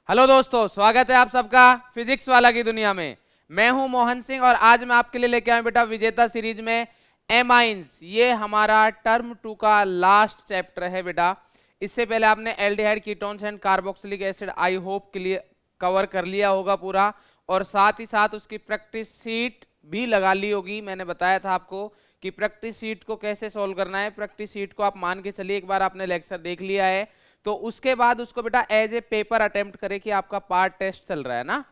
Hello दोस्तों, स्वागत है आप सबका फिजिक्स वाला की दुनिया में। मैं हूं मोहन सिंह और आज मैं आपके लिए लेके आया बेटा विजेता सीरीज में एमाइंस। ये हमारा टर्म 2 का लास्ट चैप्टर है बेटा। इससे पहले आपने aldehyde, ketones and carboxylic acid I hope के लिए कवर कर लिया होगा पूरा, और साथ ही साथ उसकी प्रैक्टिस शीट भी लगा ली होगी। मैंने बताया था आपको कि प्रैक्टिस शीट को कैसे सोल्व करना है। प्रैक्टिस शीट को आप मान के चलिए एक बार आपने लेक्चर देख लिया है, तो उसके बाद उसको बेटा एज ए पेपर अटेम्प्ट करें कि आपका पार्ट टेस्ट चल रहा है ना,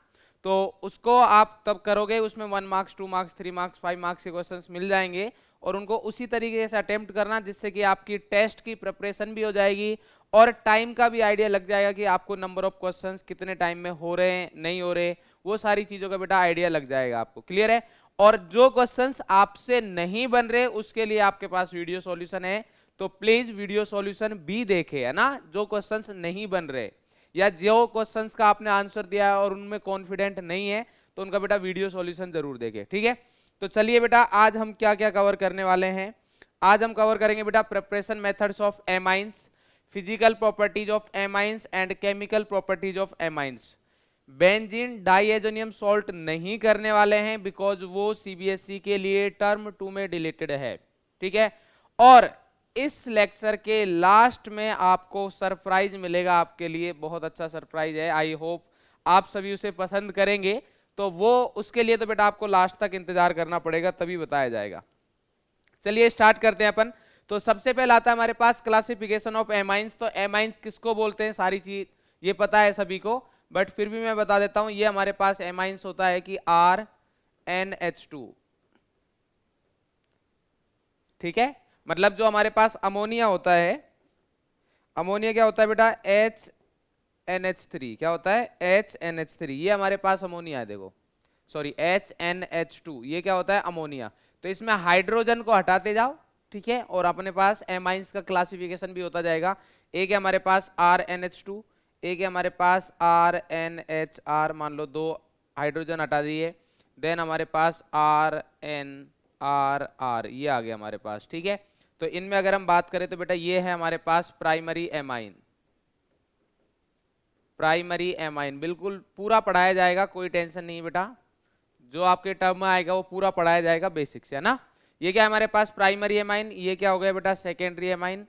तो उसको आप तब करोगे। उसमें 1 मार्क्स 2 मार्क्स 3 मार्क्स 5 मार्क्स के क्वेश्चंस मिल जाएंगे और उनको उसी तरीके से अटेम्प्ट करना जिससे कि आपकी टेस्ट की प्रिपरेशन भी हो जाएगी और टाइम का भी आइडिया लग जाएगा कि आपको नंबर ऑफ क्वेश्चंस कितने टाइम में हो रहे हैं नहीं हो रहे, वो सारी चीजों का बेटा आइडिया लग जाएगा आपको। क्लियर है? और जो क्वेश्चंस आपसे नहीं बन रहे उसके लिए आपके पास वीडियो सॉल्यूशन है, तो प्लीज वीडियो सॉल्यूशन भी देखे, है ना। जो क्वेश्चंस नहीं बन रहे या जो क्वेश्चंस का आपने आंसर दिया है और उनमें कॉन्फिडेंट नहीं है तो उनका बेटा वीडियो सॉल्यूशन जरूर देखे, ठीक है। तो चलिए बेटा आज हम क्या क्या कवर करने वाले हैं। आज हम कवर करेंगे बेटा preparation methods of amines, physical properties of amines and chemical properties of amines. Benzene diazonium salt नहीं करने वाले हैं बिकॉज वो सीबीएसई के लिए टर्म 2 में डिलीटेड है, ठीक है। और इस लेक्चर के लास्ट में आपको सरप्राइज मिलेगा, आपके लिए बहुत अच्छा सरप्राइज है। आई होप आप सभी उसे पसंद करेंगे, तो वो उसके लिए तो बेटा आपको लास्ट तक इंतजार करना पड़ेगा, तभी बताया जाएगा। चलिए स्टार्ट करते हैं अपन। तो सबसे पहले आता है हमारे पास क्लासिफिकेशन ऑफ एमाइंस। तो एमाइंस किसको बोलते हैं सारी चीज ये पता है सभी को, बट फिर भी मैं बता देता हूं। ये हमारे पास एमाइंस होता है कि RnH2, ठीक है। मतलब जो हमारे पास अमोनिया होता है, अमोनिया क्या होता है बेटा HNH3, क्या होता है HNH3, ये हमारे पास अमोनिया है। देखो सॉरी HNH2, ये क्या होता है अमोनिया। तो इसमें हाइड्रोजन को हटाते जाओ, ठीक है, और अपने पास एमाइंस का क्लासिफिकेशन भी होता जाएगा। एक है हमारे पास RnH2, एक है हमारे पास RnHR, मान लो 2 हाइड्रोजन हटा दिए, देन हमारे पास RnRR, ये आ गया हमारे पास, ठीक है। तो इनमें अगर हम बात करें तो बेटा ये है हमारे पास प्राइमरी एमाइन। प्राइमरी एमाइन बिल्कुल पूरा पढ़ाया जाएगा, कोई टेंशन नहीं बेटा, जो आपके टर्म में आएगा वो पूरा पढ़ाया जाएगा बेसिक से, है ना। ये क्या है हमारे पास प्राइमरी एमाइन, ये क्या हो गया बेटा सेकेंडरी एमाइन।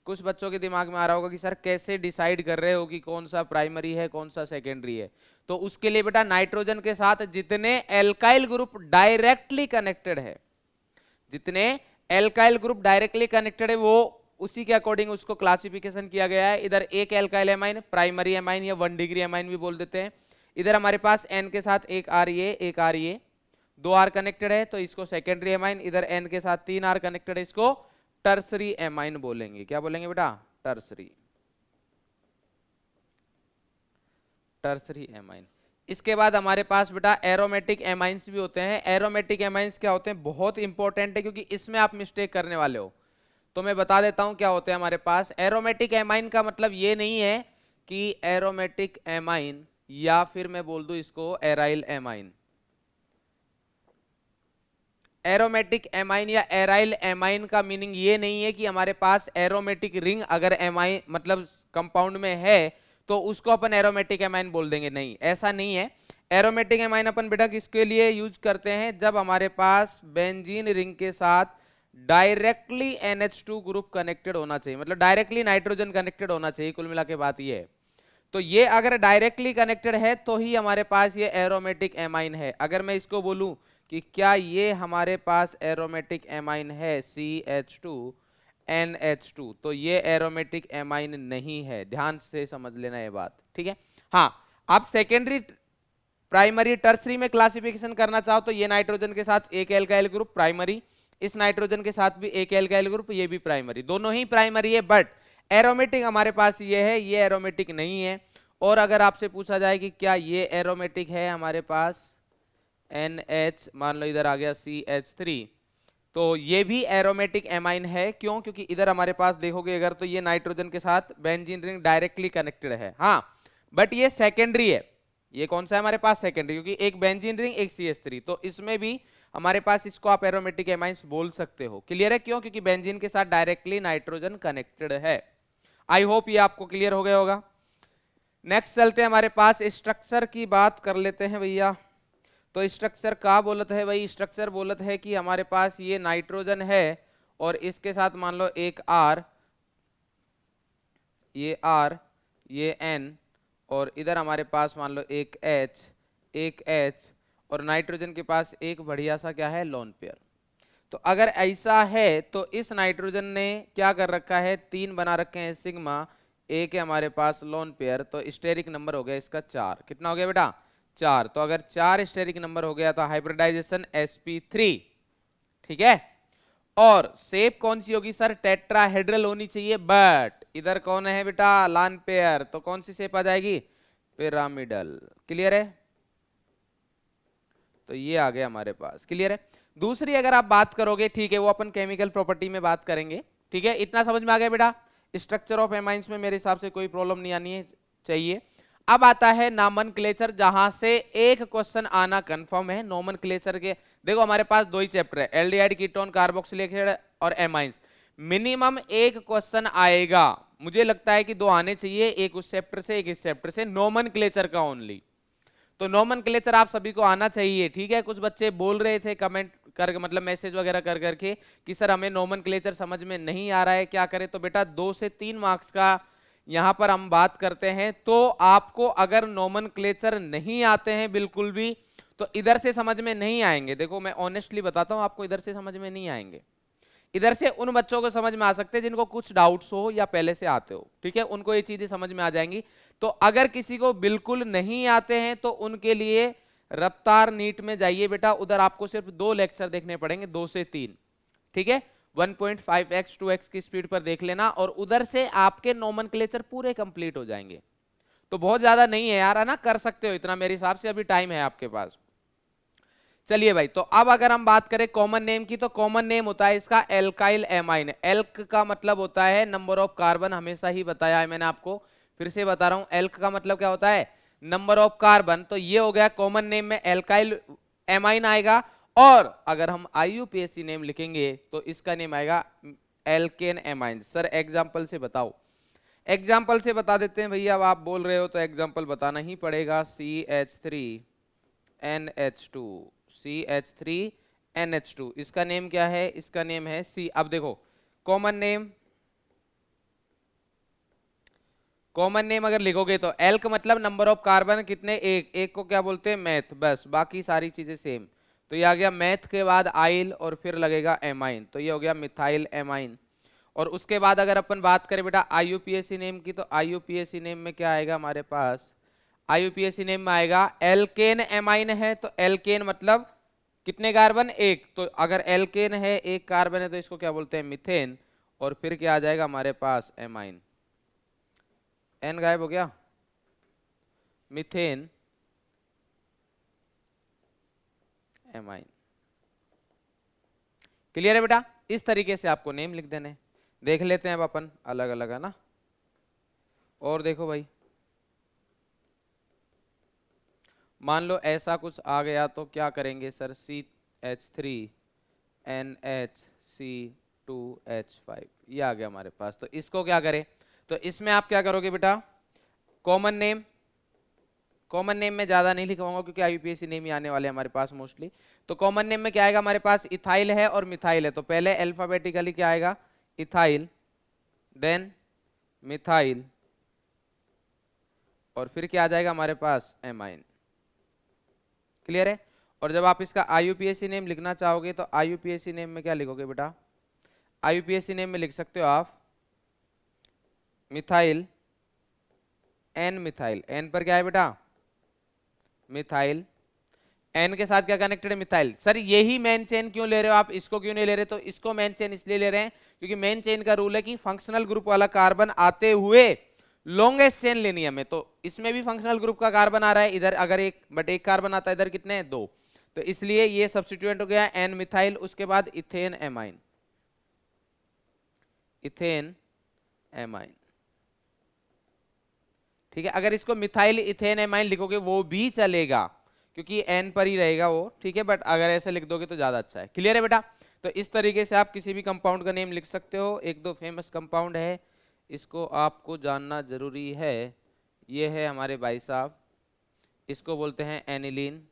कुछ बच्चों के दिमाग में आ रहा होगा कि सर कैसे डिसाइड कर रहे हो कि कौन सा प्राइमरी है कौन सा सेकेंडरी है। तो उसके लिए बेटा नाइट्रोजन के साथ जितने एल्काइल ग्रुप डायरेक्टली कनेक्टेड है, जितने एल्काइल ग्रुप डायरेक्टली कनेक्टेड है, वो उसी के अकॉर्डिंग उसको क्लासिफिकेशन किया गया है। इधर एक एल्काइल एमाइन प्राइमरी एमाइन या 1 डिग्री एमाइन भी बोल देते हैं। इधर हमारे पास एन के साथ एक आर ये 2 आर कनेक्टेड है तो इसको सेकेंडरी एमाइन। इधर एन के साथ 3 आर कनेक्टेड है, इसको टर्सरी एमाइन बोलेंगे। क्या बोलेंगे बेटा टर्सरी, टर्सरी एमाइन। इसके बाद हमारे पास बेटा एरोमेटिक एमाइंस भी होते हैं। एरोमेटिक एमाइंस क्या होते हैं, बहुत इंपॉर्टेंट है क्योंकि इसमें आप मिस्टेक करने वाले हो, तो मैं बता देता हूं क्या होते हैं हमारे पास। एरोमेटिक एमाइन का मतलब ये नहीं है कि एरोमेटिक एमाइन, या फिर मैं बोल दूं इसको एराइल एमाइन। एरोमेटिक एमाइन या एराइल एमाइन का मीनिंग ये नहीं है कि हमारे पास एरोमेटिक रिंग अगर एमाइन मतलब कंपाउंड में है तो उसको अपन एरोमेटिक एमाइन बोल देंगे, नहीं, ऐसा नहीं है। एरोमेटिक एमाइन अपन बेटा किसके लिए यूज करते हैं, जब हमारे पास बेंजीन रिंग के साथ डायरेक्टली NH2 ग्रुप कनेक्टेड होना चाहिए, मतलब डायरेक्टली नाइट्रोजन कनेक्टेड होना चाहिए। कुल मिला के बात ये है। तो ये अगर डायरेक्टली कनेक्टेड है तो ही हमारे पास ये एरोमेटिक एमाइन है। अगर मैं इसको बोलूं कि क्या ये हमारे पास एरोमेटिक एमाइन है CH2NH2, तो ये एरोमेटिक एमाइन नहीं है। ध्यान से समझ लेना ये बात, ठीक है। हाँ, आप सेकेंडरी प्राइमरी टर्सरी में क्लासिफिकेशन करना चाहो तो ये नाइट्रोजन के साथ एक एल्काइल ग्रुप प्राइमरी, इस नाइट्रोजन के साथ भी एक एल्काइल ग्रुप, ये भी प्राइमरी, दोनों ही प्राइमरी है। बट एरोमेटिक हमारे पास ये है, ये एरोमेटिक नहीं है। और अगर आपसे पूछा जाए कि क्या ये एरोमेटिक है हमारे पास NH, मान लो इधर आ गया CH3, तो ये भी एरोमेटिक एमाइन है। क्यों? क्योंकि इधर हमारे पास देखोगे अगर तो ये नाइट्रोजन के साथ बेंजीन रिंग डायरेक्टली कनेक्टेड है, हाँ, बट ये सेकेंडरी है। ये कौन सा है हमारे पास सेकेंडरी, क्योंकि एक बेंजीन रिंग एक CH3, तो इसमें भी हमारे पास इसको आप एरोमेटिक एमाइंस बोल सकते हो। क्लियर है? क्यों? क्योंकि बेंजीन के साथ डायरेक्टली नाइट्रोजन कनेक्टेड है। आई होप ये आपको क्लियर हो गया होगा। नेक्स्ट चलते हैं हमारे पास स्ट्रक्चर की बात कर लेते हैं भैया। तो स्ट्रक्चर का बोलत है भाई, स्ट्रक्चर बोलत है कि हमारे पास ये नाइट्रोजन है और इसके साथ मान लो एक R, ये N, और इधर हमारे पास मान लो एक H, और नाइट्रोजन के पास एक बढ़िया सा क्या है, लोन पेयर। तो अगर ऐसा है तो इस नाइट्रोजन ने क्या कर रखा है, 3 बना रखे हैं सिग्मा, एक है हमारे पास लोन पेयर, तो स्टेरिक नंबर हो गया इसका 4। कितना हो गया बेटा, 4। तो अगर 4 स्टेरिक नंबर हो गया तो हाइब्रिडाइजेशन sp3, ठीक है। और शेप कौन सी होगी सर, टेट्राहेड्रल होनी चाहिए, बट इधर कौन है बेटा, लोन पेयर, तो कौन सी शेप आ जाएगी, पिरामिडल। क्लियर है, तो ये आ गया हमारे पास, क्लियर है। दूसरी अगर आप बात करोगे, ठीक है, वो अपन केमिकल प्रॉपर्टी में बात करेंगे, ठीक है। इतना समझ में आ गया बेटा, स्ट्रक्चर ऑफ एमाइंस में मेरे हिसाब से कोई प्रॉब्लम नहीं आनी है चाहिए। अब आता है नॉमेनक्लेचर, जहां से एक क्वेश्चन आना कंफर्म है। नॉमेनक्लेचर के देखो हमारे पास 2 ही चैप्टर है, एल्डिहाइड, कीटोन, कार्बोक्सिलिक एसिड और एमाइंस। मिनिमम एक क्वेश्चन आएगा, मुझे लगता है कि 2 आने चाहिए, एक उस चैप्टर से एक इस चैप्टर से, नॉमेनक्लेचर का ओनली। तो नॉमेनक्लेचर आप सभी को आना चाहिए, ठीक है। कुछ बच्चे बोल रहे थे कमेंट कर, मतलब मैसेज वगैरह कर करके कि सर हमें नॉमेनक्लेचर समझ में नहीं आ रहा है, क्या करें। तो बेटा 2 से 3 मार्क्स का यहां पर हम बात करते हैं। तो आपको अगर नॉमेनक्लेचर नहीं आते हैं बिल्कुल भी, तो इधर से समझ में नहीं आएंगे। देखो मैं ऑनेस्टली बताता हूं, आपको इधर से समझ में नहीं आएंगे। इधर से उन बच्चों को समझ में आ सकते हैं जिनको कुछ डाउट्स हो या पहले से आते हो, ठीक है, उनको ये चीजें समझ में आ जाएंगी। तो अगर किसी को बिल्कुल नहीं आते हैं तो उनके लिए रफ्तार नीट में जाइए बेटा, उधर आपको सिर्फ 2 लेक्चर देखने पड़ेंगे, 2 से 3, ठीक है। 1.5x 2x की स्पीड पर देख लेना, और उधर से आपके नॉमेनक्लेचर पूरे कंप्लीट हो जाएंगे। तो बहुत ज्यादा नहीं है यार, है ना, कर सकते हो इतना, मेरे हिसाब से अभी टाइम है आपके पास। चलिए भाई, तो अब अगर हम बात करें कॉमन नेम की, तो कॉमन नेम होता है इसका एल्काइल एमाइन। एल्क का मतलब होता है नंबर ऑफ कार्बन, हमेशा ही बताया है मैंने आपको, फिर से बता रहा हूं, एल्क का मतलब क्या होता है, नंबर ऑफ कार्बन। तो ये हो गया कॉमन नेम में एल्काइल एमाइन आएगा। और अगर हम IUPAC नेम लिखेंगे तो इसका नेम आएगा एल्केन एमाइन। सर एग्जाम्पल से बताओ, एग्जाम्पल से बता देते हैं भैया, अब आप बोल रहे हो तो एग्जाम्पल बताना ही पड़ेगा। CH3NH2, CH3NH2, इसका नेम क्या है, इसका नेम है C। अब देखो कॉमन नेम अगर लिखोगे तो एल्क मतलब नंबर ऑफ कार्बन कितने, एक को क्या बोलते हैं, मैथ, बस बाकी सारी चीजें सेम। तो ये आ गया मैथ के बाद आइल और फिर लगेगा एमाइन, तो ये हो गया मिथाइल एमाइन। और उसके बाद अगर अपन बात करें बेटा IUPAC नेम की, तो IUPAC नेम में क्या आएगा हमारे पास, IUPAC नेम में आएगा एल्केन एमाइन है। तो एल्केन मतलब कितने कार्बन, एक, तो अगर एल्केन है एक कार्बन है तो इसको क्या बोलते हैं, मिथेन। और फिर क्या आ जाएगा हमारे पास, एमाइन, एन गायब हो गया, मिथेन एमाइन। क्लियर है बेटा, इस तरीके से आपको नेम लिख देने। देख लेते हैं अब अपन अलग अलग, है ना। और देखो भाई, मान लो ऐसा कुछ आ गया तो क्या करेंगे सर, CH3NHC2H5, ये आ गया हमारे पास। तो इसको क्या करें, तो इसमें आप क्या करोगे बेटा, कॉमन नेम में ज्यादा नहीं लिखवाऊंगा क्योंकि IUPAC नेम ही आने वाले हमारे पास मोस्टली। तो कॉमन नेम में क्या आएगा हमारे पास, इथाइल है और मिथाइल है। तो पहले अल्फाबेटिकली क्या आएगा, इथाइल, देन मिथाइल, और फिर क्या आ जाएगा हमारे पास, एमाइन। क्लियर है। और जब आप इसका IUPAC नेम लिखना चाहोगे तो IUPAC नेम में क्या लिखोगे बेटा, IUPAC नेम में लिख सकते हो आप मिथाइल, एन मिथाइल, एन पर क्या है बेटा, मिथाइल, एन के साथ क्या कनेक्टेड है, मिथाइल। सर यही मेन चेन क्यों ले रहे हो आप, इसको क्यों नहीं ले रहे, तो इसको मेन चेन इसलिए ले रहे हैं क्योंकि मेन चेन का रूल है कि फंक्शनल ग्रुप वाला कार्बन आते हुए लॉन्गेस्ट चेन लेनी है हमें। तो इसमें भी फंक्शनल ग्रुप का कार्बन आ रहा है, इधर अगर एक बट एक कार्बन आता है, इधर कितने हैं, 2। तो इसलिए ये सब्स्टिट्यूएंट हो गया एन मिथाइल। उसके बाद इथेन एमाइन, इथेन एमाइन, ठीक है। अगर इसको मिथाइल इथेन एमाइन लिखोगे वो भी चलेगा क्योंकि एन पर ही रहेगा वो, ठीक है, बट अगर ऐसे लिख दोगे तो ज्यादा अच्छा है। क्लियर है बेटा। तो इस तरीके से आप किसी भी कंपाउंड का नेम लिख सकते हो। 1-2 फेमस कंपाउंड है, इसको आपको जानना जरूरी है। ये है हमारे भाई साहब, इसको बोलते हैं एनिलीन।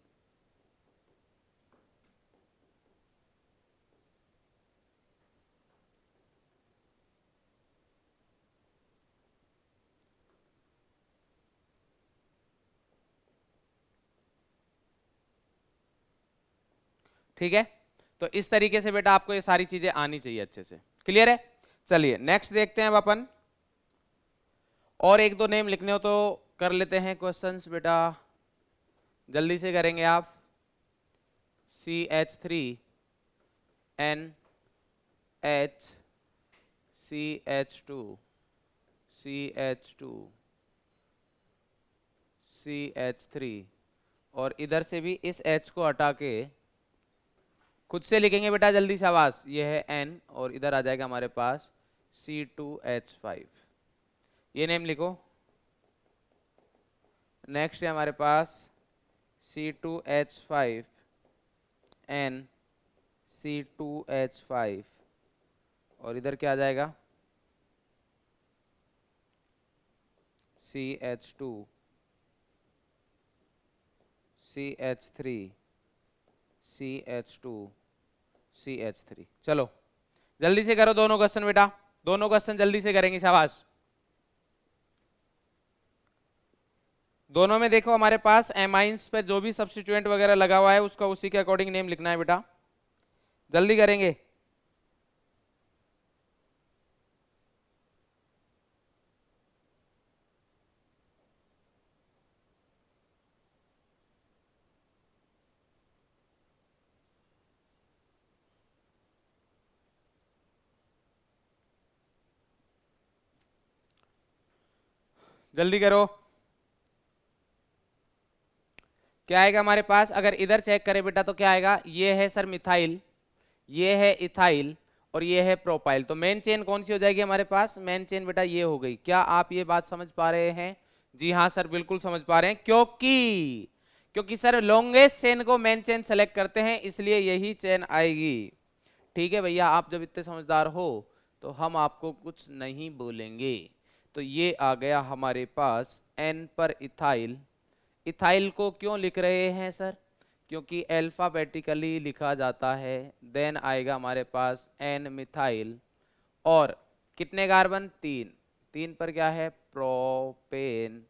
ठीक है, तो इस तरीके से बेटा आपको ये सारी चीजें आनी चाहिए अच्छे से। क्लियर है? चलिए नेक्स्ट देखते हैं अब अपन। और एक दो नेम लिखने हो तो कर लेते हैं क्वेश्चंस बेटा, जल्दी से करेंगे आप। CH3NH CH2 CH2 CH3, और इधर से भी इस H को हटा के खुद से लिखेंगे बेटा जल्दी से आवाज। ये है N और इधर आ जाएगा हमारे पास C2H5, ये नेम लिखो। नेक्स्ट है हमारे पास C2H5N C2H5, और इधर क्या आ जाएगा CH2 CH3 CH2 CH3। चलो जल्दी से करो दोनों क्वेश्चन बेटा, दोनों क्वेश्चन जल्दी से करेंगे, शाबाश। दोनों में देखो हमारे पास एमाइंस पे जो भी सब्स्टिट्यूएंट वगैरह लगा हुआ है उसका उसी के अकॉर्डिंग नेम लिखना है बेटा, जल्दी करेंगे। जल्दी करो। क्या आएगा हमारे पास? अगर इधर चेक करें बेटा तो क्या आएगा? ये है सर मिथाइल, ये है इथाइल, और ये है प्रोपाइल। तो मेन चेन कौन सी हो जाएगी हमारे पास? मेन चेन बेटा ये हो गई। क्या आप ये बात समझ पा रहे हैं? जी हाँ सर, बिल्कुल समझ पा रहे हैं, क्योंकि क्योंकि सर लॉन्गेस्ट चेन को मेन चेन सेलेक्ट करते हैं, इसलिए यही चेन आएगी। ठीक है भैया, आप जब इतने समझदार हो तो हम आपको कुछ नहीं बोलेंगे। तो ये आ गया हमारे पास N पर इथाइल। इथाइल को क्यों लिख रहे हैं सर? क्योंकि अल्फाबेटिकली लिखा जाता है। देन आएगा हमारे पास N मिथाइल, और कितने कार्बन? 3। 3 पर क्या है? प्रोपेन,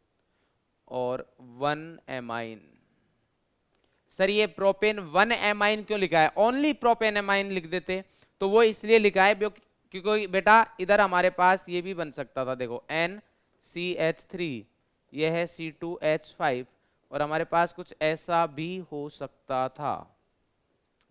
और 1 एमाइन। सर ये प्रोपेन 1 एमाइन क्यों लिखा है? ओनली प्रोपेन एमाइन लिख देते तो वो इसलिए लिखा है क्योंकि बेटा इधर हमारे पास ये भी बन सकता था, देखो NCH3, ये है C2H5, और हमारे पास कुछ ऐसा भी हो सकता था।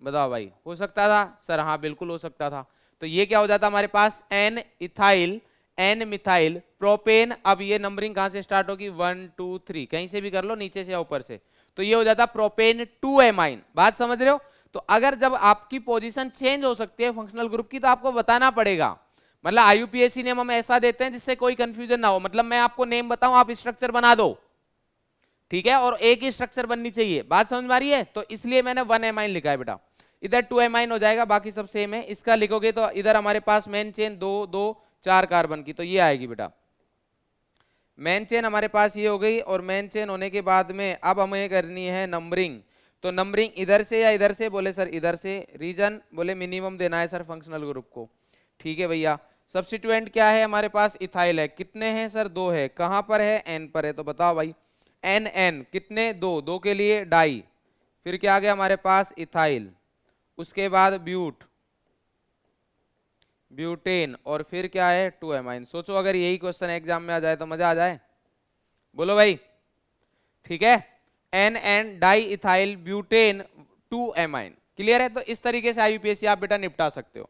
बताओ भाई, हो सकता था? सर हाँ बिल्कुल हो सकता था। तो ये क्या हो जाता हमारे पास? N ethyl, N methyl, propane. अब ये नंबरिंग कहां से स्टार्ट होगी? 1 2 3, कहीं से भी कर लो, नीचे से या ऊपर से। तो ये हो जाता प्रोपेन 2 एमाइन। बात समझ रहे हो? तो अगर जब आपकी पोजीशन चेंज हो सकती है फंक्शनल ग्रुप की तो आपको बताना पड़ेगा। मतलब IUPAC नेम हम ऐसा देते हैं जिससे कोई कंफ्यूजन ना हो। मतलब मैं आपको नेम बताऊं, आप स्ट्रक्चर बना दो, ठीक है, और एक ही स्ट्रक्चर बननी चाहिए। बात समझ में आ रही है? तो इसलिए मैंने 1 एमाइन लिखा है बेटा। इधर 2 एमाइन हो जाएगा, बाकी सब सेम है। इसका लिखोगे तो इधर हमारे पास मेन चेन 2 2 4 कार्बन की, तो ये आएगी बेटा। मेन चेन हमारे पास ये हो गई, और मेन चेन होने के बाद में अब हमें करनी है नंबरिंग। तो नंबरिंग इधर से या इधर से? बोले सर इधर से। रीजन बोले मिनिमम देना है सर फंक्शनल ग्रुप को। ठीक है भैया। सब्स्टिट्यूएंट क्या है हमारे पास? इथाइल है। कितने हैं सर? 2 है। कहां पर है? N पर है। तो बताओ भाई, N कितने? 2। 2 के लिए डाई, फिर क्या आ गया हमारे पास? इथाइल, उसके बाद ब्यूटेन, और फिर क्या है? 2 एमाइन। सोचो अगर यही क्वेश्चन एग्जाम में आ जाए तो मजा आ जाए। बोलो भाई, ठीक है। N di ethyl butane 2 amine. Clear है? तो इस तरीके से IUPAC आप बेटा निपटा सकते हो।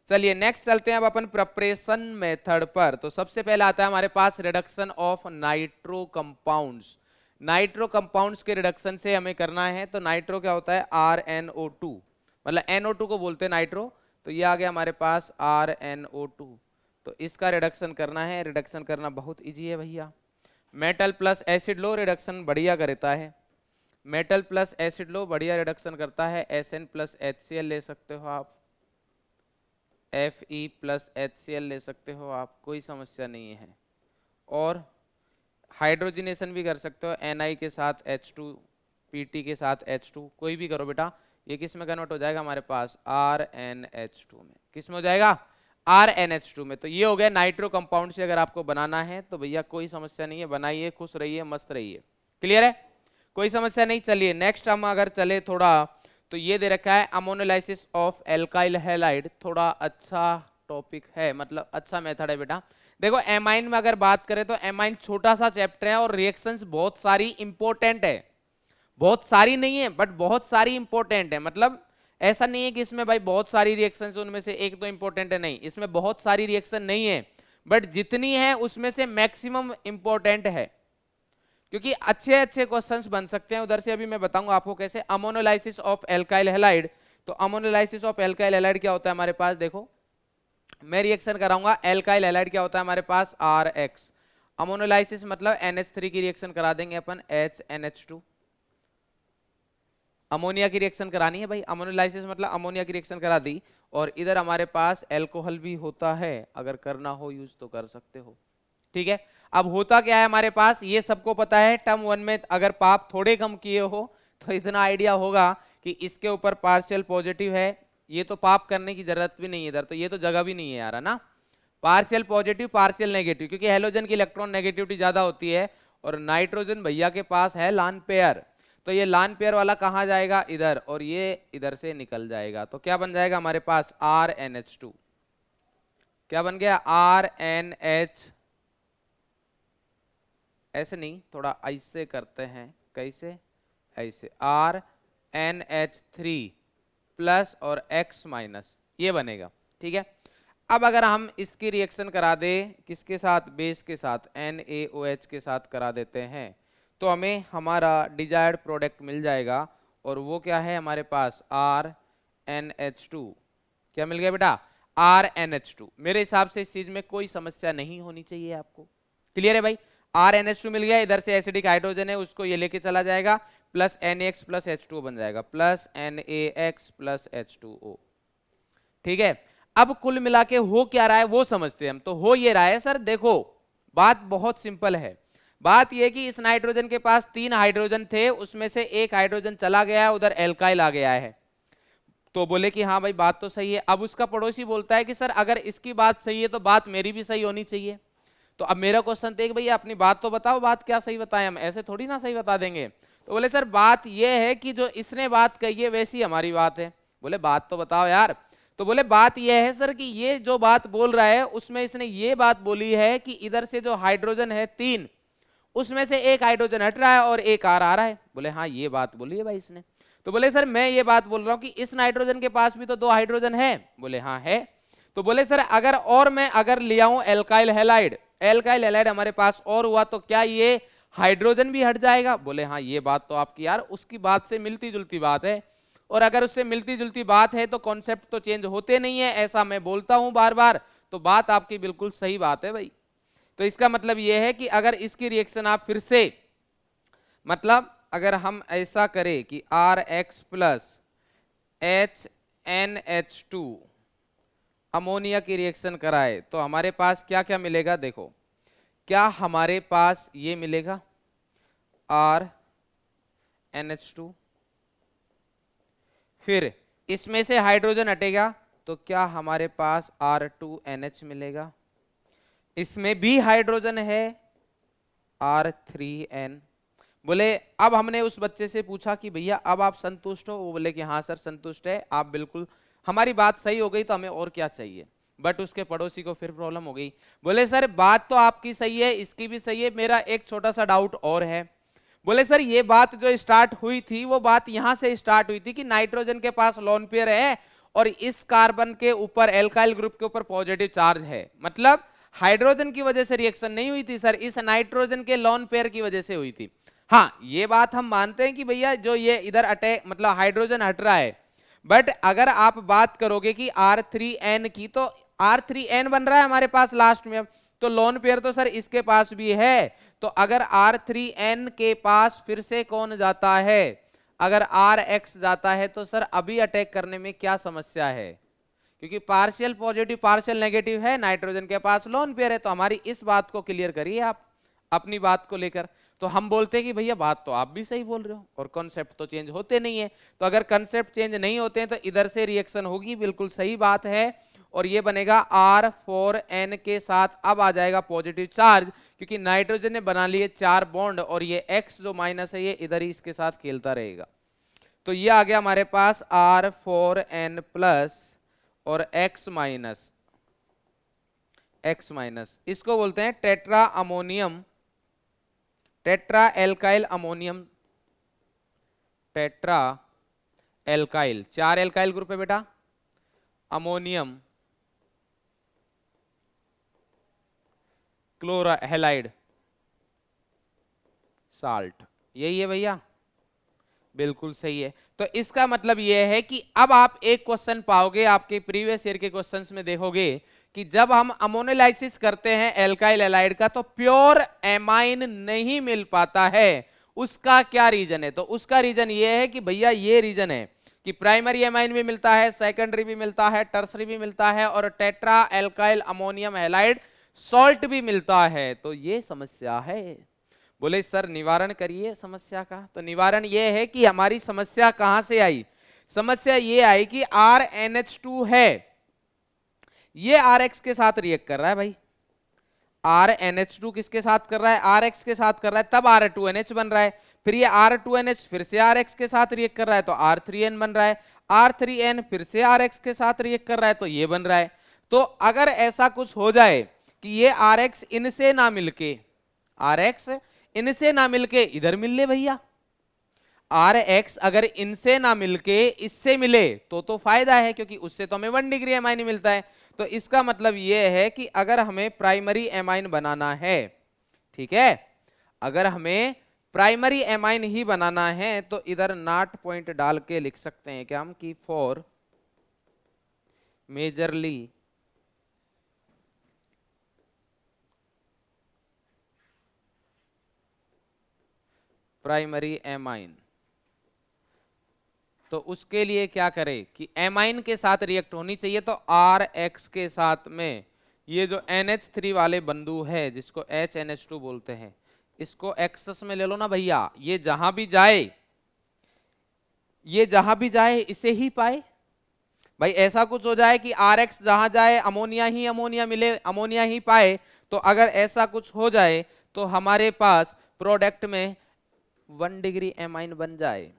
चलिए नेक्स्ट चलते हैं अब अपन प्रिपरेशन मेथड पर। तो सबसे पहले आता है हमारे पास reduction of nitro compounds. Nitro compounds के रिडक्शन से हमें करना है। तो नाइट्रो क्या होता है? RNO2, मतलब NO2 को बोलते हैं नाइट्रो। तो ये आ गया हमारे पास RNO2। तो इसका रिडक्शन करना है। रिडक्शन करना बहुत इजी है भैया। मेटल प्लस एसिड लो, रिडक्शन बढ़िया करता है। मेटल प्लस एसिड लो, बढ़िया रिडक्शन करता है। SN प्लस HCl ले सकते हो आप, Fe प्लस HCl ले सकते हो आप, कोई समस्या नहीं है। और हाइड्रोजिनेशन भी कर सकते हो, Na के साथ H2, Pt के साथ H2, कोई भी करो बेटा। ये किस में कन्वर्ट हो जाएगा हमारे पास RnH2 में। किस में हो जाएगा? RnH2 में। तो ये हो गया नाइट्रो कंपाउंड से अगर आपको बनाना है तो भैया कोई समस्या नहीं है, बनाइए, खुश रहिए, मस्त रहिए। क्लियर है? कोई समस्या नहीं। चलिए नेक्स्ट हम अगर चले थोड़ा, तो ये दे रखा है अमोनोलाइसिस ऑफ एल्काइल हैलाइड। थोड़ा अच्छा टॉपिक है, मतलब अच्छा मेथड है बेटा। देखो एमाइन में अगर बात करें तो एमाइन छोटा सा चैप्टर है और रिएक्शंस बहुत सारी इंपॉर्टेंट है। बहुत सारी नहीं है बट बहुत सारी इंपॉर्टेंट है। मतलब ऐसा नहीं है कि इसमें भाई बहुत सारी रिएक्शंस उनमें से एक तो इंपॉर्टेंट है, नहीं, इसमें बहुत सारी रिएक्शन नहीं है, बट जितनी है उसमें से मैक्सिमम इंपॉर्टेंट है, क्योंकि अच्छे अच्छे क्वेश्चंस बन सकते हैं उधर से। अभी मैं बताऊंगा आपको कैसे। अमोनोलाइसिस ऑफ एल्काइल हैलाइड, तो अमोनोलाइसिस ऑफ एल्काइल हैलाइड क्या होता है हमारे पास? देखो मैं रिएक्शन कराऊंगा, एल्काइल हैलाइड क्या होता है हमारे पास? RX। अमोनोलाइसिस मतलब NH3 की रिएक्शन करा देंगे अपन, HNH2। अमोनिया की रिएक्शन करानी है भाई, अमोनोलाइसिस मतलब अमोनिया की रिएक्शन करा दी। और इधर हमारे पास एल्कोहल भी होता है, अगर करना हो यूज तो कर सकते हो। ठीक है, अब होता क्या है हमारे पास, ये सबको पता है। टर्म 1 में अगर पाप थोड़े कम किए हो तो इतना आइडिया होगा कि इसके ऊपर पार्शियल पॉजिटिव है, ये तो पाप करने की जरूरत भी नहीं है इधर, तो ये तो जगह भी नहीं है यार, है ना। पार्शियल पॉजिटिव पार्शियल नेगेटिव, क्योंकि हेलोजन की इलेक्ट्रॉन नेगेटिविटी ज्यादा होती है और नाइट्रोजन भैया के पास है लान पेयर, तो ये लान पेयर वाला कहाँ जाएगा? इधर, और ये इधर से निकल जाएगा। तो क्या बन जाएगा हमारे पास? RnH2। क्या बन गया? RnH, ऐसे नहीं, थोड़ा ऐसे करते हैं। कैसे? ऐसे, RnH3 प्लस और X माइनस, ये बनेगा। ठीक है, अब अगर हम इसकी रिएक्शन करा दे किसके साथ? बेस के साथ, NaOH के साथ करा देते हैं, तो हमें हमारा डिजायर्ड प्रोडक्ट मिल जाएगा। और वो क्या है हमारे पास? RnH2। क्या मिल गया बेटा? RnH2। मेरे हिसाब से इस चीज में कोई समस्या नहीं होनी चाहिए आपको। क्लियर है भाई? RnH2 मिल गया, इधर से एसिडिक हाइड्रोजन है उसको ये लेके चला जाएगा, प्लस NaX प्लस H2O बन जाएगा, प्लस NaX प्लस H2O। ठीक है, अब कुल मिला के हो क्या रहा है वो समझते हैं हम। तो हो ये रहा है सर, देखो बात बहुत सिंपल है। बात ये कि इस नाइट्रोजन के पास 3 हाइड्रोजन थे, उसमें से एक हाइड्रोजन चला गया है, उधर एल्काइल आ गया है। तो बोले कि हाँ भाई बात तो सही है। अब उसका पड़ोसी बोलता है कि सर अगर इसकी बात सही है तो बात मेरी भी सही होनी चाहिए। तो अब मेरा क्वेश्चन था कि भैया अपनी बात तो बताओ, बात क्या सही बताएं, हम ऐसे थोड़ी ना सही बता देंगे। तो बोले सर बात ये है कि जो इसने बात कही है वैसी हमारी बात है। बोले बात तो बताओ यार। तो बोले बात यह है सर कि ये जो बात बोल रहा है उसमें इसने ये बात बोली है कि इधर से जो हाइड्रोजन है 3, उसमें से एक हाइड्रोजन हट रहा है और एक आ रहा है। बोले हाँ ये बात बोली है भाई इसने। तो बोले सर मैं ये बात बोल रहा हूं कि इस नाइट्रोजन के पास भी तो 2 हाइड्रोजन है। बोले हाँ है। तो बोले सर अगर और मैं अगर ले आऊं एल्काइल हैलाइड, एल्काइल हैलाइड हमारे पास और हुआ तो क्या ये हाइड्रोजन भी हट जाएगा? बोले हाँ ये बात तो आपकी यार उसकी बात से मिलती जुलती बात है, और अगर उससे मिलती जुलती बात है तो कॉन्सेप्ट तो चेंज होते नहीं है, ऐसा मैं बोलता हूं बार बार। तो बात आपकी बिल्कुल सही बात है भाई। तो इसका मतलब यह है कि अगर इसकी रिएक्शन आप फिर से, मतलब अगर हम ऐसा करें कि RX प्लस HNH2 अमोनिया की रिएक्शन कराए तो हमारे पास क्या क्या मिलेगा? देखो क्या हमारे पास ये मिलेगा RnH2, फिर इसमें से हाइड्रोजन हटेगा तो क्या हमारे पास R2NH मिलेगा, इसमें भी हाइड्रोजन है R3N। बोले अब हमने उस बच्चे से पूछा कि भैया अब आप संतुष्ट हो? वो बोले कि हाँ सर संतुष्ट है, आप बिल्कुल हमारी बात सही हो गई तो हमें और क्या चाहिए। बट उसके पड़ोसी को फिर प्रॉब्लम हो गई। बोले सर बात तो आपकी सही है, इसकी भी सही है, मेरा एक छोटा सा डाउट और है। बोले सर ये बात जो स्टार्ट हुई थी वो बात यहां से स्टार्ट हुई थी कि नाइट्रोजन के पास लोन पेयर है और इस कार्बन के ऊपर एल्काइल ग्रुप के ऊपर पॉजिटिव चार्ज है, मतलब हाइड्रोजन की वजह से रिएक्शन नहीं हुई थी सर, इस नाइट्रोजन के लोन पेयर की वजह से हुई थी। हाँ ये बात हम मानते हैं कि भैया जो ये इधर अटैक मतलब हाइड्रोजन हट रहा है, बट अगर आप बात करोगे कि R3N की, तो R3N बन रहा है हमारे पास लास्ट में, तो लोन पेयर तो सर इसके पास भी है। तो अगर R3N के पास फिर से कौन जाता है? अगर RX जाता है तो सर अभी अटैक करने में क्या समस्या है? क्योंकि पार्शियल पॉजिटिव पार्शियल नेगेटिव है, नाइट्रोजन के पास लोन पेयर है। तो हमारी इस बात को क्लियर करिए आप। अपनी बात को लेकर। तो हम बोलते हैं कि भैया बात तो आप भी सही बोल रहे हो और कॉन्सेप्ट तो चेंज होते नहीं है। तो अगर कॉन्सेप्ट चेंज नहीं होते हैं तो इधर से रिएक्शन होगी, बिल्कुल सही बात है। और ये बनेगा R4N के साथ अब आ जाएगा पॉजिटिव चार्ज, क्योंकि नाइट्रोजन ने बना लिए 4 बॉन्ड और ये X जो माइनस है ये इधर ही इसके साथ खेलता रहेगा। तो ये आ गया हमारे पास R4N प्लस और X माइनस, इसको बोलते हैं tetra ammonium, tetra alkyl ammonium, tetra alkyl, 4 alkyl group है बेटा, अमोनियम क्लोरा हेलाइड साल्ट, यही है भैया, बिल्कुल सही है। तो इसका मतलब यह है कि अब आप एक क्वेश्चन पाओगे आपके प्रीवियस ईयर के क्वेश्चंस में, देखोगे कि जब हम अमोनोलाइसिस करते हैं एल्काइल एलाइड का तो प्योर एमाइन नहीं मिल पाता है। उसका क्या रीजन है? तो उसका रीजन ये है कि भैया ये रीजन है कि प्राइमरी एमाइन भी मिलता है, सेकेंडरी भी मिलता है, टर्सरी भी मिलता है और tetra alkyl ammonium halide salt भी मिलता है। तो ये समस्या है। बोले सर निवारण करिए समस्या का। तो निवारण ये है कि हमारी समस्या कहां से आई? समस्या ये आई कि RNH2 है, ये RX के साथ रिएक्ट कर रहा है भाई। RNH2 किसके साथ कर रहा है? RX के साथ कर रहा है, तब R2NH बन रहा है। फिर ये R2NH फिर से RX के साथ रिएक्ट कर रहा है तो R3N बन रहा है। R3N फिर से RX के साथ रिएक्ट कर रहा है तो ये बन रहा है। तो अगर ऐसा कुछ हो जाए कि ये RX इनसे ना मिलके, RX इनसे ना मिलके इधर मिल ले भैया, RX अगर इनसे ना मिलके इससे मिले तो फायदा है, क्योंकि उससे तो हमें 1 डिग्री एमाइन मिलता है। तो इसका मतलब यह है कि अगर हमें प्राइमरी एमाइन बनाना है, ठीक है, अगर हमें प्राइमरी एमाइन ही बनाना है तो इधर नॉट पॉइंट डाल के लिख सकते हैं क्या हम कि फॉर मेजरली प्राइमरी एमाइन, तो उसके लिए क्या करें कि एमाइन के साथ रिएक्ट होनी चाहिए। तो RX के साथ में ये जो NH3 वाले बंधु है जिसको HNH2 बोलते हैं, इसको एक्सेस में ले लो ना भैया। ये जहां भी जाए, ये जहां भी जाए इसे ही पाए भाई। ऐसा कुछ हो जाए कि RX जहां जाए अमोनिया ही अमोनिया मिले, अमोनिया ही पाए। तो अगर ऐसा कुछ हो जाए तो हमारे पास प्रोडक्ट में 1 डिग्री एमाइन बन जाए,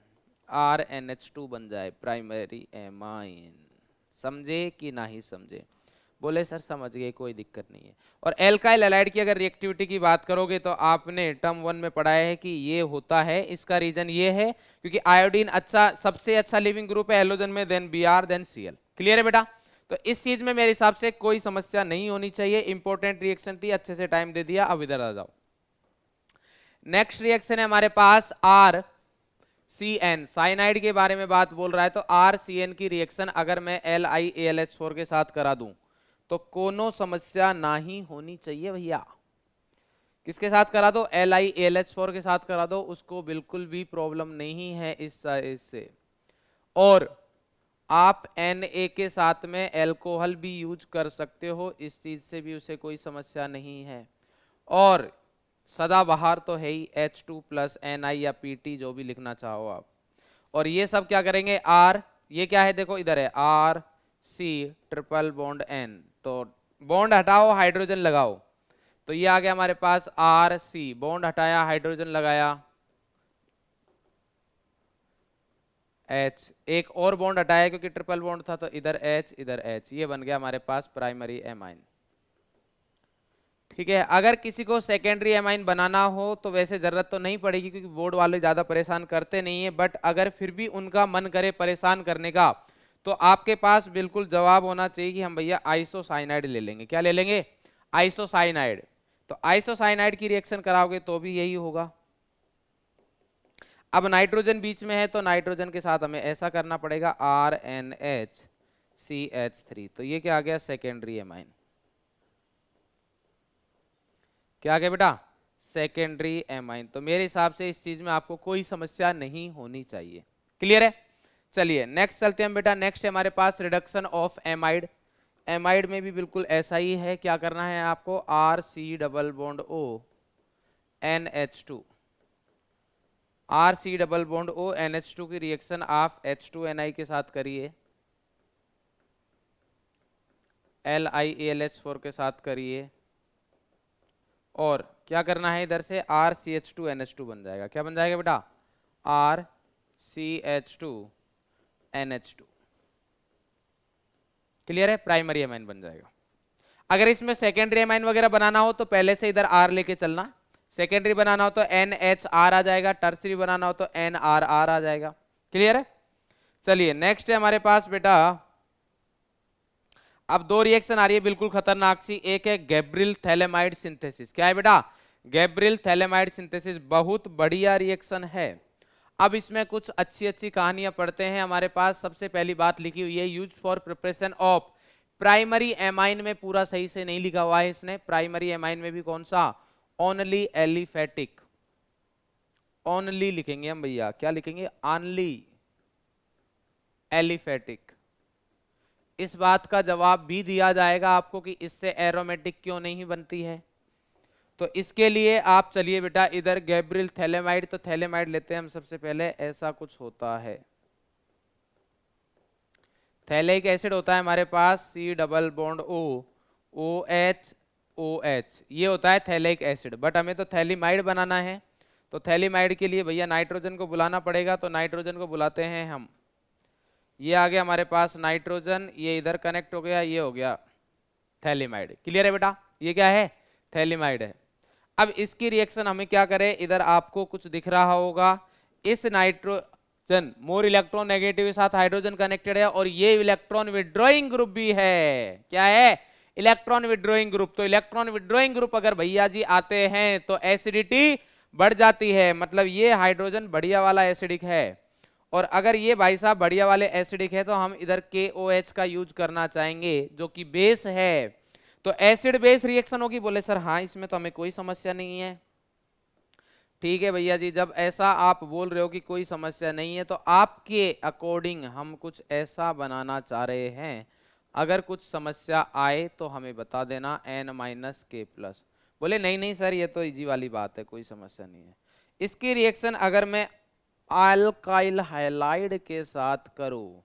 RNH2 बन जाए प्राइमरी एमाइन। समझे कि नहीं समझे? बोले सर समझ गए, कोई दिक्कत नहीं है। और एल्काइल एलाइड की अगर रिएक्टिविटी की बात करोगे तो आपने टर्म 1 में पढ़ा है कि ये होता है। इसका रीजन ये है क्योंकि आयोडीन अच्छा, सबसे अच्छा लिविंग ग्रुप है हैलोजन में, then Br then Cl। Clear है बेटा? तो इस चीज में मेरे हिसाब से कोई समस्या नहीं होनी चाहिए। इंपॉर्टेंट रिएक्शन थी, अच्छे से टाइम दे दिया। अब इधर आ जाओ, नेक्स्ट रिएक्शन है हमारे पास RCN, साइनाइड के बारे में बात बोल रहा है। तो RCN की रिएक्शन अगर मैं LiAlH4 के साथ करा दूं तो कोनो समस्या ना ही होनी चाहिए भैया। किसके साथ करा दो? LiAlH4 के साथ करा दो, उसको बिल्कुल भी प्रॉब्लम नहीं है इस से। और आप Na के साथ में एल्कोहल भी यूज कर सकते हो, इस चीज से भी उसे कोई समस्या नहीं है। और सदाबहार तो है ही, H2+Ni या PT जो भी लिखना चाहो आप। और ये सब क्या करेंगे? R, ये क्या है देखो इधर है RC ट्रिपल बॉन्ड N, तो बॉन्ड हटाओ हाइड्रोजन लगाओ। तो ये आ गया हमारे पास RC, बॉन्ड हटाया हाइड्रोजन लगाया, H, एक और बॉन्ड हटाया क्योंकि ट्रिपल बॉन्ड था तो इधर H इधर H, ये बन गया हमारे पास प्राइमरी एमाइन। ठीक है, अगर किसी को सेकेंडरी एमाइन बनाना हो तो वैसे जरूरत तो नहीं पड़ेगी क्योंकि बोर्ड वाले ज्यादा परेशान करते नहीं है, बट अगर फिर भी उनका मन करे परेशान करने का तो आपके पास बिल्कुल जवाब होना चाहिए कि हम भैया आइसोसाइनाइड ले लेंगे। क्या ले लेंगे? आइसोसाइनाइड। तो आइसोसाइनाइड की रिएक्शन कराओगे तो भी यही होगा। अब नाइट्रोजन बीच में है तो नाइट्रोजन के साथ हमें ऐसा करना पड़ेगा RNHCH3, तो ये क्या आ गया? Secondary amine. क्या आ गया बेटा? Secondary amine. तो मेरे हिसाब से इस चीज में आपको कोई समस्या नहीं होनी चाहिए। क्लियर है? चलिए नेक्स्ट चलते हैं बेटा। नेक्स्ट है हमारे पास रिडक्शन ऑफ एमाइड। एमाइड में भी बिल्कुल ऐसा ही है। क्या करना है आपको? RC double bond O NH2, RC double bond O NH2 की रिएक्शन आप H2Ni के साथ करिए, LiAlH4 के साथ करिए, और क्या करना है इधर से RCH2NH2 बन जाएगा। क्या बन जाएगा बेटा? RCH2NH2। क्लियर है? प्राइमरी एमाइन बन जाएगा। अगर इसमें सेकेंडरी एमाइन वगैरह बनाना हो तो पहले से इधर R लेके चलना, सेकेंडरी बनाना हो तो NHR आ जाएगा, टर्सरी बनाना हो तो NRR आ जाएगा। क्लियर है? चलिए नेक्स्ट है हमारे पास बेटा, अब दो रिएक्शन आ रही है बिल्कुल खतरनाक सी। एक है गैब्रियल थैलेमाइड सिंथेसिस। क्या है बेटा? गैब्रियल थैलेमाइड सिंथेसिस बहुत बढ़िया रिएक्शन है। अब इसमें कुछ अच्छी अच्छी कहानियां पढ़ते हैं। हमारे पास सबसे पहली बात लिखी हुई है, use for preparation of primary amine में पूरा सही से नहीं लिखा हुआ है इसने। प्राइमरी एमाइन में भी कौन सा? Only aliphatic. ओनली लिखेंगे हम भैया, क्या लिखेंगे? Only aliphatic. इस बात का जवाब भी दिया जाएगा आपको कि इससे एरोमेटिक क्यों नहीं बनती है। तो इसके लिए आप चलिए बेटा इधर गैब्रियल थैलेमाइड, तो थैलेमाइड लेते हैं हम सबसे पहले। ऐसा कुछ होता है, थैलेइक एसिड होता है हमारे पास C double bond O OH OH, ये होता है थैलेइक एसिड। बट हमें तो थैलीमाइड बनाना है, तो थैलीमाइड के लिए भैया नाइट्रोजन को बुलाना पड़ेगा। तो नाइट्रोजन को बुलाते हैं हम। ये आ गया हमारे पास नाइट्रोजन, ये इधर कनेक्ट हो गया, ये हो गया थैलीमाइड। क्लियर है बेटा? ये क्या है? थैलीमाइड है। अब इसकी रिएक्शन हमें क्या करें, इधर आपको कुछ दिख रहा होगा, इस नाइट्रोजन मोर इलेक्ट्रॉन नेगेटिव के साथ हाइड्रोजन कनेक्टेड है, और ये इलेक्ट्रॉन विड्रॉइंग ग्रुप भी है। क्या है? Electron withdrawing group. तो इलेक्ट्रॉन विड्रॉइंग ग्रुप अगर भैया जी आते हैं तो एसिडिटी बढ़ जाती है, मतलब ये हाइड्रोजन बढ़िया वाला एसिडिक है। और अगर ये भाई साहब बढ़िया वाले एसिडिक है तो हम इधर KOH का यूज करना चाहेंगे जो कि बेस है। तो एसिड बेस रिएक्शन होगी। बोले सर हाँ, इसमें तो हमें कोई समस्या नहीं है। ठीक है भैया जी, जब ऐसा आप बोल रहे हो कि कोई समस्या नहीं है तो आपके अकॉर्डिंग हम कुछ ऐसा बनाना चाह रहे हैं, अगर कुछ समस्या आए तो हमें बता देना N-K+। बोले नहीं नहीं सर ये तो इजी वाली बात है, कोई समस्या नहीं है। इसकी रिएक्शन अगर मैं अल्काइल हैलाइड के साथ करूं,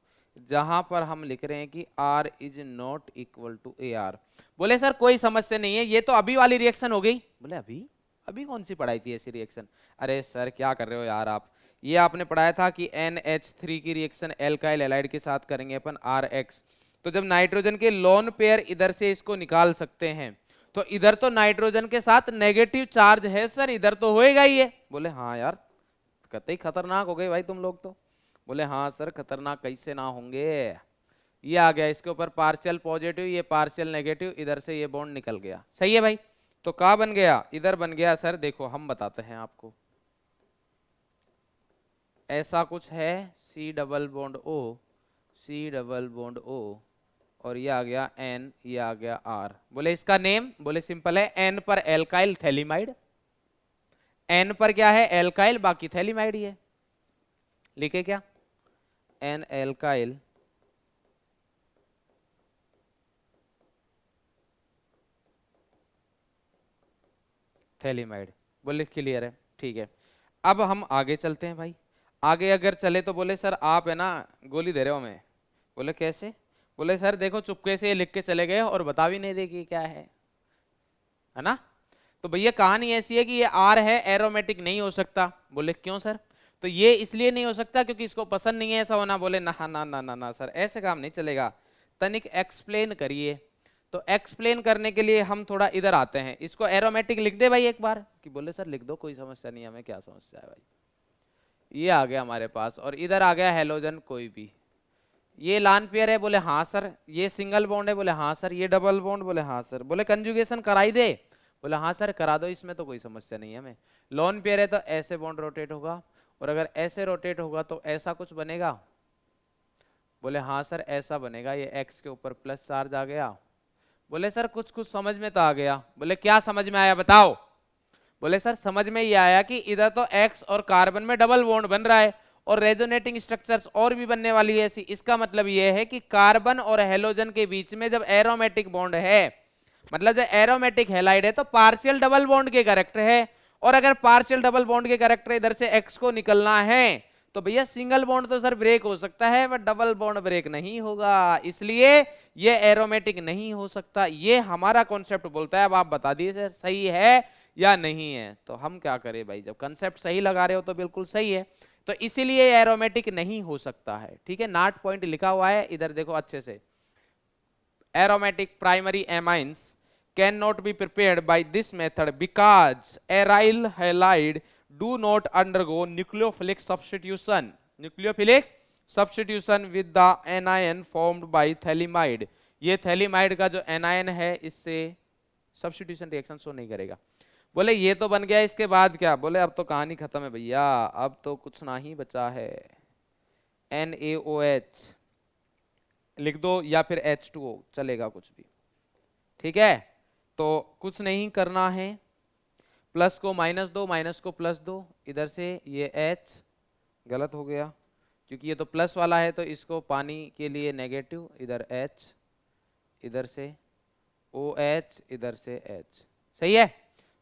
जहां पर हम लिख रहे हैं कि R is not equal to AR। बोले सर कोई समस्या नहीं है, ये तो अभी वाली रिएक्शन हो गई। बोले अभी अभी कौन सी पढ़ाई थी ऐसी रिएक्शन? अरे सर क्या कर रहे हो यार आप, ये आपने पढ़ाया था कि NH3 की रिएक्शन एल्काइल हैलाइड के साथ करेंगे अपन RX। तो जब नाइट्रोजन के लोन पेयर इधर से इसको निकाल सकते हैं, तो इधर तो नाइट्रोजन के साथ नेगेटिव चार्ज है सर, इधर तो होएगा ही है। बोले हाँ यार कतई खतरनाक हो गए भाई तुम लोग तो। बोले हाँ सर खतरनाक कैसे ना होंगे। ये आ गया इसके ऊपर पार्शियल पॉजिटिव, ये पार्शियल नेगेटिव, इधर से ये बॉन्ड निकल गया। सही है भाई? तो कहाँ बन गया? इधर बन गया सर। देखो हम बताते हैं आपको, ऐसा कुछ है C double bond O C double bond O, और ये आ गया N, ये आ गया R। बोले इसका नेम, बोले सिंपल है, N पर एल्काइल थैलीमाइड, N पर क्या है? एल्काइल, बाकी थैलीमाइड ही है। लिखे क्या? N alkyl phthalimide. बोले क्लियर है? ठीक है, अब हम आगे चलते हैं भाई। आगे अगर चले तो बोले सर आप है ना गोली दे रहे हो हमें। बोले कैसे? बोले सर देखो चुपके से ये लिख के चले गए और बता भी नहीं रहे कि क्या है ना। तो भैया कहानी ऐसी है कि ये R है, एरोमेटिक नहीं हो सकता। बोले क्यों सर? तो ये इसलिए नहीं हो सकता क्योंकि इसको पसंद नहीं है ऐसा होना। बोले ना ना ना ना ना सर ऐसे काम नहीं चलेगा, तनिक एक्सप्लेन करिए। तो एक्सप्लेन करने के लिए हम थोड़ा इधर आते हैं, इसको एरोमेटिक लिख दे भाई एक बार। कि बोले सर लिख दो, कोई समस्या नहीं, हमें क्या समस्या है भाई। ये आ गया हमारे पास, और इधर आ गया हेलोजन कोई भी। ये लान पेयर है। बोले हाँ सर। ये सिंगल बॉन्ड है। बोले हाँ सर। ये डबल बॉन्ड। बोले हाँ सर। बोले कंजुगेशन कराई दे। बोले हाँ सर करा दो, इसमें तो कोई समस्या नहीं है हमें। लोन पेयर है तो ऐसे बॉन्ड रोटेट होगा, और अगर ऐसे रोटेट होगा तो ऐसा कुछ बनेगा। बोले हाँ सर ऐसा बनेगा, ये X के ऊपर प्लस चार्ज आ गया। बोले सर कुछ कुछ समझ में तो आ गया। बोले क्या समझ में आया बताओ? बोले सर समझ में ये आया कि इधर तो X और कार्बन में डबल बॉन्ड बन रहा है, और रेजोनेटिंग स्ट्रक्चर्स और भी बनने वाली है ऐसी। इसका मतलब ये है कि कार्बन और हेलोजन के बीच में जब एरोमेटिक बॉन्ड है, मतलब जब एरोमेटिक हैलाइड है, तो पार्शियल डबल बॉन्ड के करेक्ट है, और अगर पार्शियल डबल बॉन्ड के कैरेक्टर इधर से x को निकलना है तो भैया सिंगल बॉन्ड तो सर ब्रेक हो सकता है बट डबल बॉन्ड ब्रेक नहीं होगा, इसलिए ये एरोमेटिक नहीं हो सकता। ये हमारा कॉन्सेप्ट बोलता है। अब आप बता दीजिए सर सही है या नहीं है, तो हम क्या करें भाई, जब कंसेप्ट सही लगा रहे हो तो बिल्कुल सही है, तो इसीलिए एरोमेटिक नहीं हो सकता है। ठीक है, नॉट पॉइंट लिखा हुआ है इधर देखो अच्छे से, aromatic primary amines can not be prepared by this method because aryl halide do not undergo nucleophilic substitution, nucleophilic substitution with the anion formed by phthalimide. ये थैलिमाइड का जो एनायन है इससे सब्स्टिट्यूशन रिएक्शन शो नहीं करेगा। बोले ये तो बन गया, इसके बाद क्या, बोले अब तो कहानी खत्म है भैया, अब तो कुछ ना ही बचा है। NaOH लिख दो या फिर H2O चलेगा कुछ भी। ठीक है, तो कुछ नहीं करना है, प्लस को माइनस दो, माइनस को प्लस दो, इधर से ये H गलत हो गया क्योंकि ये तो प्लस वाला है, तो इसको पानी के लिए नेगेटिव, इधर H, इधर से OH, इधर से H। सही है,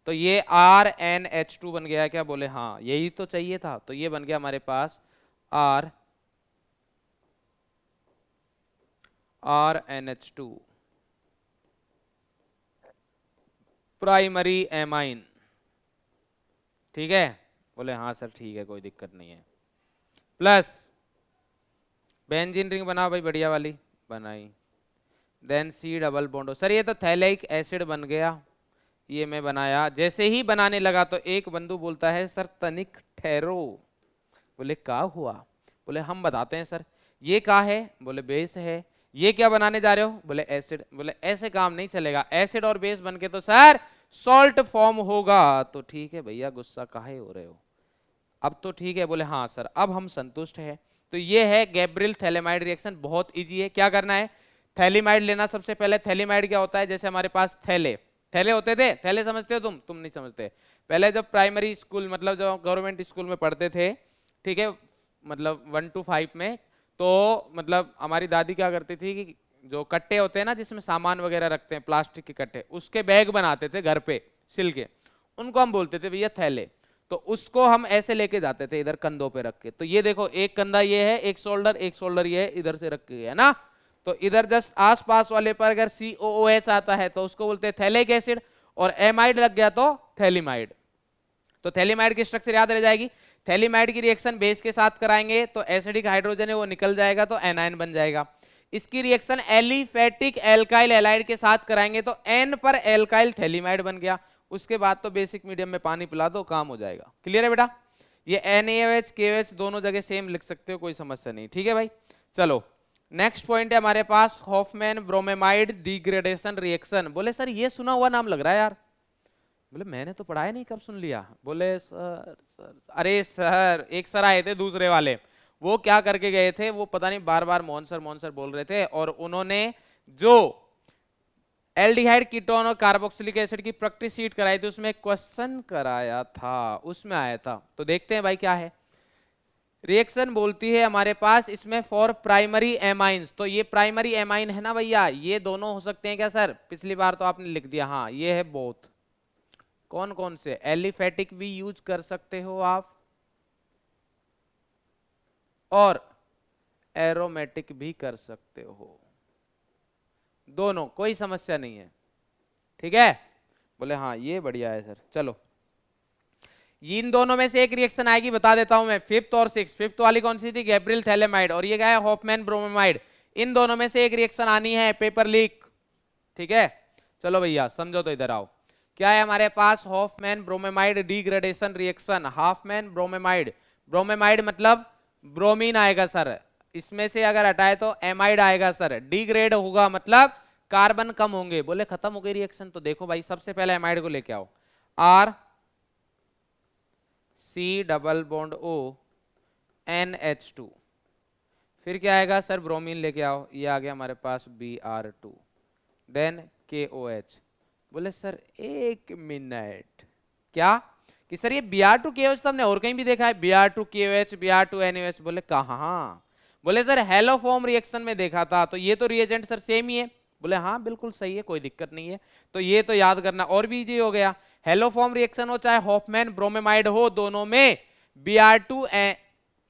तो ये RnH2 बन गया क्या, बोले हाँ यही तो चाहिए था, तो ये बन गया हमारे पास RnH2 प्राइमरी एमाइन। ठीक है, बोले हाँ सर ठीक है कोई दिक्कत नहीं है, प्लस बेंजीन रिंग बनाओ भाई बढ़िया वाली, बनाई, then C double bond. Sir ये तो थैलिक एसिड बन गया, ये मैं बनाया, जैसे ही बनाने लगा तो एक बंधु बोलता है सर तनिक ठहरो। बोले क्या हुआ, बोले हम बताते हैं सर। ये क्या है, बोले बेस है। ये क्या बनाने जा रहे हो, बोले एसिड। बोले ऐसे काम नहीं चलेगा, एसिड और बेस बनके तो सर सॉल्ट फॉर्म होगा। तो ठीक है भैया गुस्सा काहे हो रहे हो, अब तो ठीक है। बोले हाँ सर अब हम संतुष्ट हैं। तो ये है गैब्रियल थैलेमाइड रिएक्शन, बहुत इजी है। क्या करना है, थैलीमाइड लेना सबसे पहले। थैलीमाइड क्या होता है, जैसे हमारे पास थैले होते थे, थैले समझते हो तुम नहीं समझते। पहले जब प्राइमरी स्कूल मतलब जब गवर्नमेंट स्कूल में पढ़ते थे, ठीक है, मतलब 1 to 5 में, तो मतलब हमारी दादी क्या करती थी कि जो कट्टे होते हैं ना जिसमें सामान वगैरह रखते हैं, प्लास्टिक के कट्टे, उसके बैग बनाते थे घर पे सिल के, उनको हम बोलते थे भैया थैले। तो उसको हम ऐसे लेके जाते थे इधर कंधों पे रख के। तो ये देखो एक कंधा ये है, एक शोल्डर ये है, इधर से रख के है ना। तो इधर जस्ट आसपास वाले पर अगर COOH आता है तो उसको बोलते हैं थैलिक एसिड, और एमाइड लग गया तो थैलिमाइड। तो थैलिमाइड की स्ट्रक्चर याद रह जाएगी। थैलिमाइड की रिएक्शन बेस के साथ कराएंगे तो एसिडिक हाइड्रोजन है वो निकल जाएगा तो एनायन बन जाएगा। इसकी रिएक्शन एलिफेटिक एल्काइल हैलाइड के साथ कराएंगे तो N पर एल्काइल थैलिमाइड बन गया। उसके बाद तो बेसिक मीडियम में पानी पिला दो, काम हो जाएगा। क्लियर है बेटा, ये NaOH KOH दोनों जगह सेम लिख सकते हो, कोई समस्या नहीं। ठीक है भाई, चलो नेक्स्ट पॉइंट है हमारे पास हॉफमैन ब्रोमेमाइड डिग्रेडेशन रिएक्शन। बोले सर ये सुना हुआ नाम लग रहा है यार। बोले मैंने तो पढ़ाया नहीं, कब सुन लिया। बोले सर अरे सर एक सर आए थे दूसरे वाले, वो क्या करके गए थे, वो पता नहीं बार बार मोहन सर बोल रहे थे, और उन्होंने जो एल्डिहाइड कीटोन और कार्बोक्सिलिक एसिड की प्रैक्टिस शीट कराई थी उसमें क्वेश्चन कराया था, उसमें आया था। तो देखते हैं भाई क्या है। रिएक्शन बोलती है हमारे पास इसमें फॉर प्राइमरी एमाइंस। तो ये प्राइमरी एमाइन है ना भैया, ये दोनों हो सकते हैं क्या सर, पिछली बार तो आपने लिख दिया, हाँ ये है बोथ। कौन कौन से, एलिफेटिक भी यूज कर सकते हो आप और एरोमेटिक भी कर सकते हो, दोनों कोई समस्या नहीं है। ठीक है, बोले हाँ ये बढ़िया है सर। चलो इन दोनों में से एक रिएक्शन आएगी, बता देता हूं मैं, फिफ्थ और सिक्स। फिफ्थ वाली कौन सी थी, गैब्रियल थैलेमाइड, और ये क्या है हॉफमैन ब्रोमेमाइड। इन दोनों में से एक रिएक्शन आनी है, पेपर लीक। ठीक है, चलो भैया समझो तो इधर आओ। क्या है हमारे पास, Hofmann bromamide degradation reaction. Hofmann bromamide, bromamide मतलब ब्रोमीन आएगा सर, इसमें से अगर हटाए तो एमाइड आएगा सर। डिग्रेड होगा मतलब कार्बन कम होंगे। बोले खत्म हो गई रिएक्शन। तो देखो भाई सबसे पहले एमाइड को लेके आओ, R C double bond O NH2, फिर क्या आएगा सर, ब्रोमीन लेके आओ, ये आ गया हमारे पास Br2, देन KOH। बोले सर एक मिनट, क्या कि सर ये Br2 KOH तो हमने और कहीं भी देखा है, Br2 KOH Br2 NaOH। बोले कहाँ, बोले सर हेलोफॉर्म रिएक्शन में देखा था। तो ये तो रिएजेंट सर सेम ही है, बोले हाँ बिल्कुल सही है, कोई दिक्कत नहीं है। तो ये तो याद करना और भी इजी हो गया। हेलोफॉर्म रिएक्शन हो चाहे हॉफमैन ब्रोमेमाइड हो, दोनों में Br2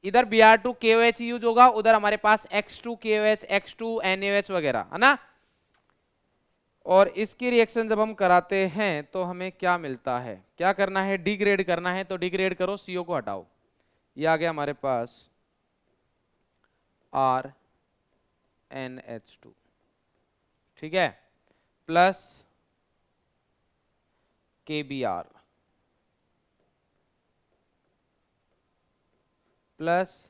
इधर Br2 KOH यूज होगा, उधर हमारे पास X2 KOH X2 NaOH वगैरह है ना। और इसकी रिएक्शन जब हम कराते हैं तो हमें क्या मिलता है, क्या करना है, डिग्रेड करना है। तो डिग्रेड करो, CO को हटाओ, ये आ गया हमारे पास RNH2, ठीक है, प्लस KBr प्लस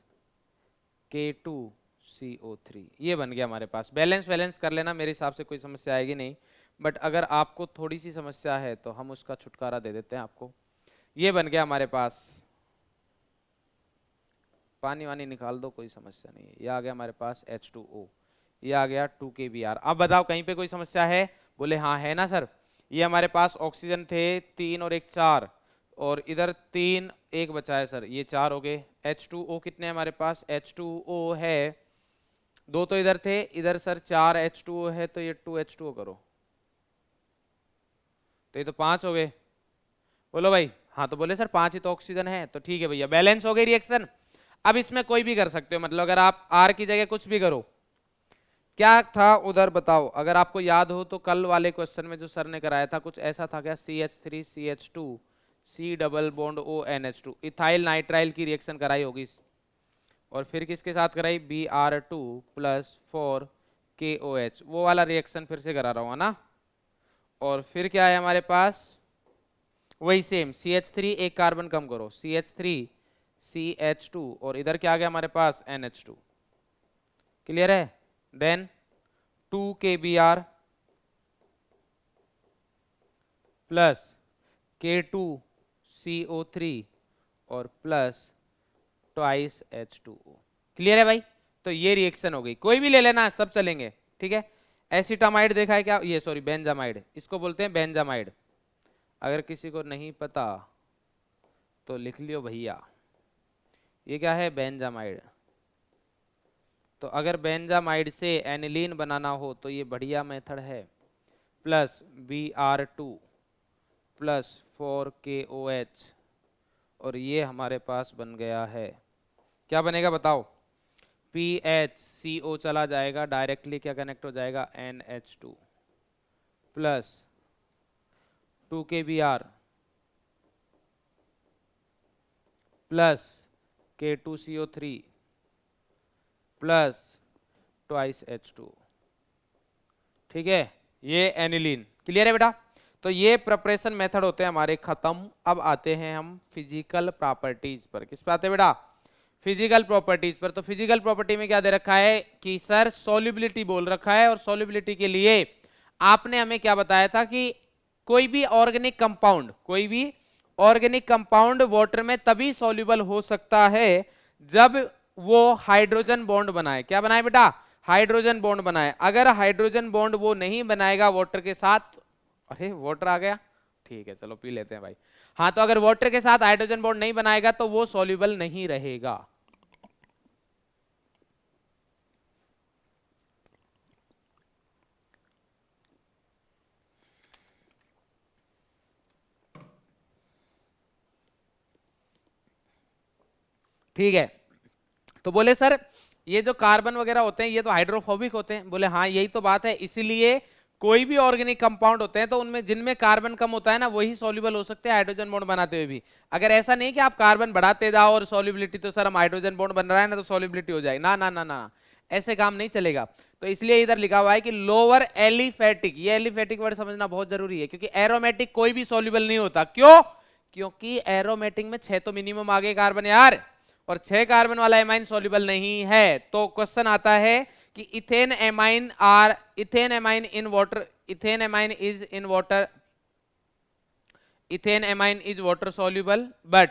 K2CO3, ये बन गया हमारे पास। बैलेंस कर लेना, मेरे हिसाब से कोई समस्या आएगी नहीं, बट अगर आपको थोड़ी सी समस्या है तो हम उसका छुटकारा दे देते हैं आपको। ये बन गया हमारे पास, पानी वानी निकाल दो, कोई समस्या नहीं है। ये आ गया हमारे पास H2O, ये आ गया 2KBr। अब बताओ कहीं पे कोई समस्या है? बोले हाँ है ना सर। ये हमारे पास ऑक्सीजन थे 3 और 1 4, और इधर 3 1 बचा है सर, ये 4 हो गए। H2O कितने हैं हमारे पास? H2O है 2, तो इधर थे, इधर सर 4 H2O है, तो ये 2 H2O करो, तो ये तो 5 हो गए। बोलो भाई हाँ, तो बोले सर 5 ही तो ऑक्सीजन है, तो ठीक है भैया, बैलेंस हो गई रिएक्शन। अब इसमें कोई भी कर सकते हो, मतलब अगर आप R की जगह कुछ भी करो। क्या था उधर बताओ, अगर आपको याद हो तो कल वाले क्वेश्चन में जो सर ने कराया था कुछ ऐसा था क्या, CH3 CH2 C double bond O NH2, ethyl nitrile की रिएक्शन कराई होगी, और फिर किसके साथ कराई, Br2 प्लस 4 KOH, वो वाला रिएक्शन फिर से करा रहा हूँ ना। और फिर क्या है हमारे पास, वही सेम CH3 एक कार्बन कम करो, CH3 CH2, और इधर क्या आ गया हमारे पास NH2, क्लियर है। देन 2 KBr प्लस K2CO3 और प्लस ट्वाइस H2O, क्लियर है भाई। तो ये रिएक्शन हो गई, कोई भी ले लेना, सब चलेंगे, ठीक है। एसिटामाइड देखा है क्या, ये सॉरी बेंजामाइड, इसको बोलते हैं बेंजामाइड। अगर किसी को नहीं पता तो लिख लियो भैया, ये क्या है, बेंजामाइड। तो अगर बेंजामाइड से एनिलीन बनाना हो तो ये बढ़िया मेथड है, प्लस Br2 प्लस 4 KOH, और ये हमारे पास बन गया है, क्या बनेगा बताओ, PHCO चला जाएगा डायरेक्टली, क्या कनेक्ट हो जाएगा, NH2 plus 2 KBr plus K2CO3 plus twice H2, ठीक है, ये एनिलीन, क्लियर है बेटा। तो ये प्रिपरेशन मेथड होते हैं हमारे खत्म। अब आते हैं हम फिजिकल प्रॉपर्टीज पर। किस पे आते हैं बेटा, फिजिकल प्रॉपर्टीज पर। तो फिजिकल प्रॉपर्टी में क्या दे रखा है कि सर सॉल्युबिलिटी बोल रखा है, और सॉल्युबिलिटी के लिए आपने हमें क्या बताया था कि कोई भी ऑर्गेनिक कंपाउंड वाटर में तभी सॉल्युबल हो सकता है जब वो हाइड्रोजन बॉन्ड बनाए। क्या बनाए बेटा, हाइड्रोजन बॉन्ड बनाए। अगर हाइड्रोजन बॉन्ड वो नहीं बनाएगा वाटर के साथ, अरे वाटर आ गया, ठीक है चलो पी लेते हैं भाई। हाँ, तो अगर वाटर के साथ हाइड्रोजन बॉन्ड नहीं बनाएगा तो वो सॉल्युबल नहीं रहेगा। ठीक है, तो बोले सर ये जो कार्बन वगैरह होते हैं ये तो हाइड्रोफोबिक होते हैं। बोले हाँ यही तो बात है, इसीलिए कोई भी ऑर्गेनिक कंपाउंड होते हैं तो उनमें जिनमें कार्बन कम होता है ना वही सॉल्युबल हो सकते हैं हाइड्रोजन बॉन्ड बनाते हुए भी। अगर ऐसा नहीं कि आप कार्बन बढ़ाते जाओ और सॉल्युबिलिटी, तो सर हम हाइड्रोजन बॉन्ड बन रहा है ना तो सॉल्युबिलिटी हो जाए, ना ना ना ना, ऐसे काम नहीं चलेगा। तो इसलिए इधर लिखा हुआ है कि लोअर एलिफेटिक, ये एलिफेटिक वर्ड समझना बहुत जरूरी है, क्योंकि एरोमेटिक कोई भी सॉल्युबल नहीं होता। क्यों, क्योंकि एरोमेटिक में 6 तो मिनिमम आ गए कार्बन यार, और 6 कार्बन वाला एमाइन सॉल्युबल नहीं है। तो क्वेश्चन आता है कि ethane amine in water, ethane amine is water soluble but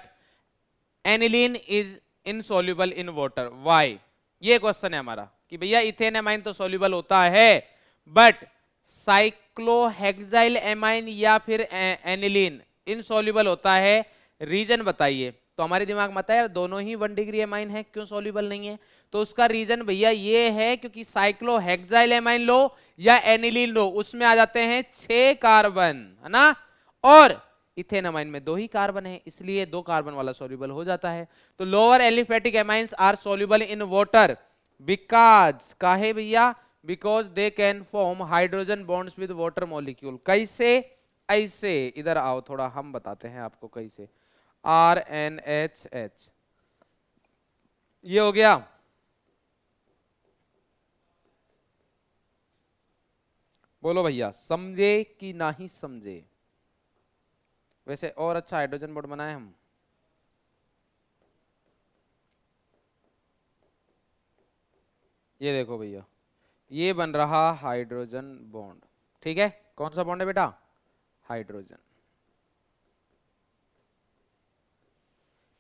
aniline is insoluble in water, why. ये क्वेश्चन है हमारा कि भैया इथेन एमाइन तो सॉल्युबल होता है बट साइक्लोहेक्साइल एमाइन या फिर एनिलीन इनसॉल्युबल होता है, रीजन बताइए। तो हमारे दिमाग में आता है यार दोनों ही 1 डिग्री एमाइन है, क्यों सॉल्युबल नहीं है? तो उसका रीजन भैया ये है क्योंकि साइक्लोहेक्साइल एमाइन लो या एनिलीन लो, उसमें आ जाते हैं 6 कार्बन, है ना, और इथेन अमाइन में 2 ही कार्बन है, इसलिए 2 कार्बन वाला सॉल्युबल हो जाता है। तो lower aliphatic amines are soluble in water because, काहे भैया? Because they can form hydrogen bonds with water molecule. कैसे? ऐसे, इधर आओ थोड़ा हम बताते हैं आपको कैसे। RNHH, ये हो गया। बोलो भैया समझे कि नहीं समझे? वैसे और अच्छा हाइड्रोजन बॉन्ड बनाए हम। ये देखो भैया, ये बन रहा हाइड्रोजन बॉन्ड, ठीक है। कौन सा बॉन्ड है बेटा? हाइड्रोजन।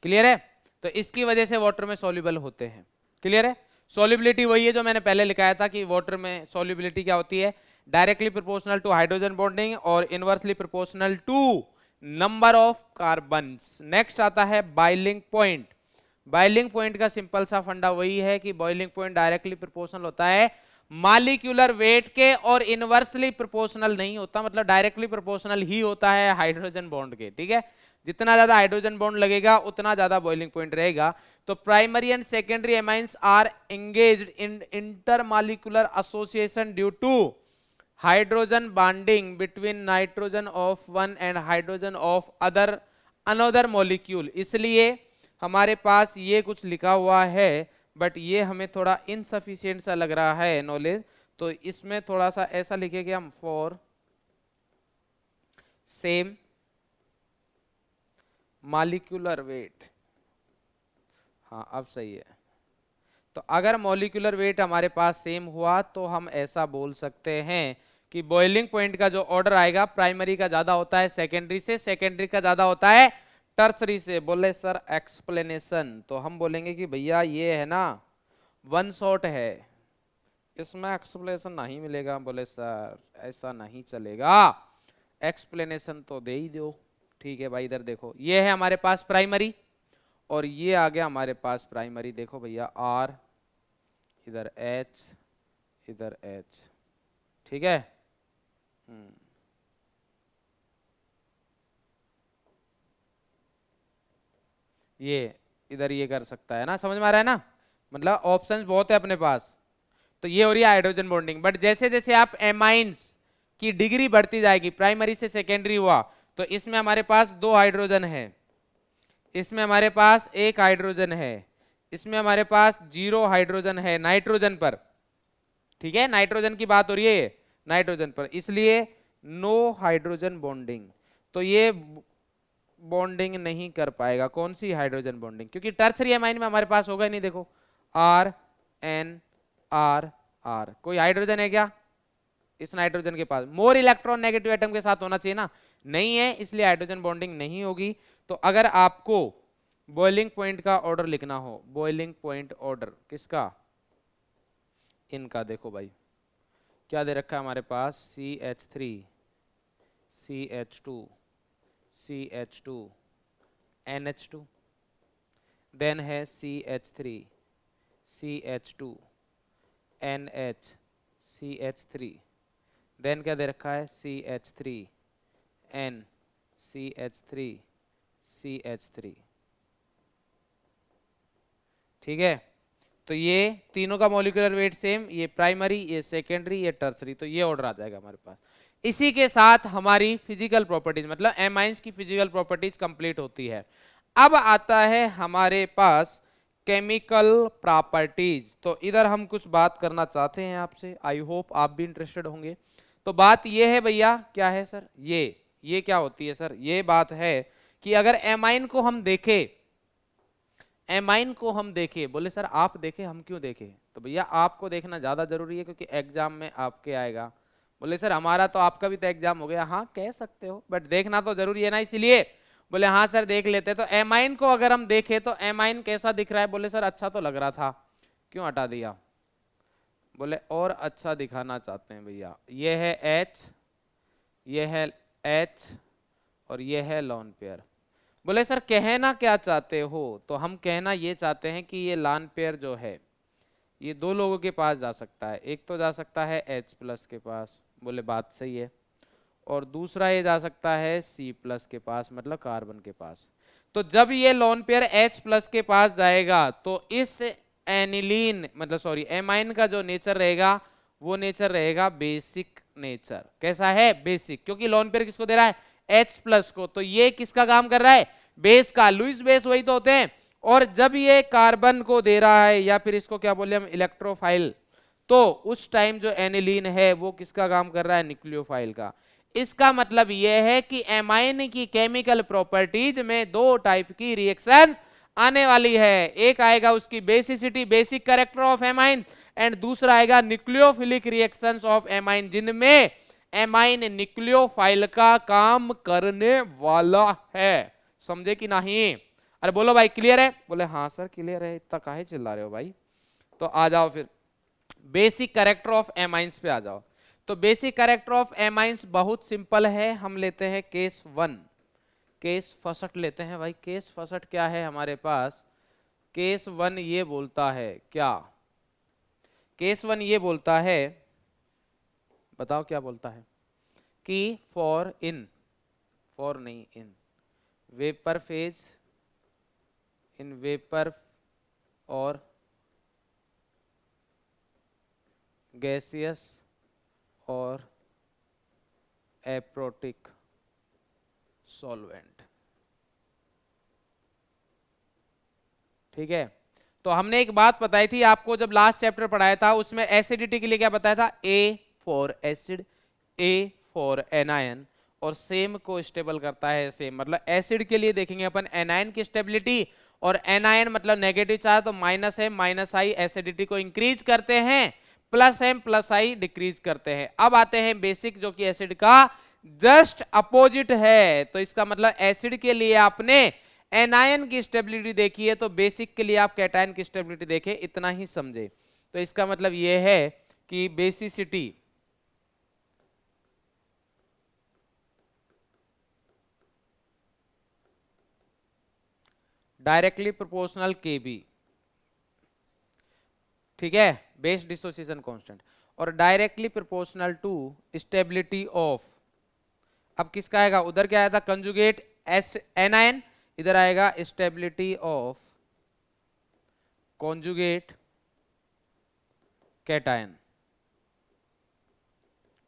क्लियर है? तो इसकी वजह से वाटर में सॉल्युबल होते हैं। क्लियर है? सॉल्युबिलिटी वही है जो मैंने पहले लिखाया था कि वाटर में सॉल्युबिलिटी क्या होती है? Directly proportional to hydrogen bonding और inversely proportional to number of carbons. Next आता है बॉइलिंग पॉइंट। बॉइलिंग पॉइंट का सिंपल सा फंडा वही है कि बॉइलिंग पॉइंट डायरेक्टली प्रोपोर्शनल होता है मॉलिक्यूलर वेट के और इनवर्सली प्रोपोर्शनल नहीं होता, मतलब डायरेक्टली प्रोपोर्शनल ही होता है हाइड्रोजन बॉन्ड के, ठीक है। जितना ज्यादा हाइड्रोजन बॉन्ड लगेगा उतना ज्यादा बॉइलिंग पॉइंट रहेगा। तो primary and secondary amines are engaged in intermolecular association due to hydrogen bonding between nitrogen of one and hydrogen of other another molecule. इसलिए हमारे पास ये कुछ लिखा हुआ है, बट ये हमें थोड़ा इनसफिशिएंट सा लग रहा है नॉलेज, तो इसमें थोड़ा सा ऐसा लिखेंगे हम, फॉर सेम मॉलिक्यूलर वेट। हाँ अब सही है। तो अगर मॉलिक्यूलर वेट हमारे पास सेम हुआ तो हम ऐसा बोल सकते हैं कि बॉइलिंग पॉइंट का जो ऑर्डर आएगा प्राइमरी का ज्यादा होता है सेकेंडरी से, सेकेंडरी का ज्यादा होता है टर्सरी से। बोले सर एक्सप्लेनेशन, तो हम बोलेंगे कि भैया ये है ना वन शॉट है, इसमें एक्सप्लेनेशन नहीं मिलेगा। बोले सर ऐसा नहीं चलेगा, एक्सप्लेनेशन तो दे ही दो। ठीक है भाई, इधर देखो ये है हमारे पास प्राइमरी और ये आ गया हमारे पास प्राइमरी। देखो भैया R, इधर H, इधर H, ठीक है। ये इधर ये कर सकता है ना, समझ में आ रहा है ना, मतलब ऑप्शंस बहुत है अपने पास। तो ये हो रही है हाइड्रोजन बॉन्डिंग। बट जैसे जैसे आप एमाइंस की डिग्री बढ़ती जाएगी, प्राइमरी से सेकेंडरी हुआ, तो इसमें हमारे पास 2 हाइड्रोजन है, इसमें हमारे पास 1 हाइड्रोजन है, इसमें हमारे पास 0 हाइड्रोजन है नाइट्रोजन पर, ठीक है। नाइट्रोजन की बात हो रही है नाइट्रोजन पर, इसलिए नो हाइड्रोजन बॉन्डिंग। तो ये बॉन्डिंग नहीं कर पाएगा। कौन सी? हाइड्रोजन बॉन्डिंग, क्योंकि टर्सरी एमाइन में हमारे पास होगा ही नहीं। देखो R N R R, कोई हाइड्रोजन है क्या इस नाइट्रोजन के पास? मोर इलेक्ट्रॉन नेगेटिव एटम के साथ होना चाहिए ना, नहीं है, इसलिए हाइड्रोजन बॉन्डिंग नहीं होगी। तो अगर आपको बॉइलिंग पॉइंट का ऑर्डर लिखना हो, बॉइलिंग पॉइंट ऑर्डर किसका? इनका। देखो भाई क्या दे रखा है हमारे पास, CH3 CH2 CH2 NH2, then है CH3 CH2 NH CH3, then क्या दे रखा है CH3 N CH3 CH3, ठीक है। तो ये तीनों का मॉलिक्यूलर वेट सेम, ये प्राइमरी, ये सेकेंडरी, ये टर्सरी, तो ये ऑर्डर आ जाएगा हमारे पास। इसी के साथ हमारी फिजिकल प्रॉपर्टीज, मतलब एमाइंस की फिजिकल प्रॉपर्टीज कंप्लीट होती है। अब आता है हमारे पास केमिकल प्रॉपर्टीज। तो इधर हम कुछ बात करना चाहते हैं आपसे, आई होप आप भी इंटरेस्टेड होंगे। तो बात ये है भैया, क्या है सर? ये क्या होती है सर? ये बात है कि अगर एमाइन को हम देखें, एमाइन को हम देखें, बोले सर आप देखें, हम क्यों देखें? तो भैया आपको देखना ज्यादा जरूरी है क्योंकि एग्जाम में आपके आएगा। बोले सर हमारा तो आपका भी तो एग्जाम हो गया। हाँ कह सकते हो, बट देखना तो जरूरी है ना, इसलिए बोले हाँ सर देख लेते। तो एमाइन को अगर हम देखें तो एमाइन कैसा दिख रहा है? बोले सर अच्छा तो लग रहा था, क्यों हटा दिया? बोले और अच्छा दिखाना चाहते हैं भैया। ये है H, ये है H और ये है लोन पेयर। बोले सर कहना क्या चाहते हो, तो हम कहना ये चाहते हैं कि ये लॉन पेयर जो है ये दो लोगों के पास जा सकता है। एक तो जा सकता है H+ के पास, बोले बात सही है, और दूसरा ये जा सकता है C+ के पास, मतलब कार्बन के पास। तो जब ये लोन पेयर H+ के पास जाएगा तो इस एनिलीन मतलब सॉरी एमाइन का जो नेचर रहेगा वो नेचर रहेगा बेसिक नेचर। कैसा है? बेसिक, क्योंकि लोन पेयर किसको दे रहा है? H+ को। तो ये किसका काम कर रहा है? बेस का। लुईस बेस वही तो होते हैं। और जब ये कार्बन को दे रहा है, या फिर इसको क्या बोले हम, इलेक्ट्रोफाइल, तो उस टाइम जो एनिलीन है वो किसका काम कर रहा है? न्यूक्लियोफाइल का। इसका मतलब यह है कि एमाइन की केमिकल प्रॉपर्टीज में दो टाइप की रिएक्शंस आने वाली है। एक आएगा उसकी basicity, basic character of amine, and दूसरा आएगा न्यूक्लियोफिलिक रिएक्शंस ऑफ एमाइन, जिनमें एमाइन न्यूक्लियोफाइल का काम करने वाला है। समझे कि नहीं? अरे बोलो भाई क्लियर है? बोले हाँ सर क्लियर है। इतना काहे चिल्ला रहे हो भाई? तो आ जाओ फिर बेसिक कैरेक्टर ऑफ एमाइंस पे आ जाओ। तो बेसिक कैरेक्टर ऑफ एमाइंस बहुत सिंपल है। हम लेते हैं केस 1, केस फर्स्ट लेते हैं भाई। केस फर्स्ट क्या है हमारे पास? केस 1 ये बोलता है क्या? केस 1 ये बोलता है, बताओ क्या बोलता है? कि फॉर इन, फॉर नहीं in vapour phase, in vapour और गैसियस और एप्रोटिक सॉल्वेंट। ठीक है, तो हमने एक बात बताई थी आपको जब लास्ट चैप्टर पढ़ाया था, उसमें एसिडिटी के लिए क्या बताया था? A for acid, A for anion, और सेम को स्टेबल करता है सेम। मतलब एसिड के लिए देखेंगे अपन एनायन की स्टेबिलिटी, और एनायन मतलब नेगेटिव चार्ज, तो -M-I एसिडिटी को इंक्रीज करते हैं, +M+I डिक्रीज करते हैं। अब आते हैं बेसिक जो कि एसिड का जस्ट अपोजिट है। तो इसका मतलब एसिड के लिए आपने एनायन की स्टेबिलिटी देखी है, तो बेसिक के लिए आप कैटायन की स्टेबिलिटी देखें, इतना ही समझे। तो इसका मतलब यह है कि बेसिसिटी डायरेक्टली प्रोपोर्शनल KB, ठीक है, बेस डिसोसिएशन कांस्टेंट, और directly proportional to stability of, अब किसका आएगा? उधर क्या आया था? कंजुगेट एस एनायन, इधर आएगा stability of conjugate cation,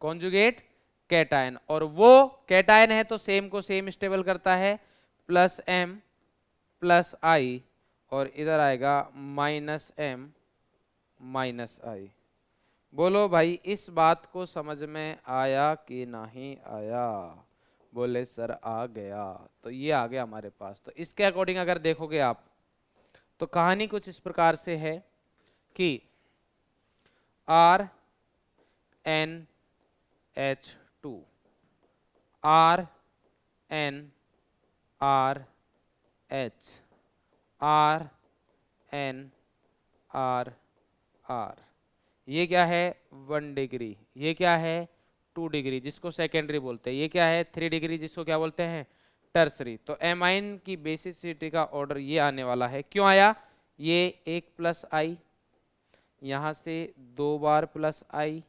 conjugate cation. और वो कैटायन है तो सेम को सेम स्टेबल करता है, +M+I, और इधर आएगा -M-I। बोलो भाई इस बात को समझ में आया कि नहीं आया? बोले सर आ गया। तो ये आ गया हमारे पास। तो इसके अकॉर्डिंग अगर देखोगे आप तो कहानी कुछ इस प्रकार से है कि RnH2, RnRH, RnRR, ये क्या है? 1 डिग्री, ये क्या है? 2 डिग्री, जिसको सेकेंडरी बोलते हैं। ये क्या है? 3 डिग्री, जिसको क्या बोलते हैं? टर्सरी। तो एमाइन की बेसिसिटी का ऑर्डर ये आने वाला है। क्यों आया? ये 1+I, यहां से 2 बार +I,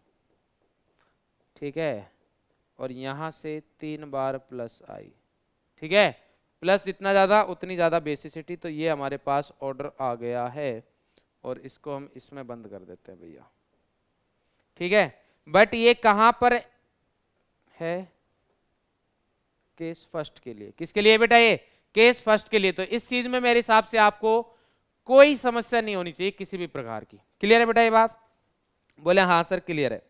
ठीक है, और यहां से 3 बार +I, ठीक है, प्लस जितना ज्यादा उतनी ज्यादा बेसिसिटी। तो ये हमारे पास ऑर्डर आ गया है, और इसको हम इसमें बंद कर देते हैं भैया, ठीक है। बट ये कहां पर है? केस फर्स्ट के लिए। किसके लिए बेटा? ये केस फर्स्ट के लिए। तो इस चीज में मेरे हिसाब से आपको कोई समस्या नहीं होनी चाहिए किसी भी प्रकार की। क्लियर है बेटा ये बात? बोले हाँ सर क्लियर है।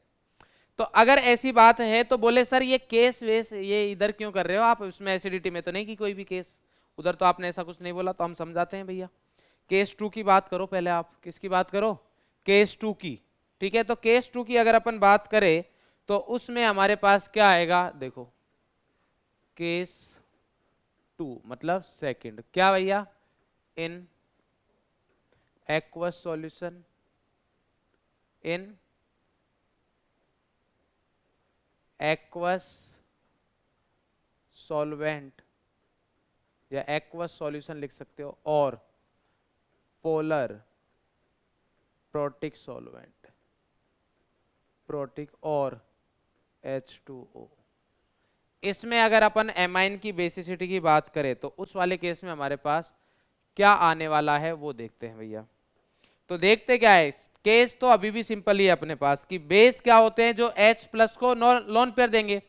तो अगर ऐसी बात है तो बोले सर ये केस वेस ये इधर क्यों कर रहे हो आप? उसमें एसिडिटी में तो नहीं कि कोई भी केस, उधर तो आपने ऐसा कुछ नहीं बोला। तो हम समझाते हैं भैया। केस 2 की बात करो पहले आप। किसकी बात करो? केस 2 की, ठीक है। तो केस 2 की अगर अपन बात करें तो उसमें हमारे पास क्या आएगा? देखो केस 2 मतलब सेकंड, क्या भैया? In aqueous solution, in aqueous solvent, या एक्वस सॉल्यूशन लिख सकते हो, और पोलर प्रोटिक सॉल्वेंट, प्रोटिक और H2O। इसमें अगर अपन एमाइन की बेसिसिटी की बात करें तो उस वाले केस में हमारे पास क्या आने वाला है वो देखते हैं भैया। तो देखते क्या है, केस तो अभी भी सिंपल ही है अपने पास कि बेस क्या होते हैं जो H प्लस को लोन पेयर देंगे,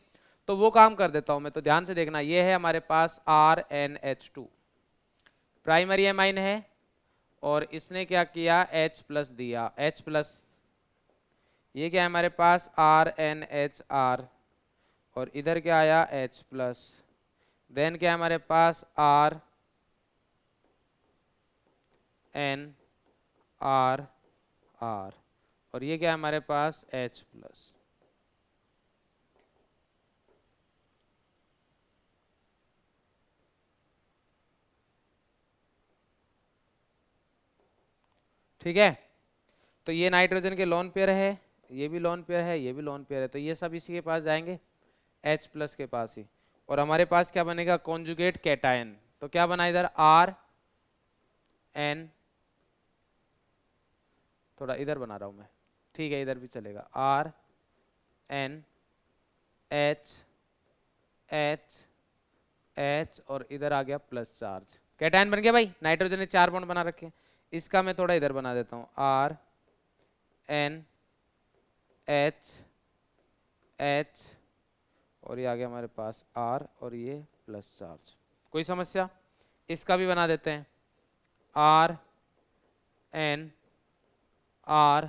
तो वो काम कर देता हूं मैं। तो ध्यान से देखना, ये है हमारे पास RnH2 प्राइमरी एमाइन है, और इसने क्या किया, H प्लस दिया, H प्लस, ये क्या है हमारे पास RnHR, और इधर क्या आया H प्लस, देन क्या है हमारे पास RnRR, और ये क्या है हमारे पास H प्लस। ठीक है, तो ये नाइट्रोजन के लोन पेयर है, ये भी लोन पेयर है, ये भी लोन पेयर है, तो ये सब इसी के पास जाएंगे, H प्लस के पास ही। और हमारे पास क्या बनेगा, कॉन्जुगेट कैटायन। तो क्या बना इधर RN, थोड़ा इधर बना रहा हूं मैं, ठीक है इधर भी चलेगा, RNH और इधर आ गया प्लस चार्ज, कैटायन बन गया भाई। नाइट्रोजन ने 4 बॉन्ड बना रखे हैं, इसका मैं थोड़ा इधर बना देता हूं, RNH, और ये आ गया हमारे पास R, और ये प्लस चार्ज। कोई समस्या, इसका भी बना देते हैं, RNRH,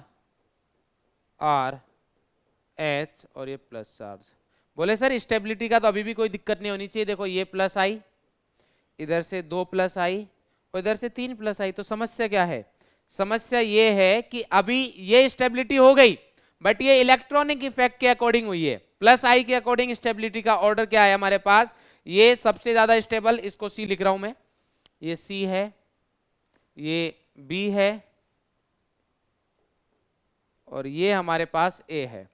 और ये प्लस चार्ज। बोले सर स्टेबिलिटी का तो अभी भी कोई दिक्कत नहीं होनी चाहिए, देखो ये प्लस आई, इधर से 2 प्लस आई, और इधर से 3 प्लस आई, तो समस्या क्या है, समस्या ये है कि अभी ये स्टेबिलिटी हो गई, बट ये इलेक्ट्रॉनिक इफेक्ट के अकॉर्डिंग हुई है। प्लस आई के अकॉर्डिंग स्टेबिलिटी का ऑर्डर क्या है हमारे पास, ये सबसे ज्यादा स्टेबल, इसको सी लिख रहा हूं मैं, ये सी है, ये बी है, और ये हमारे पास ए है।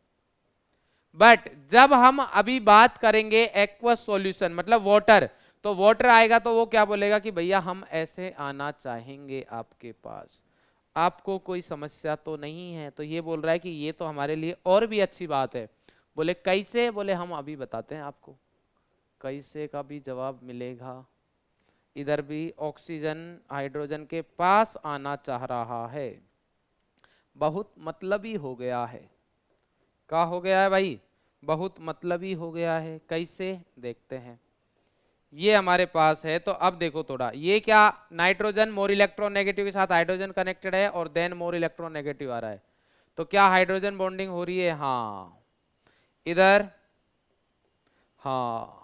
बट जब हम अभी बात करेंगे एक्वस सॉल्यूशन मतलब वाटर, तो वाटर आएगा तो वो क्या बोलेगा कि भैया हम ऐसे आना चाहेंगे आपके पास, आपको कोई समस्या तो नहीं है। तो ये बोल रहा है कि ये तो हमारे लिए और भी अच्छी बात है। बोले कैसे, बोले हम अभी बताते हैं आपको, कैसे का भी जवाब मिलेगा। इधर भी ऑक्सीजन हाइड्रोजन के पास आना चाह रहा है, बहुत मतलबी हो गया है। क्या हो गया है भाई, बहुत मतलबी हो गया है। कैसे, देखते हैं। ये हमारे पास है, तो अब देखो थोड़ा, ये क्या, नाइट्रोजन मोर इलेक्ट्रोनेगेटिव के साथ हाइड्रोजन कनेक्टेड है, और देन मोर इलेक्ट्रोनेगेटिव आ रहा है, तो क्या हाइड्रोजन बॉन्डिंग हो रही है, हाँ इधर, हाँ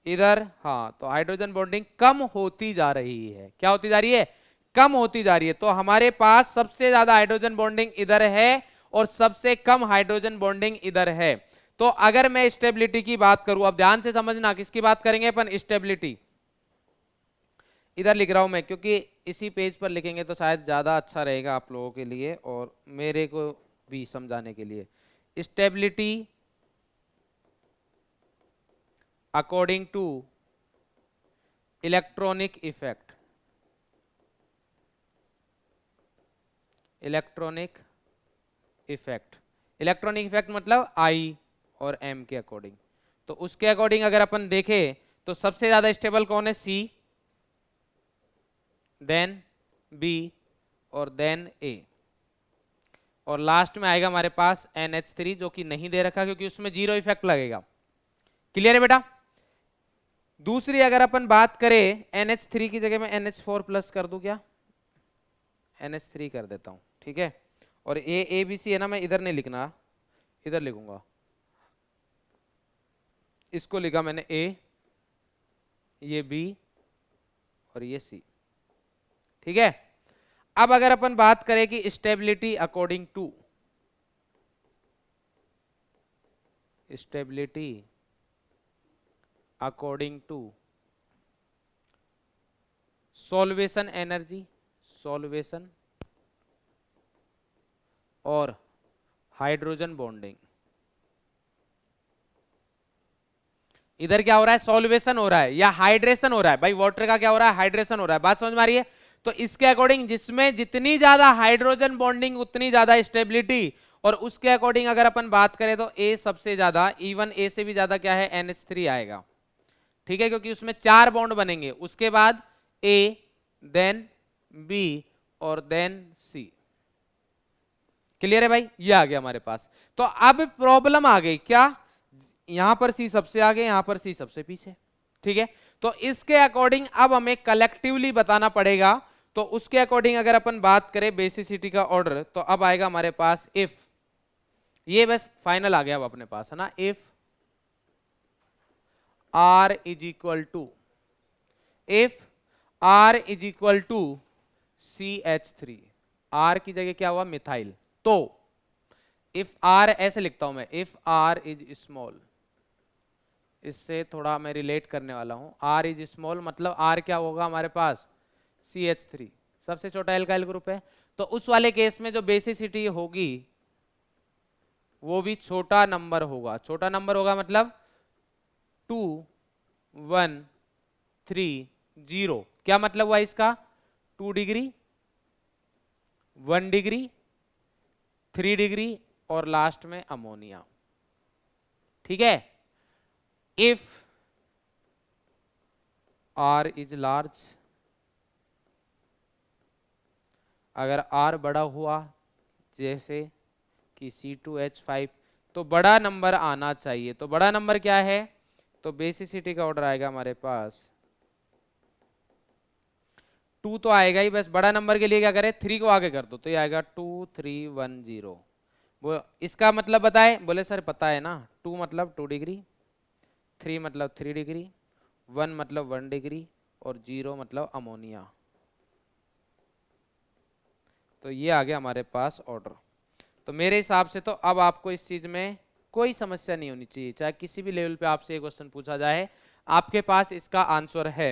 इधर, हाँ, तो हाइड्रोजन बॉन्डिंग कम होती जा रही है। क्या होती जा रही है, कम होती जा रही है। तो हमारे पास सबसे ज्यादा हाइड्रोजन बॉन्डिंग इधर है, और सबसे कम हाइड्रोजन बॉन्डिंग इधर है। तो अगर मैं स्टेबिलिटी की बात करूं, अब ध्यान से समझना किसकी बात करेंगे अपन, स्टेबिलिटी। इधर लिख रहा हूं मैं क्योंकि इसी पेज पर लिखेंगे तो शायद ज्यादा अच्छा रहेगा आप लोगों के लिए और मेरे को भी समझाने के लिए। Stability according to electronic effect, electronic effect, electronic effect मतलब आई और एम के अकॉर्डिंग। तो उसके अकॉर्डिंग अगर अपन देखें तो सबसे ज्यादा स्टेबल कौन है, सी, देन बी, और देन ए, और लास्ट में आएगा हमारे पास NH3 जो कि नहीं दे रखा क्योंकि उसमें जीरो इफेक्ट लगेगा। क्लियर है बेटा। दूसरी अगर अपन बात करें NH3 की जगह में NH4 प्लस कर दूं क्या, NH3 कर देता हूं, ठीक है। और ए बी सी है ना, मैं इधर नहीं लिखना, इधर लिखूंगा, इसको लिखा मैंने ए, ये बी, और ये सी, ठीक है। अब अगर अपन बात करें कि stability according to, stability according to solvation energy, solvation और हाइड्रोजन बॉन्डिंग, इधर क्या हो रहा है, सॉल्वेशन हो रहा है या हाइड्रेशन हो रहा है। भाई वाटर का क्या हो रहा है, हाइड्रेशन हो रहा है। बात समझ में आ रही है। तो इसके अकॉर्डिंग जिसमें जितनी ज्यादा हाइड्रोजन बॉन्डिंग उतनी ज्यादा स्टेबिलिटी, और उसके अकॉर्डिंग अगर अपन बात करें तो ए सबसे ज्यादा, इवन ए से भी ज्यादा क्या है, NH3 आएगा। ठीक है, क्योंकि उसमें 4 बॉन्ड बनेंगे, उसके बाद ए, देन बी और देन सी। क्लियर है भाई, ये आ गया हमारे पास। तो अब प्रॉब्लम आ गई क्या, यहां पर सी सबसे आगे, यहां पर सी सबसे पीछे। ठीक है, तो इसके अकॉर्डिंग अब हमें कलेक्टिवली बताना पड़ेगा। तो उसके अकॉर्डिंग अगर अपन बात करें बेसिसिटी का ऑर्डर, तो अब आएगा हमारे पास इफ, ये बस फाइनल आ गया अब अपने पास है ना, if R is equal to, if R is equal to CH3, R की जगह क्या हुआ, मिथाइल। तो इफ R, ऐसे लिखता हूं मैं, इफ R इज स्मॉल, इससे थोड़ा मैं रिलेट करने वाला हूं। R इज स्मॉल मतलब R क्या होगा हमारे पास, CH3, सबसे छोटा एल्काइल ग्रुप है। तो उस वाले केस में जो बेसिसिटी होगी वो भी छोटा नंबर होगा। छोटा नंबर होगा मतलब 2 1 3 0। क्या मतलब हुआ इसका, 2 डिग्री, 1 डिग्री, 3 डिग्री और लास्ट में अमोनिया। ठीक है, इफ R इज लार्ज, अगर R बड़ा हुआ जैसे कि C2H5, तो बड़ा नंबर आना चाहिए। तो बड़ा नंबर क्या है, तो बेसिसिटी का ऑर्डर आएगा हमारे पास 2 तो आएगा ही, बस बड़ा नंबर के लिए क्या करें, 3 को आगे कर दो, तो ये आएगा 2 3 1 0। वो इसका मतलब बताए, बोले सर पता है ना, 2 मतलब 2 डिग्री, 3 मतलब 3 डिग्री, 1 मतलब 1 डिग्री और 0 मतलब अमोनिया। तो ये आ गया हमारे पास ऑर्डर। तो मेरे हिसाब से तो अब आपको इस चीज में कोई समस्या नहीं होनी चाहिए, चाहे किसी भी लेवल पे आपसे ये क्वेश्चन पूछा जाए, आपके पास इसका आंसर है।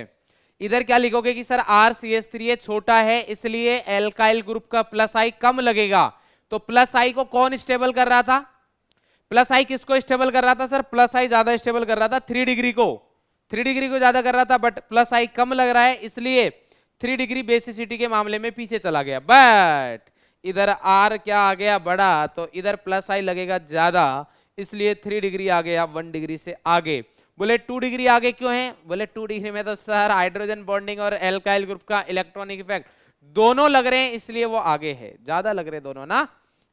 इधर क्या लिखोगे कि सर RCH3 छोटा है इसलिए एल्काइल ग्रुप का प्लस आई कम लगेगा। तो प्लस आई को कौन स्टेबल कर रहा था, प्लस आई किसको स्टेबल कर रहा था सर, प्लस आई ज्यादा स्टेबल कर रहा था 3 डिग्री को, 3 डिग्री को ज्यादा कर रहा था, बट प्लस आई कम लग रहा है इसलिए 3 डिग्री बेसिसिटी के मामले में पीछे चला गया। बट इधर आर क्या आ गया, बड़ा, तो इधर प्लस आई लगेगा ज्यादा, इसलिए 3 डिग्री आ गया 1 डिग्री से आगे। बोले 2 डिग्री आगे क्यों है, बोले 2 डिग्री में तो सर हाइड्रोजन बॉन्डिंग और एल्काइल ग्रुप का इलेक्ट्रॉनिक इफेक्ट दोनों लग रहे हैं, इसलिए वो आगे है, ज्यादा लग रहे हैं दोनों ना।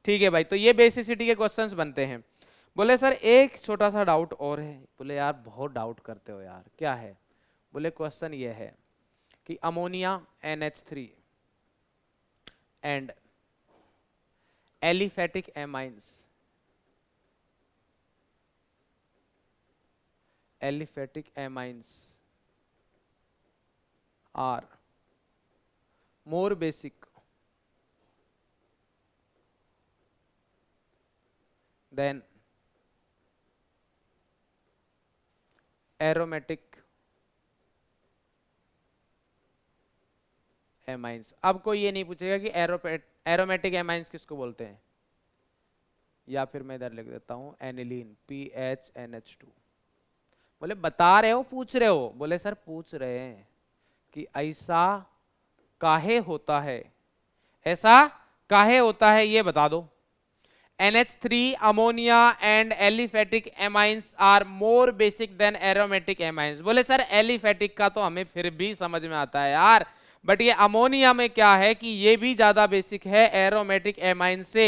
ठीक है भाई, तो ये बेसिसिटी के क्वेश्चंस बनते हैं। बोले सर एक छोटा सा डाउट और है। बोले यार बहुत डाउट करते हो यार, क्या है, बोले क्वेश्चन ये है कि ammonia NH3 and aliphatic amines, aliphatic amines are more basic than aromatic amines. अब कोई ये नहीं पूछेगा कि एरोमेटिक एमाइंस किसको बोलते हैं, या फिर मैं इधर लिख देता हूं एनिलीन PHNH2। बोले बता रहे हो पूछ रहे हो, बोले सर पूछ रहे हैं कि ऐसा काहे होता है, ऐसा काहे होता है ये बता दो। NH3 ammonia and aliphatic amines are more basic than aromatic amines। बोले सर एलिफेटिक का तो हमें फिर भी समझ में आता है यार, बट ये अमोनिया में क्या है कि ये भी ज्यादा बेसिक है एरोमेटिक एमाइन से।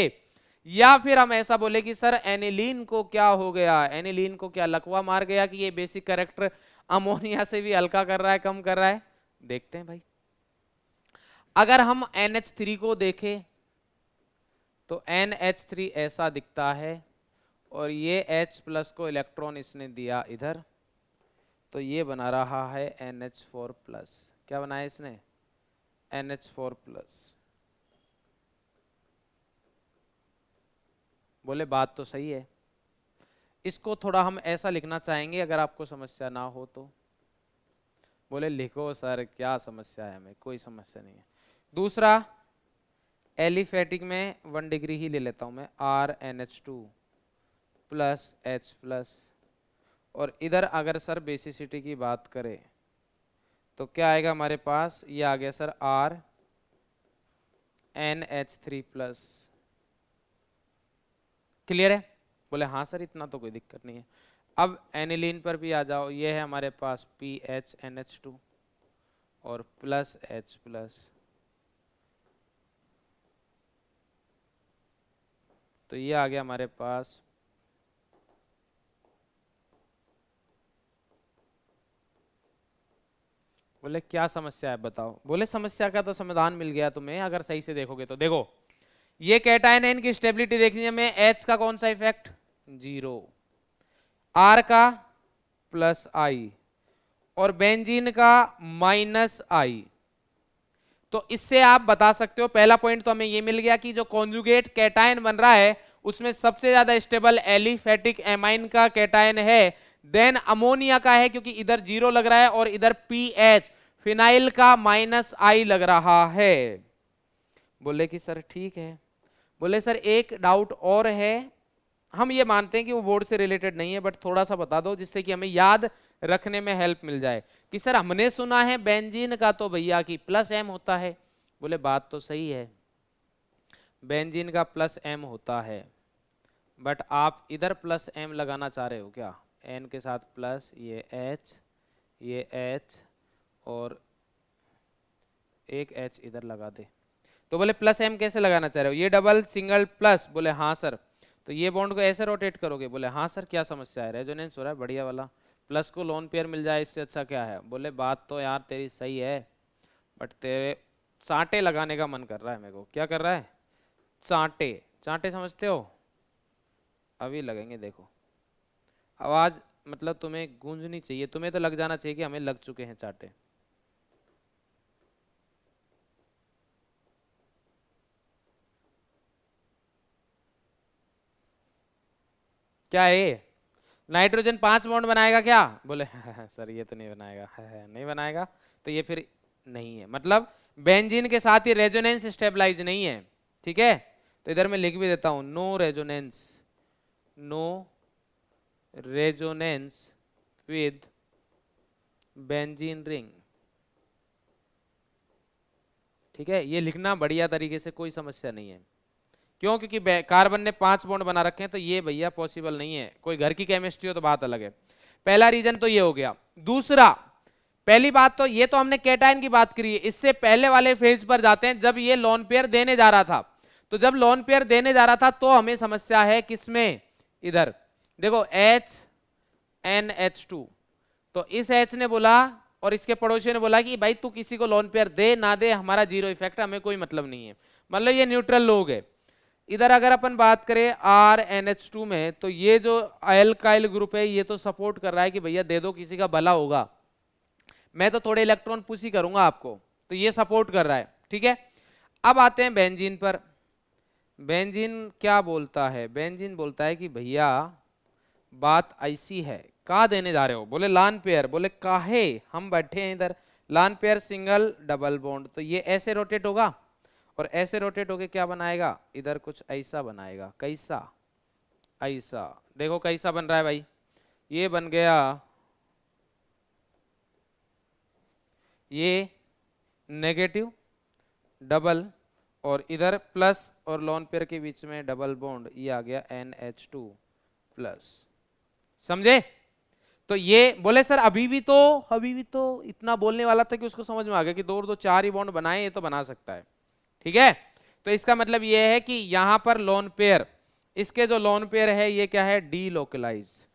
या फिर हम ऐसा बोले कि सर एनिलीन को क्या हो गया, एनिलीन को क्या लकवा मार गया कि ये बेसिक कैरेक्टर अमोनिया से भी हल्का कर रहा है, कम कर रहा है। देखते हैं भाई, अगर हम NH3 को देखें तो NH3 ऐसा दिखता है, और ये H प्लस को इलेक्ट्रॉन इसने दिया इधर, तो ये बना रहा है NH4 प्लस। क्या बनाया इसने, NH4 प्लस। बोले बात तो सही है, इसको थोड़ा हम ऐसा लिखना चाहेंगे अगर आपको समस्या ना हो तो। बोले लिखो सर क्या समस्या है, हमें कोई समस्या नहीं है। दूसरा एलिफेटिक में 1 डिग्री ही ले लेता हूं मैं, RNH2 प्लस H प्लस, और इधर अगर सर बेसिसिटी की बात करें तो क्या आएगा हमारे पास, ये आ गया सर RnH3+। क्लियर है? बोले हाँ सर, इतना तो कोई दिक्कत नहीं है। अब एनिलीन पर भी आ जाओ, ये है हमारे पास PHNH2 और +H+, तो ये आ गया हमारे पास बोले क्या समस्या है बताओ। बोले समस्या का तो समाधान मिल गया तुम्हें अगर सही से देखोगे तो। देखो ये कैटायन है, इनकी स्टेबिलिटी देखनी है हमें। H का कौन सा इफेक्ट, 0, R का +I और बेंजीन का -I। तो इससे आप बता सकते हो, पहला पॉइंट तो हमें ये मिल गया कि जो कॉन्जुगेट कैटायन बन रहा है उसमें सबसे ज्यादा स्टेबल एलिफेटिक एमाइन का कैटायन है, देन अमोनिया का है क्योंकि इधर 0 लग रहा है और इधर पीएच फिनाइल का -I लग रहा है। बोले कि सर ठीक है। बोले सर एक डाउट और है, हम ये मानते हैं कि वो बोर्ड से रिलेटेड नहीं है बट थोड़ा सा बता दो जिससे कि हमें याद रखने में हेल्प मिल जाए कि सर हमने सुना है बेंजीन का तो भैया कि +M होता है। बोले बात तो सही है, बेंजीन का +M होता है, बट आप इधर +M लगाना चाह रहे हो क्या, N के साथ प्लस, ये H और एक H इधर लगा दे। तो बोले +M कैसे लगाना चाह रहे हो, ये डबल सिंगल प्लस। बोले हाँ सर। तो ये बॉन्ड को ऐसे रोटेट करोगे। बोले हाँ सर। क्या समस्या है, रेजोनेंस हो रहा है, बढ़िया वाला, प्लस को लोन पेयर मिल जाए, इससे अच्छा क्या है। बोले बात तो यार तेरी सही है बट तेरे चांटे लगाने का मन कर रहा है मेरे को। क्या कर रहा है, चांटे। चांटे समझते हो, अभी लगेंगे देखो। आवाज मतलब तुम्हें गूंजनी चाहिए, तुम्हें तो लग जाना चाहिए कि हमें लग चुके हैं चांटे। क्या है, नाइट्रोजन 5 बॉन्ड बनाएगा क्या। बोले सर ये तो नहीं बनाएगा, नहीं बनाएगा तो ये फिर नहीं है, मतलब बेंजीन के साथ ही रेजोनेंस स्टेबलाइज नहीं है। ठीक है, तो इधर मैं लिख भी देता हूं, no resonance with benzene ring. ठीक है, ये लिखना बढ़िया तरीके से, कोई समस्या नहीं है। क्यों, क्योंकि कार्बन ने 5 बॉन्ड बना रखे हैं तो ये भैया पॉसिबल नहीं है। कोई घर की केमिस्ट्री हो तो बात अलग है। पहला रीजन तो ये हो गया। दूसरा, पहली बात तो ये तो हमने कैटायन की बात करी है, इससे पहले वाले फेज पर जाते हैं जब ये लोन पेयर देने जा रहा था। तो जब लोन पेयर देने जा रहा था तो हमें समस्या है किसमें, इधर देखो HNH2। तो इस H ने बोला और इसके पड़ोसियों ने बोला कि भाई तू किसी को लोन पेयर दे ना दे हमारा 0 इफेक्ट, हमें कोई मतलब नहीं है, मतलब ये न्यूट्रल लोग है। इधर अगर अपन बात करें RnH2 में तो ये जो अल्काइल ग्रुप है ये तो सपोर्ट कर रहा है कि भैया दे दो किसी का भला होगा, मैं तो थोड़े इलेक्ट्रॉन पुश ही करूंगा आपको, तो ये सपोर्ट कर रहा है। ठीक है, अब आते हैं बेंजीन पर। बेंजीन क्या बोलता है, बेंजीन बोलता है कि भैया बात ऐसी है, कहाँ देने जा रहे हो। बोले लान पेयर। बोले काहे, हम बैठे हैं इधर, लान पेयर सिंगल डबल बॉन्ड, तो ये ऐसे रोटेट होगा और ऐसे रोटेट होके क्या बनाएगा, इधर कुछ ऐसा बनाएगा। कैसा, ऐसा। देखो कैसा बन रहा है भाई, ये बन गया ये नेगेटिव डबल और इधर प्लस और लोन पेयर के बीच में डबल बॉन्ड, ये आ गया NH2+। समझे। तो ये बोले सर अभी भी तो इतना बोलने वाला था कि उसको समझ में आ गया कि 2 और 2 4 ही बॉन्ड बनाए, ये तो बना सकता है। ठीक है, तो इसका मतलब ये है कि यहां पर लोन पेयर, इसके जो लोन पेयर है ये क्या है, डीलोकलाइज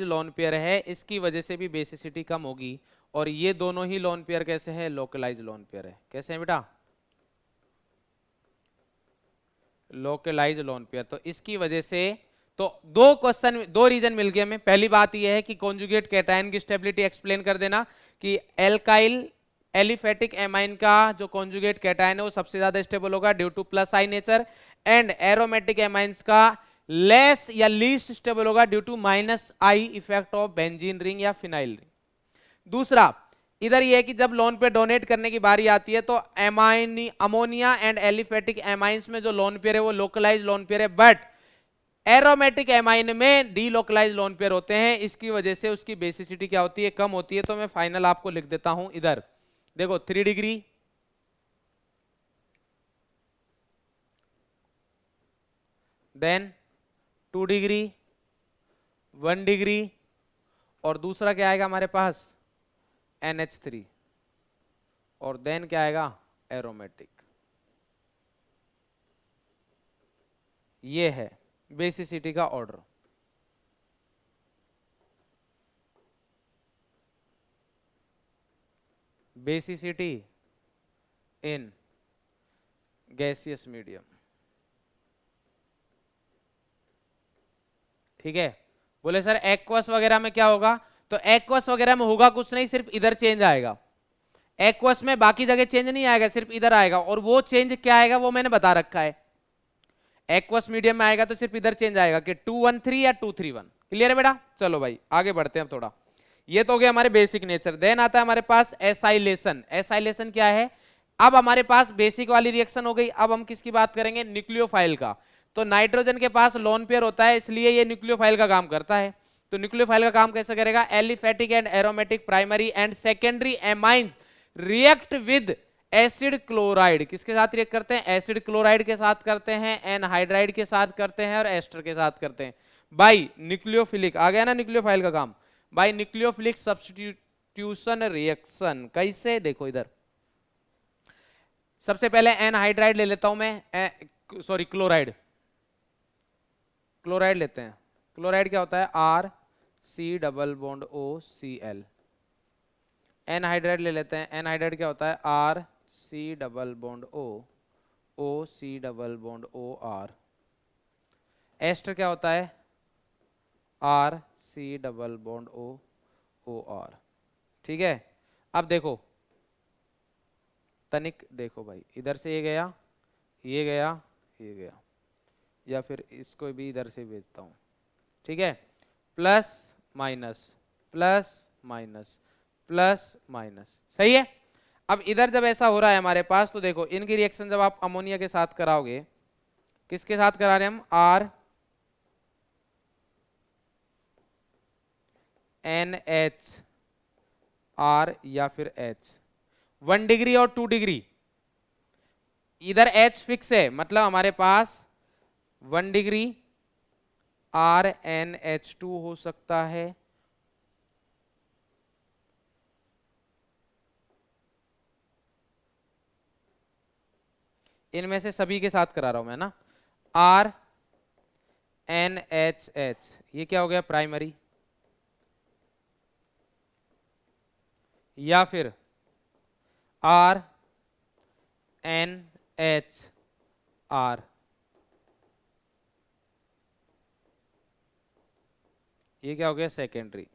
लोन पेयर है, इसकी वजह से भी बेसिसिटी कम होगी। और ये दोनों ही लोन पेयर कैसे है, लोकलाइज लोन पेयर है। कैसे है बेटा, लोकलाइज लोन पेयर। तो इसकी वजह से तो दो रीजन मिल गए हमें। पहली बात यह है कि कॉन्जुगेट कैटायन की स्टेबिलिटी एक्सप्लेन कर देना कि एल्काइल एलिफेटिक एमाइन का जो कॉन्जुगेट कैटायन है वो सबसे ज्यादा स्टेबल होगा due to +I nature, and aromatic amines का लेस या लीस्ट स्टेबल होगा due to -I effect of benzene ring या फिनाइल रिंग। दूसरा, इधर ये है कि जब लोन पेयर डोनेट करने की बारी आती है तो अमोनिया एंड एलिफेटिक एमाइंस में जो लोन पेयर है वो लोकलाइज लोन पेयर है, बट एरोमेटिक एमाइन में डीलोकलाइज लोन पेयर होते हैं। इसकी वजह से उसकी बेसिसिटी क्या होती है, कम होती है। तो मैं फाइनल आपको लिख देता हूं इधर, देखो 3 डिग्री, देन 2 डिग्री, 1 डिग्री, और दूसरा क्या आएगा हमारे पास NH3, और देन क्या आएगा एरोमेटिक। ये है बेसिसिटी का order. Basicity in gaseous medium, ठीक है। बोले सर एक्वस वगैरह में क्या होगा, तो एक्वस वगैरह में होगा कुछ नहीं, सिर्फ इधर चेंज आएगा। एक्वस में बाकी जगह चेंज नहीं आएगा, सिर्फ इधर आएगा, और वो चेंज क्या आएगा वो मैंने बता रखा है। एक्वस मीडियम में आएगा तो सिर्फ इधर चेंज आएगा कि 213 या 231। क्लियर है बेटा, चलो भाई आगे बढ़ते हैं थोड़ा। ये तो हो गया हमारे बेसिक नेचर। देन आता है हमारे पास एसाइलेशन। एसाइलेशन क्या है, अब हमारे पास बेसिक वाली रिएक्शन हो गई, अब हम किसकी बात करेंगे, न्यूक्लियोफाइल का। तो नाइट्रोजन के पास लोन पेयर होता है, इसलिए ये न्यूक्लियोफाइल का काम करता है। तो न्यूक्लियोफाइल का काम कैसे करेगा, aliphatic and aromatic primary and secondary amines react with acid chloride. किसके साथ रिएक्ट करते हैं, एसिड क्लोराइड के साथ करते हैं, एनहाइड्राइड के साथ करते हैं, और एस्टर के साथ करते हैं। बाई न्यूक्लियोफिलिक, आ गया ना न्यूक्लियोफाइल का काम, बाई न्यूक्लियोफिलिक सब्स्टिट्यूशन रिएक्शन। कैसे, देखो इधर सबसे पहले एनहाइड्राइड ले लेता हूं मैं, सॉरी क्लोराइड, क्लोराइड लेते हैं। क्लोराइड क्या होता है, RC≡OCl। एनहाइड्राइड ले लेते हैं, एनहाइड्राइड क्या होता है, RC≡OCOR। एस्टर क्या होता है, RC≡OOR। ठीक है। अब देखो तनिक, देखो भाई इधर से ये गया, ये गया, ये गया, या फिर इसको भी इधर से भेजता हूं, ठीक है। Plus minus, plus minus, plus minus, सही है। अब इधर जब ऐसा हो रहा है हमारे पास, तो देखो इनकी रिएक्शन जब आप अमोनिया के साथ कराओगे, किसके साथ करा रहे हैं हम, RNH या फिर H, 1 डिग्री और 2 डिग्री, इधर H फिक्स है, मतलब हमारे पास 1 डिग्री RNH2 हो सकता है, इनमें से सभी के साथ करा रहा हूं मैं ना, RNHH, ये क्या हो गया प्राइमरी, या फिर RNHR, ये क्या हो गया सेकेंडरी।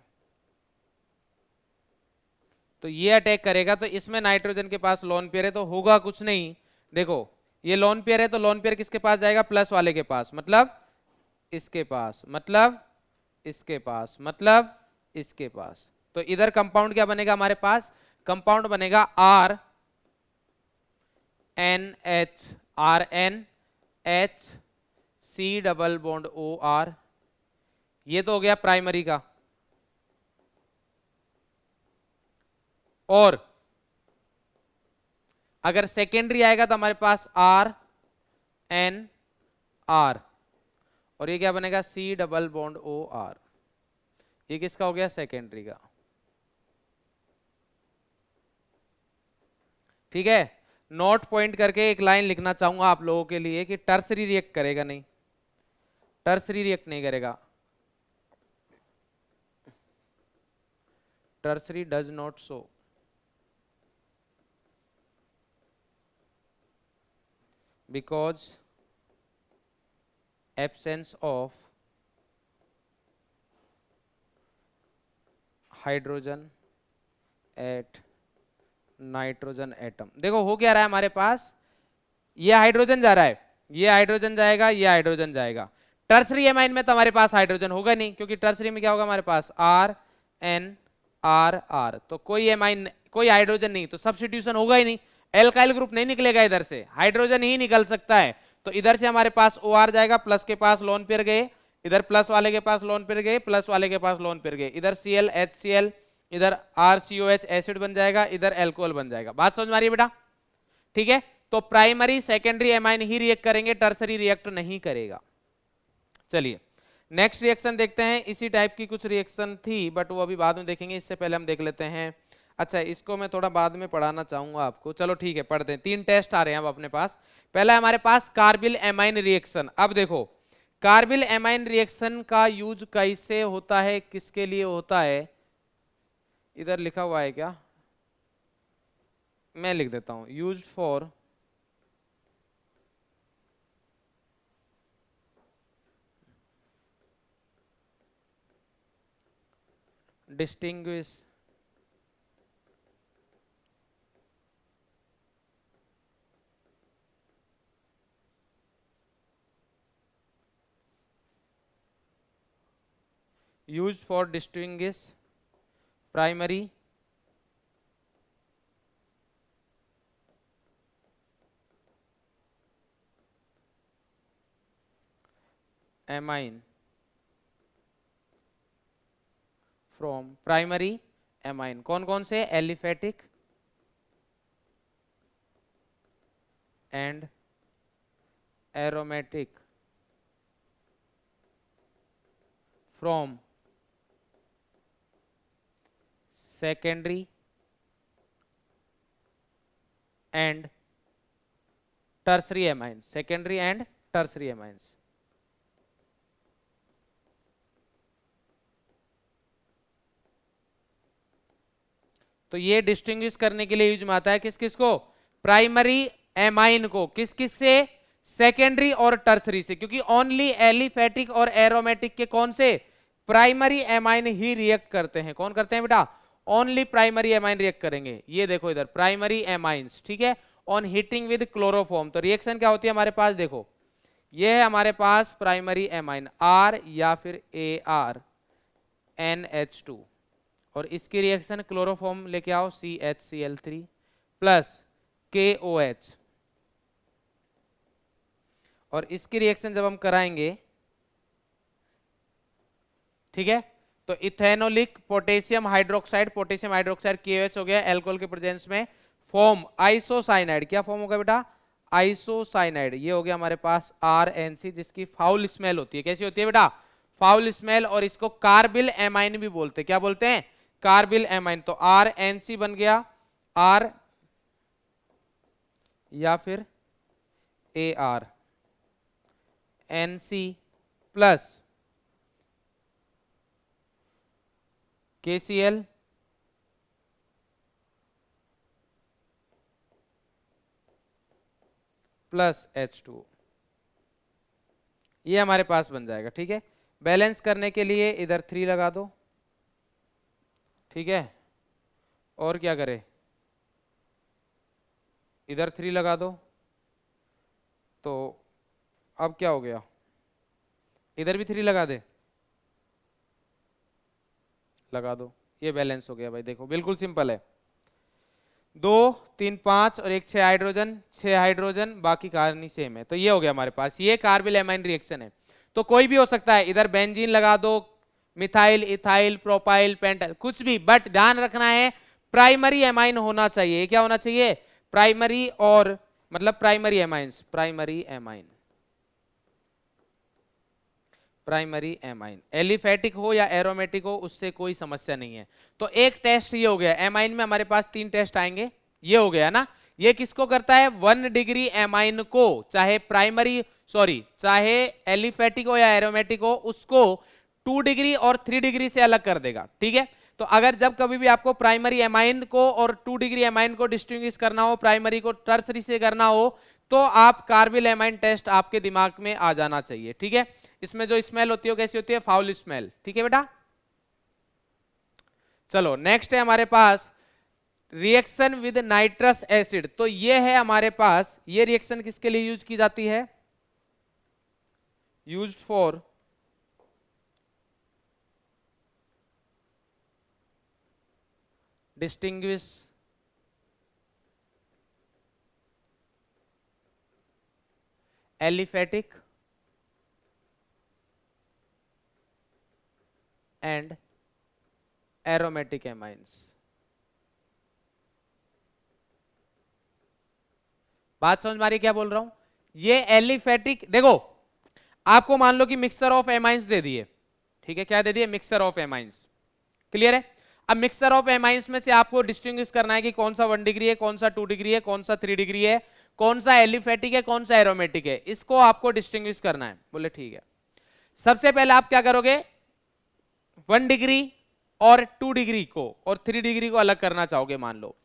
तो ये अटैक करेगा, तो इसमें नाइट्रोजन के पास लोन पेयर है, तो होगा कुछ नहीं। देखो ये लोन पेयर है, तो लोन पेयर किसके पास जाएगा, प्लस वाले के पास, मतलब इसके पास, मतलब इसके पास, मतलब इसके पास। तो इधर कंपाउंड क्या बनेगा हमारे पास, कंपाउंड बनेगा RNH≡OR। ये तो हो गया प्राइमरी का। और अगर सेकेंडरी आएगा तो हमारे पास RNR, और ये क्या बनेगा C≡OR। ये किसका हो गया सेकेंडरी का, ठीक है। नोट पॉइंट करके एक लाइन लिखना चाहूंगा आप लोगों के लिए कि टर्सरी रिएक्ट करेगा नहीं, टर्सरी रिएक्ट नहीं करेगा, tertiary does not show, because absence of hydrogen at nitrogen atom. देखो हो क्या रहा है हमारे पास, ये हाइड्रोजन जा रहा है, ये हाइड्रोजन जाएगा, ये हाइड्रोजन जाएगा। टर्सरी एमाइन में तो हमारे पास हाइड्रोजन होगा नहीं, क्योंकि टर्सरी में क्या होगा हमारे पास RNR आर आर, तो कोई एमाइन, कोई हाइड्रोजन नहीं, तो सब्स्टिट्यूशन होगा ही नहीं, एल्काइल ग्रुप नहीं निकलेगा इधर से, हाइड्रोजन ही निकल सकता है। तो इधर से हमारे पास ओ आर जाएगा, प्लस के पास लोन पेयर गए, इधर प्लस वाले के पास लोन पेयर गए, प्लस वाले के पास लोन पेयर गए, इधर Cl HCl, इधर RCOH एसिड बन जाएगा, इधर एल्कोहल बन जाएगा। बात समझ में आ रही है बेटा? ठीक है, तो प्राइमरी सेकेंडरी एमाइन ही रिएक्ट करेंगे, टर्सरी रिएक्ट नहीं करेगा। चलिए नेक्स्ट रिएक्शन देखते हैं। इसी टाइप की कुछ रिएक्शन थी बट वो अभी बाद में देखेंगे, इससे पहले हम देख लेते हैं। अच्छा, इसको मैं थोड़ा बाद में पढ़ाना चाहूंगा आपको, चलो ठीक है पढ़ते हैं। 3 टेस्ट आ रहे हैं अब अपने पास। पहला हमारे पास कार्बिल एमाइन रिएक्शन। अब देखो कार्बिल एमाइन रिएक्शन का यूज कैसे होता है, किसके लिए होता है, इधर लिखा हुआ है क्या, मैं लिख देता हूं, used for distinguish used for distinguish primary amine from primary amine। कौन कौन से, aliphatic and aromatic from secondary and tertiary amines, secondary and tertiary amines. तो ये डिस्टिंग्विश करने के लिए यूज में आता है, किस किस को, प्राइमरी एमाइन को, किस किस से, सेकेंडरी और टर्सरी से, क्योंकि ओनली एलिफेटिक और एरोमेटिक के कौन से, प्राइमरी एमाइन ही रिएक्ट करते हैं। कौन करते हैं बेटा, ओनली प्राइमरी एमाइन रिएक्ट करेंगे। ये देखो इधर प्राइमरी एमाइंस, ठीक है, ऑन हीटिंग विद क्लोरोफॉर्म। तो रिएक्शन क्या होती है हमारे पास, देखो ये है हमारे पास प्राइमरी एमाइन आर या फिर AR NH2, और इसकी रिएक्शन क्लोरोफॉर्म लेके आओ CHCl3 प्लस KOH, और इसकी रिएक्शन जब हम कराएंगे, ठीक है, तो इथेनोलिक पोटेशियम हाइड्रोक्साइड KOH हो गया, एल्कोहल के प्रेजेंस में फॉर्म आइसोसाइनाइड। क्या फॉर्म होगा बेटा, आइसोसाइनाइड। ये हो गया हमारे पास RNC, जिसकी फाउल स्मेल होती है। कैसी होती है बेटा, फाउल स्मेल, और इसको कार्बिल एमाइन भी बोलते हैं। क्या बोलते हैं, कार्बिल एमाइन। तो RNC बन गया, R या फिर ARNC plus KCl plus H2, ये हमारे पास बन जाएगा। ठीक है, बैलेंस करने के लिए इधर 3 लगा दो, ठीक है, और क्या करें, इधर 3 लगा दो, तो अब क्या हो गया, इधर भी 3 लगा दे, लगा दो, ये बैलेंस हो गया भाई। देखो बिल्कुल सिंपल है, 2 3 5 और एक 6 हाइड्रोजन, 6 हाइड्रोजन, बाकी कार्बन सेम है। तो ये हो गया हमारे पास, ये कार्बिल एमाइन रिएक्शन है। तो कोई भी हो सकता है, इधर बेंजीन लगा दो, मिथाइल, इथाइल, प्रोपाइल, पेंटाइल, कुछ भी, बट ध्यान रखना है प्राइमरी एमाइन होना चाहिए। क्या होना चाहिए, प्राइमरी, और मतलब primary amines, primary amine, primary amine, aliphatic हो या एरोमेटिक हो उससे कोई समस्या नहीं है। तो एक टेस्ट ये हो गया, एमाइन में हमारे पास 3 टेस्ट आएंगे, ये हो गया ना। ये किसको करता है, 1 डिग्री एमाइन को, चाहे प्राइमरी चाहे एलिफेटिक हो या एरोमेटिक हो, उसको 2 डिग्री और 3 डिग्री से अलग कर देगा। ठीक है, तो अगर जब कभी भी आपको प्राइमरी एमाइन को और 2 डिग्री एमाइन को डिस्टिंग्विश करना हो, प्राइमरी को टर्सरी से करना हो, तो आप कार्बिल एमाइन टेस्ट आपके दिमाग में आ जाना चाहिए। ठीक है, इसमें जो स्मेल होती है वो कैसी होती है, फाउल स्मेल। ठीक है बेटा, चलो नेक्स्ट है हमारे पास रिएक्शन विद नाइट्रस एसिड। तो ये है हमारे पास, ये रिएक्शन किसके लिए यूज की जाती है, used for distinguish aliphatic and aromatic amines. बात समझ में आ रही क्या बोल रहा हूं? ये एलिफेटिक, देखो आपको मान लो कि मिक्सचर ऑफ एमाइंस दे दिए, ठीक है, क्या दे दिए? Mixture of amines. क्लियर है? अब मिक्सचर ऑफ एमाइंस में से आपको डिस्टिंग्विश करना है कि कौन सा 1 डिग्री है, कौन सा 2 डिग्री है, कौन सा 3 डिग्री है, कौन सा एलिफेटिक है, कौन सा एरोमेटिक है, इसको आपको डिस्टिंग्विश करना है। बोले ठीक है। सबसे पहले आप क्या करोगे? 1 डिग्री और 2 डिग्री को और 3 डिग्री को अलग करना चाहोगे मान लो,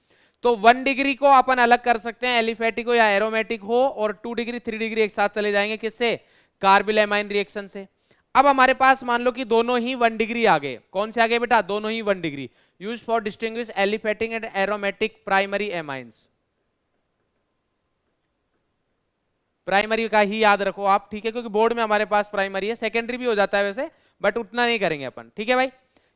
तो 1 डिग्री को अपन अलग कर सकते हैं, एलिफेटिक हो या एरोमेटिक हो, और 2 डिग्री 3 डिग्री एक साथ चले जाएंगे, किससे? कार्बिल रिएक्शन से। अब हमारे पास मान लो कि दोनों ही 1 डिग्री आ गए। कौन से आ गए बेटा? दोनों ही 1 degree. Use for distinguish aliphatic and aromatic primary amines. Primary का ही याद रखो आप, ठीक है, क्योंकि बोर्ड में हमारे पास प्राइमरी है, सेकेंडरी भी हो जाता है वैसे, बट उतना नहीं करेंगे अपन, ठीक है भाई।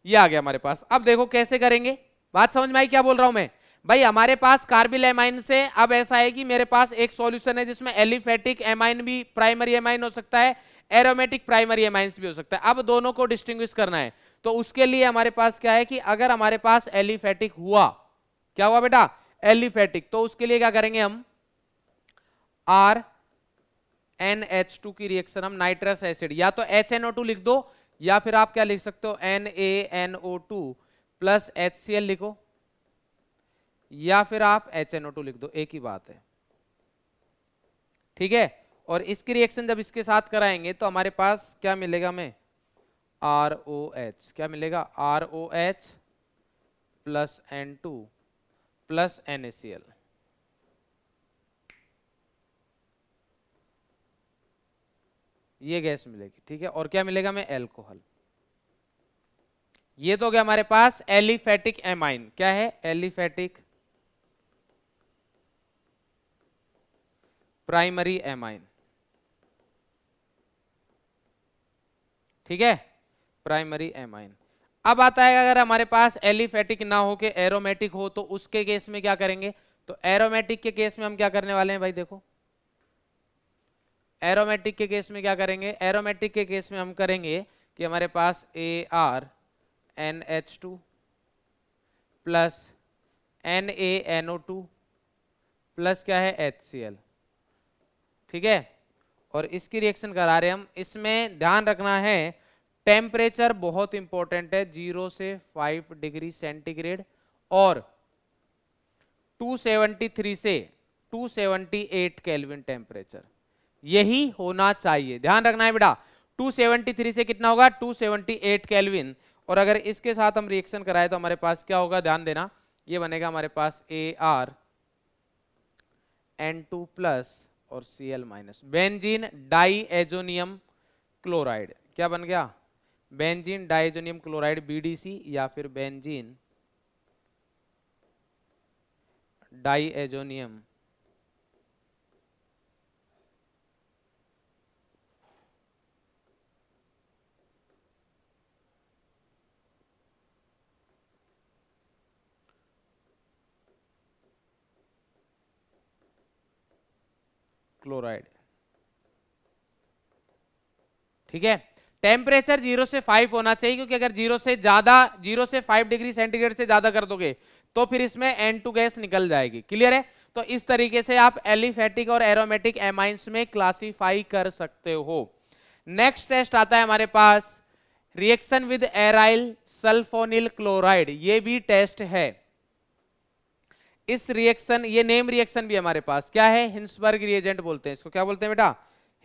ये आ गया हमारे पास। अब देखो कैसे करेंगे, बात समझ में आई क्या बोल रहा हूं मैं? भाई हमारे पास कार्बिल एमाइन से, अब ऐसा है कि मेरे पास एक सॉल्यूशन है जिसमें एलिफेटिक एमाइन भी प्राइमरी एमाइन हो सकता है, एरोमेटिक प्राइमरी एमाइंस भी हो सकता है। अब दोनों को डिस्टिंग्विश करना है, तो उसके लिए हमारे पास क्या है कि अगर हमारे पास एलिफेटिक हुआ, क्या हुआ बेटा? एलिफेटिक, तो उसके लिए क्या करेंगे हम? आर NH2 की रिएक्शन हम नाइट्रस एसिड, या तो HNO2 लिख दो, या फिर आप क्या लिख सकते हो? NaNO2 प्लस HCl लिखो, या फिर आप HNO2 लिख दो, एक ही बात है, ठीक है। और इसकी रिएक्शन जब इसके साथ कराएंगे तो हमारे पास क्या मिलेगा हमें? ROH। क्या मिलेगा? ROH plus N2 plus NaCl। ये गैस मिलेगी, ठीक है। और क्या मिलेगा हमें? एल्कोहल। ये तो गया हमारे पास एलिफेटिक एमाइन। क्या है? एलिफेटिक प्राइमरी एमाइन, ठीक है, प्राइमरी एमाइन। अब आता है अगर हमारे पास एलिफेटिक ना हो के एरोमेटिक हो, तो उसके केस में क्या करेंगे? तो एरोमेटिक के केस में हम क्या करने वाले हैं भाई? देखो एरोमेटिक के केस में क्या करेंगे? एरोमेटिक के केस में हम करेंगे कि हमारे पास ArNH2 प्लस NaNO2 प्लस क्या है? HCl, ठीक है। और इसकी रिएक्शन करा रहे हम। इसमें ध्यान रखना है टेम्परेचर बहुत इंपॉर्टेंट है, 0 से 5 डिग्री सेंटीग्रेड और 273 से 278 केल्विन टेम्परेचर, यही होना चाहिए। ध्यान रखना है बेटा, 273 से कितना होगा? 278 केल्विन। और अगर इसके साथ हम रिएक्शन कराए तो हमारे पास क्या होगा? ध्यान देना, ये बनेगा हमारे पास ArN2 प्लस और Cl minus, benzene diazonium chloride. क्या बन गया? बेंजीन डाइएजोनियम क्लोराइड, BDC, या फिर बेंजीन डाइएजोनियम क्लोराइड, ठीक है। टेम्परेचर 0 से 5 होना चाहिए, क्योंकि अगर 0 से 5 डिग्री सेंटीग्रेड से ज्यादा कर दोगे तो फिर इसमें N2 गैस निकल जाएगी। क्लियर है? तो इस तरीके से आप एलिफेटिक और एरोमेटिक एमाइंस में क्लासिफाई कर सकते हो। नेक्स्ट टेस्ट आता है हमारे पास reaction with aryl sulfonyl chloride. ये भी टेस्ट है। इस रिएक्शन, ये नेम रिएक्शन भी हमारे पास क्या है? हिंसबर्ग रिएजेंट बोलते हैं इसको। क्या बोलते हैं बेटा?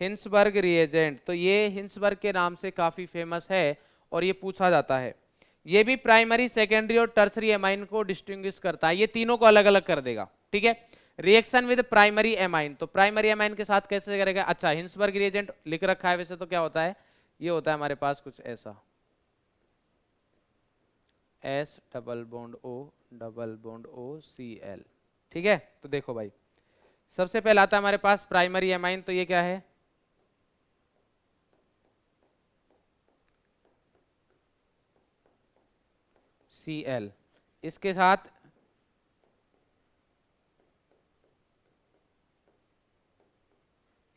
Hinsberg reagent. तो ये हिंसबर्ग के नाम से काफी फेमस है और ये पूछा जाता है। ये भी प्राइमरी, सेकेंडरी और टर्सरी एमाइन को डिस्टिंग्विश करता है, ये तीनों को अलग अलग कर देगा, ठीक है। रिएक्शन विद प्राइमरी एमाइन, तो प्राइमरी एमाइन के साथ कैसे करेगा? अच्छा, हिंसबर्ग रिएजेंट लिख रखा है वैसे, तो क्या होता है? ये होता है हमारे पास कुछ ऐसा, S double bond O Cl, ठीक है। तो देखो भाई, सबसे पहले आता है हमारे पास प्राइमरी एमाइन, तो ये क्या है? Cl। इसके साथ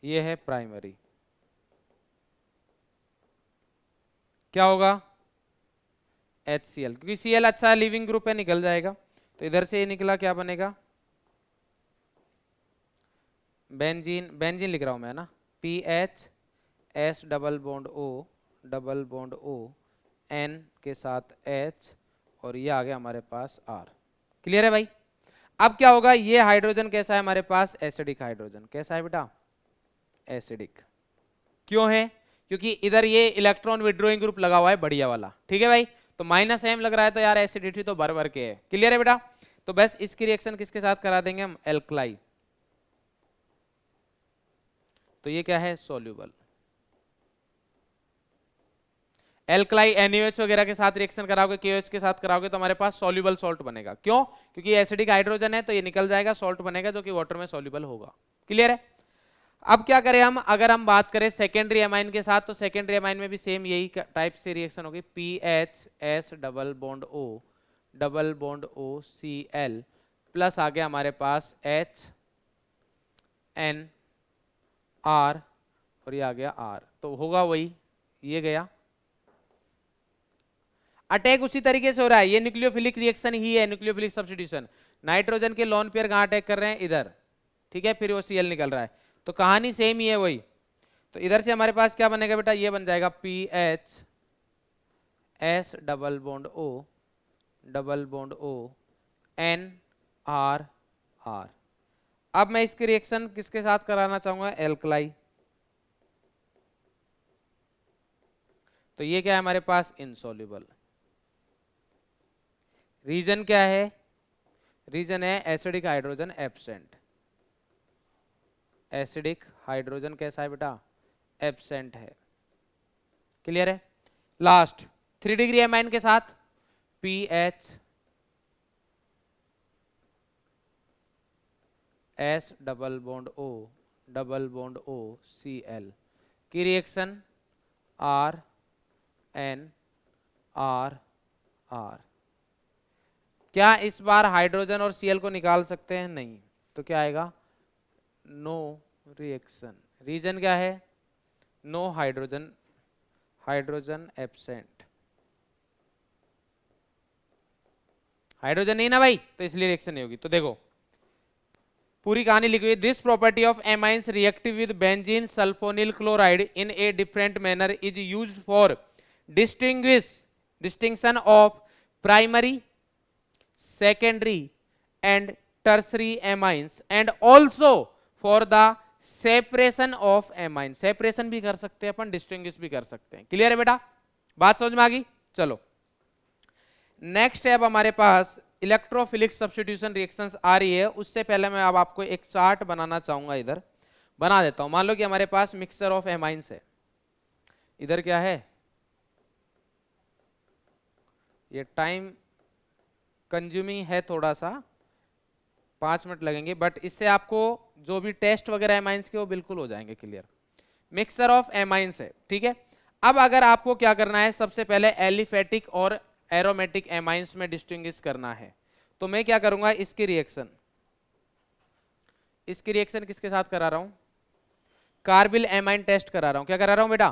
ये है प्राइमरी, क्या होगा HCl, क्योंकि Cl अच्छा लिविंग ग्रुप है, निकल जाएगा। तो इधर से ये निकला, क्या बनेगा बेंजीन, बेंजीन लिख रहा हूं मैं ना, PH S double bond O N के साथ H, और ये आ गया हमारे पास R। क्लियर है भाई? अब क्या होगा, ये हाइड्रोजन कैसा है हमारे पास, एसिडिक हाइड्रोजन। कैसा है बेटा, एसिडिक। क्यों है, क्योंकि इधर ये इलेक्ट्रॉन विड्रॉइंग ग्रुप लगा हुआ है बढ़िया वाला, ठीक है भाई। तो -M लग रहा है, तो यार एसिडिटी तो भर भर के है। क्लियर है बेटा? तो बस इसकी रिएक्शन किसके साथ करा देंगे हम, एल्कलाई। तो ये क्या है, सोल्यूबल। एल्कलाई NaOH वगैरह के साथ रिएक्शन कराओगे, KOH के साथ कराओगे, तो हमारे पास सॉल्युबल सॉल्ट बनेगा। क्यों? क्योंकि एसिडिक हाइड्रोजन है, तो ये निकल जाएगा, सॉल्ट बनेगा जो कि वाटर में सॉल्युबल होगा। क्लियर है? अब क्या करें हम, अगर हम बात करें सेकेंडरी एमाइन के साथ, तो सेकेंडरी एमाइन में भी सेम यही टाइप से रिएक्शन होगी, PHS double bond O Cl plus आ गया हमारे पास HNR, और ये आ गया R, तो होगा वही, ये गया। अटैक उसी तरीके से हो रहा है, ये न्यूक्लियोफिलिक रिएक्शन ही है, न्यूक्लियोफिलिक सब्स्टिट्यूशन। नाइट्रोजन के लोन पेयर कहां अटैक कर रहे हैं, इधर, ठीक है, फिर वो Cl निकल रहा है, तो कहानी सेम ही है वही। तो इधर से हमारे पास क्या बनेगा बेटा, ये बन जाएगा PHS double bond O NR। अब मैं इसकी रिएक्शन किसके साथ कराना चाहूंगा, एल्कलाई। तो ये क्या है हमारे पास, इनसॉल्युबल। रीजन क्या है, रीजन है acidic hydrogen absent. Acidic hydrogen कैसा है बेटा, एब्सेंट है। क्लियर है? लास्ट 3 डिग्री एमाइन के साथ PH S double bond O Cl की रिएक्शन RNR। क्या इस बार हाइड्रोजन और Cl को निकाल सकते हैं, नहीं, तो क्या आएगा, नो रिएक्शन। रीजन क्या है, no hydrogen, hydrogen absent, hydrogen नहीं ना भाई, तो इसलिए रिएक्शन नहीं होगी। तो देखो पूरी कहानी लिखी हुई, this property of amines reactive with benzene sulphonyl chloride in a different manner is used for distinction of primary, secondary and tertiary amines, and also for the separation of amine. Separation भी कर सकते हैं अपन, distinguish भी कर सकते हैं। Clear है बेटा? बात समझ में आ गई? चलो नेक्स्ट है, अब हमारे पास इलेक्ट्रोफिलिक सब्स्टिट्यूशन रिएक्शंस आ रही है। उससे पहले मैं अब आपको एक चार्ट बनाना चाहूंगा, इधर बना देता हूं। मान लो कि हमारे पास मिक्सचर ऑफ एमाइंस है, इधर क्या है, ये टाइम कंज्यूमिंग है थोड़ा सा, 5 मिनट लगेंगे, बट इससे आपको जो भी टेस्ट वगैरह एमाइंस के वो बिल्कुल हो जाएंगे क्लियर। मिक्सचर ऑफ एमाइंस है, ठीक है। अब अगर आपको क्या करना है, सबसे पहले एलिफेटिक और एरोमेटिक एमाइंस में डिस्टिंग्विश करना है, तो मैं क्या करूंगा, इसकी रिएक्शन किसके साथ करा रहा हूं, कार्बिल एमाइन टेस्ट करा रहा हूं। क्या करा रहा हूं बेटा,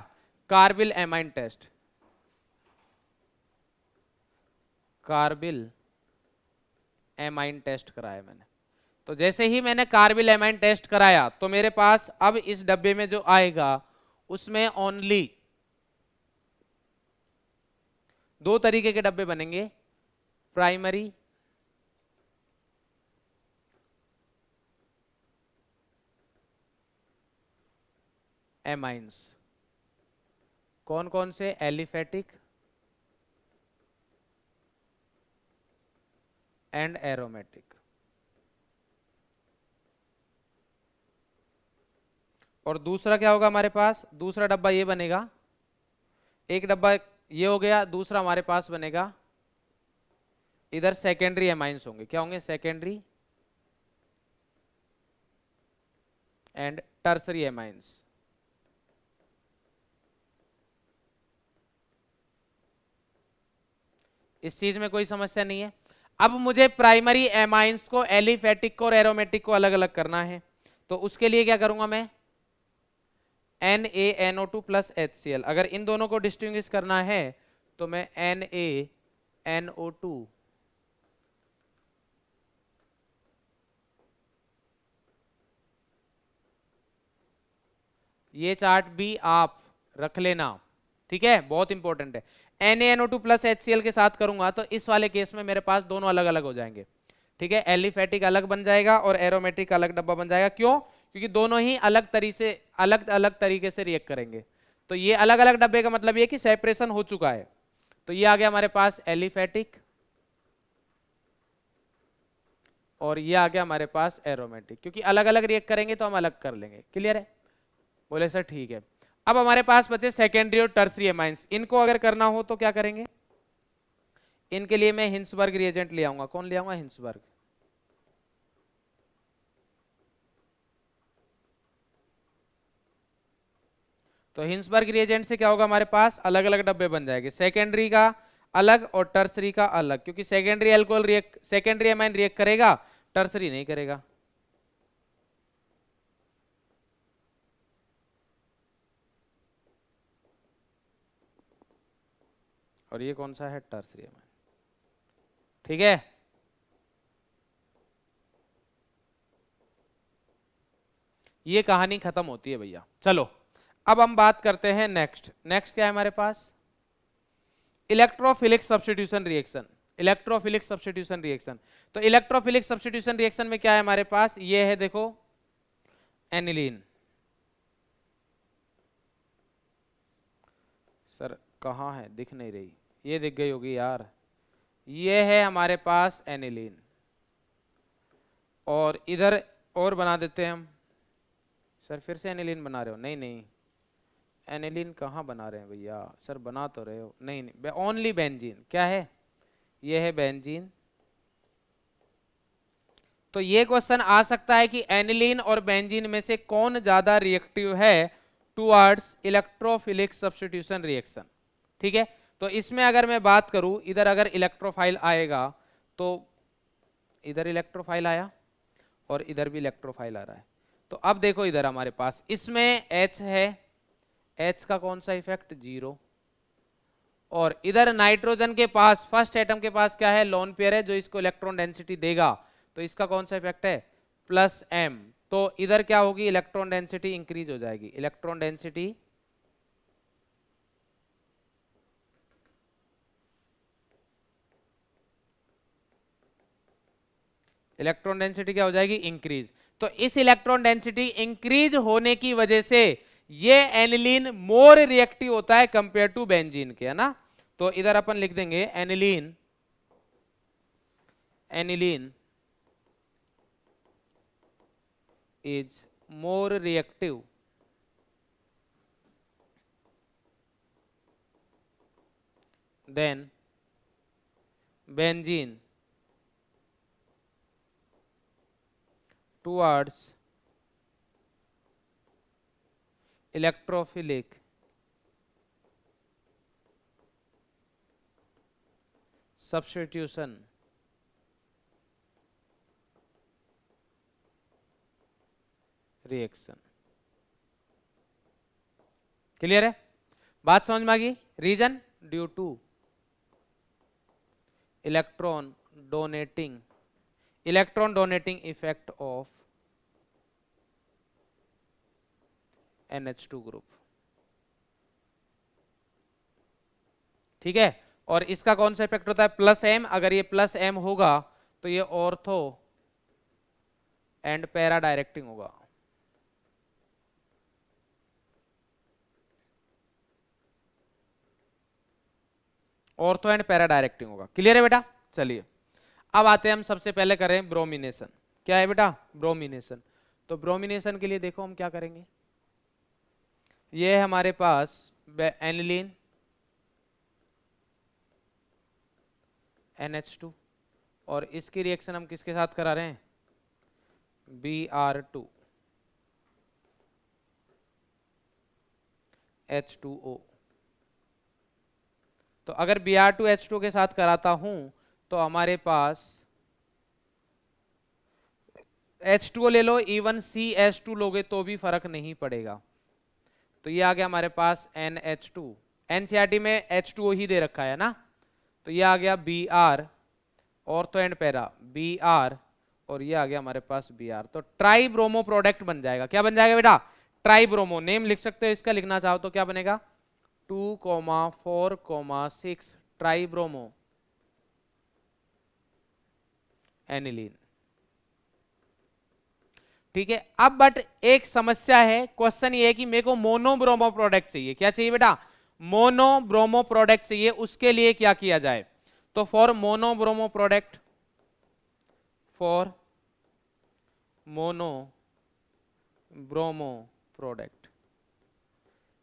carbylamine test. Carbylamine test कराया मैंने। तो जैसे ही मैंने कार्बिल एमाइन टेस्ट कराया, तो मेरे पास अब इस डब्बे में जो आएगा उसमें ओनली 2 तरीके के डब्बे बनेंगे, प्राइमरी एमाइंस। कौन कौन से, एलिफेटिक एंड एरोमेटिक। और दूसरा क्या होगा हमारे पास, दूसरा डब्बा ये बनेगा, एक डब्बा ये हो गया, दूसरा हमारे पास बनेगा, इधर सेकेंडरी एमाइंस होंगे। क्या होंगे, सेकेंडरी एंड टर्सरी एमाइंस। इस चीज में कोई समस्या नहीं है। अब मुझे प्राइमरी एमाइंस को, एलिफेटिक को और एरोमेटिक को अलग अलग करना है, तो उसके लिए क्या करूंगा मैं, NaNO2 प्लस HCl। अगर इन दोनों को डिस्टिंग्विश करना है तो मैं NaNO2 ये चार्ट भी आप रख लेना, ठीक है, बहुत इंपॉर्टेंट है। NaNO2 प्लस HCl के साथ करूंगा तो इस वाले केस में मेरे पास दोनों अलग अलग हो जाएंगे, ठीक है। एलिफेटिक अलग बन जाएगा और एरोमेटिक अलग डब्बा बन जाएगा। क्यों? क्योंकि दोनों ही अलग अलग तरीके से रिएक्ट करेंगे। तो ये अलग अलग डब्बे का मतलब ये कि सेपरेशन हो चुका है। तो ये आ गया हमारे पास एलिफेटिक और ये आ गया हमारे पास एरोमेटिक। क्योंकि अलग अलग रिएक्ट करेंगे तो हम अलग कर लेंगे। क्लियर है? बोले सर ठीक है। अब हमारे पास बचे सेकेंडरी और टर्सरी एमाइंस। इनको अगर करना हो तो क्या करेंगे? इनके लिए मैं हिंसबर्ग रिएजेंट ले आऊंगा। कौन ले आऊंगा? हिंसबर्ग। तो हिंसबर्ग रिएजेंट से क्या होगा? हमारे पास अलग अलग डब्बे बन जाएंगे, सेकेंडरी का अलग और टर्सरी का अलग। क्योंकि सेकेंडरी एमाइन रिएक्ट करेगा, टर्सरी नहीं करेगा। और ये कौन सा है? Tertiary amine. ठीक है। ये कहानी खत्म होती है भैया। चलो अब हम बात करते हैं नेक्स्ट। नेक्स्ट क्या है हमारे पास? Electrophilic substitution reaction. Electrophilic substitution reaction. तो इलेक्ट्रोफिलिक सब्स्टिट्यूशन रिएक्शन में क्या है हमारे पास? ये है, देखो, एनिलीन। सर कहाँ है? दिख नहीं रही। ये दिख गई होगी यार। ये है हमारे पास एनिलीन। और इधर और बना देते हैं हम। सर फिर से एनिलीन बना रहे हो? नहीं नहीं, एनिलीन कहाँ बना रहे हैं भैया? सर बना तो रहे हो। नहीं नहीं, ओनली बेंजीन। क्या है? ये है बेंजीन। तो ये क्वेश्चन आ सकता है कि एनिलीन और बेंजीन में से कौन ज्यादा रिएक्टिव है टुवर्ड्स इलेक्ट्रोफिलिक सब्स्टिट्यूशन रिएक्शन। ठीक है। तो इसमें अगर मैं बात करूं, इधर अगर इलेक्ट्रोफाइल आएगा तो इधर इलेक्ट्रोफाइल आया और इधर भी इलेक्ट्रोफाइल आ रहा है। तो अब देखो इधर हमारे पास इसमें H है, H का कौन सा इफेक्ट? 0। और इधर नाइट्रोजन के पास, फर्स्ट एटम के पास क्या है? लोन पेयर है, जो इसको इलेक्ट्रॉन डेंसिटी देगा। तो इसका कौन सा इफेक्ट है? +m। तो इधर क्या होगी? इलेक्ट्रॉन डेंसिटी इंक्रीज हो जाएगी। इलेक्ट्रॉन डेंसिटी क्या हो जाएगी? इंक्रीज। तो इस इलेक्ट्रॉन डेंसिटी इंक्रीज होने की वजह से ये एनिलीन मोर रिएक्टिव होता है कंपेयर टू बेंजीन के, है ना। तो इधर अपन लिख देंगे aniline is more reactive than benzene towards electrophilic substitution reaction. Clear है? बात समझ में आ गई? Reason due to electron donating effect of NH2 group. ठीक है। और इसका कौन सा इफेक्ट होता है? +m। अगर ये +m होगा तो ये ऑर्थो एंड पैरा डायरेक्टिंग होगा। ऑर्थो एंड पैरा डायरेक्टिंग होगा। क्लियर है बेटा? चलिए अब आते हैं हम सबसे पहले करें ब्रोमिनेशन। क्या है बेटा? ब्रोमिनेशन। तो ब्रोमिनेशन के लिए देखो हम क्या करेंगे। ये है हमारे पास एनिलीन NH2 और इसकी रिएक्शन हम किसके साथ करा रहे हैं? Br2 H2O। तो अगर Br2 H2 के साथ कराता हूं तो हमारे पास H2O ले लो, इवन CH2 लोगे तो भी फर्क नहीं पड़ेगा। तो ये आ गया हमारे पास NH2। एनसीईआरटी में H2O ही दे रखा है ना, तो ये आ गया Br, ortho and para Br, और ये आ गया हमारे पास Br। तो ट्राई ब्रोमो प्रोडक्ट बन जाएगा। क्या बन जाएगा बेटा? Try bromo. नेम लिख सकते हो इसका, लिखना चाहो तो क्या बनेगा? 2,4,6 ट्राई ब्रोमो एनिलीन। ठीक है। अब बट एक समस्या है, क्वेश्चन ये है कि मेरे को मोनोब्रोमो प्रोडक्ट चाहिए। क्या चाहिए बेटा? मोनोब्रोमो प्रोडक्ट चाहिए। उसके लिए क्या किया जाए? तो फॉर मोनोब्रोमो प्रोडक्ट, फॉर मोनोब्रोमो प्रोडक्ट,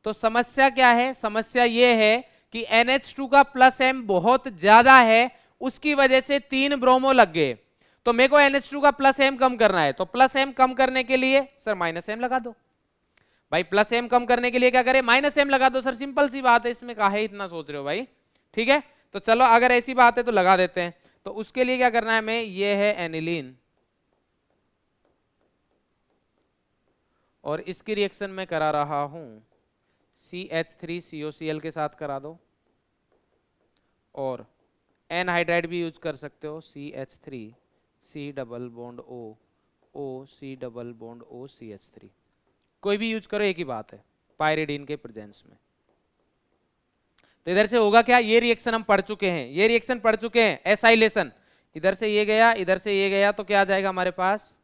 तो समस्या क्या है? समस्या ये है कि NH2 का प्लस M बहुत ज्यादा है, उसकी वजह से 3 ब्रोमो लग गए। तो मेरे को NH2 का प्लस M कम करना है, तो प्लस M कम करने के लिए सर माइनस M लगा दो। भाई प्लस M कम करने के लिए क्या करें? माइनस M लगा दो। सर सिंपल सी बात है, इसमें काहे इतना सोच रहे हो भाई? ठीक है, तो चलो अगर ऐसी बात है तो लगा देते हैं। तो उसके लिए क्या करना है हमें? ये है एनिलीन, और इसकी रिएक्शन में करा रहा हूं CH3COCl के साथ करा दो, और एनहाइड्राइड भी यूज कर सकते हो, CH3C double bond O C double bond O CH3, कोई भी यूज करो एक ही बात है, पायरिडीन के प्रेजेंस में। तो इधर से होगा क्या? ये रिएक्शन हम पढ़ चुके हैं, ये रिएक्शन पढ़ चुके हैं, एसाइलेशन। इधर से ये गया, इधर से ये गया, तो क्या आ जाएगा हमारे पास?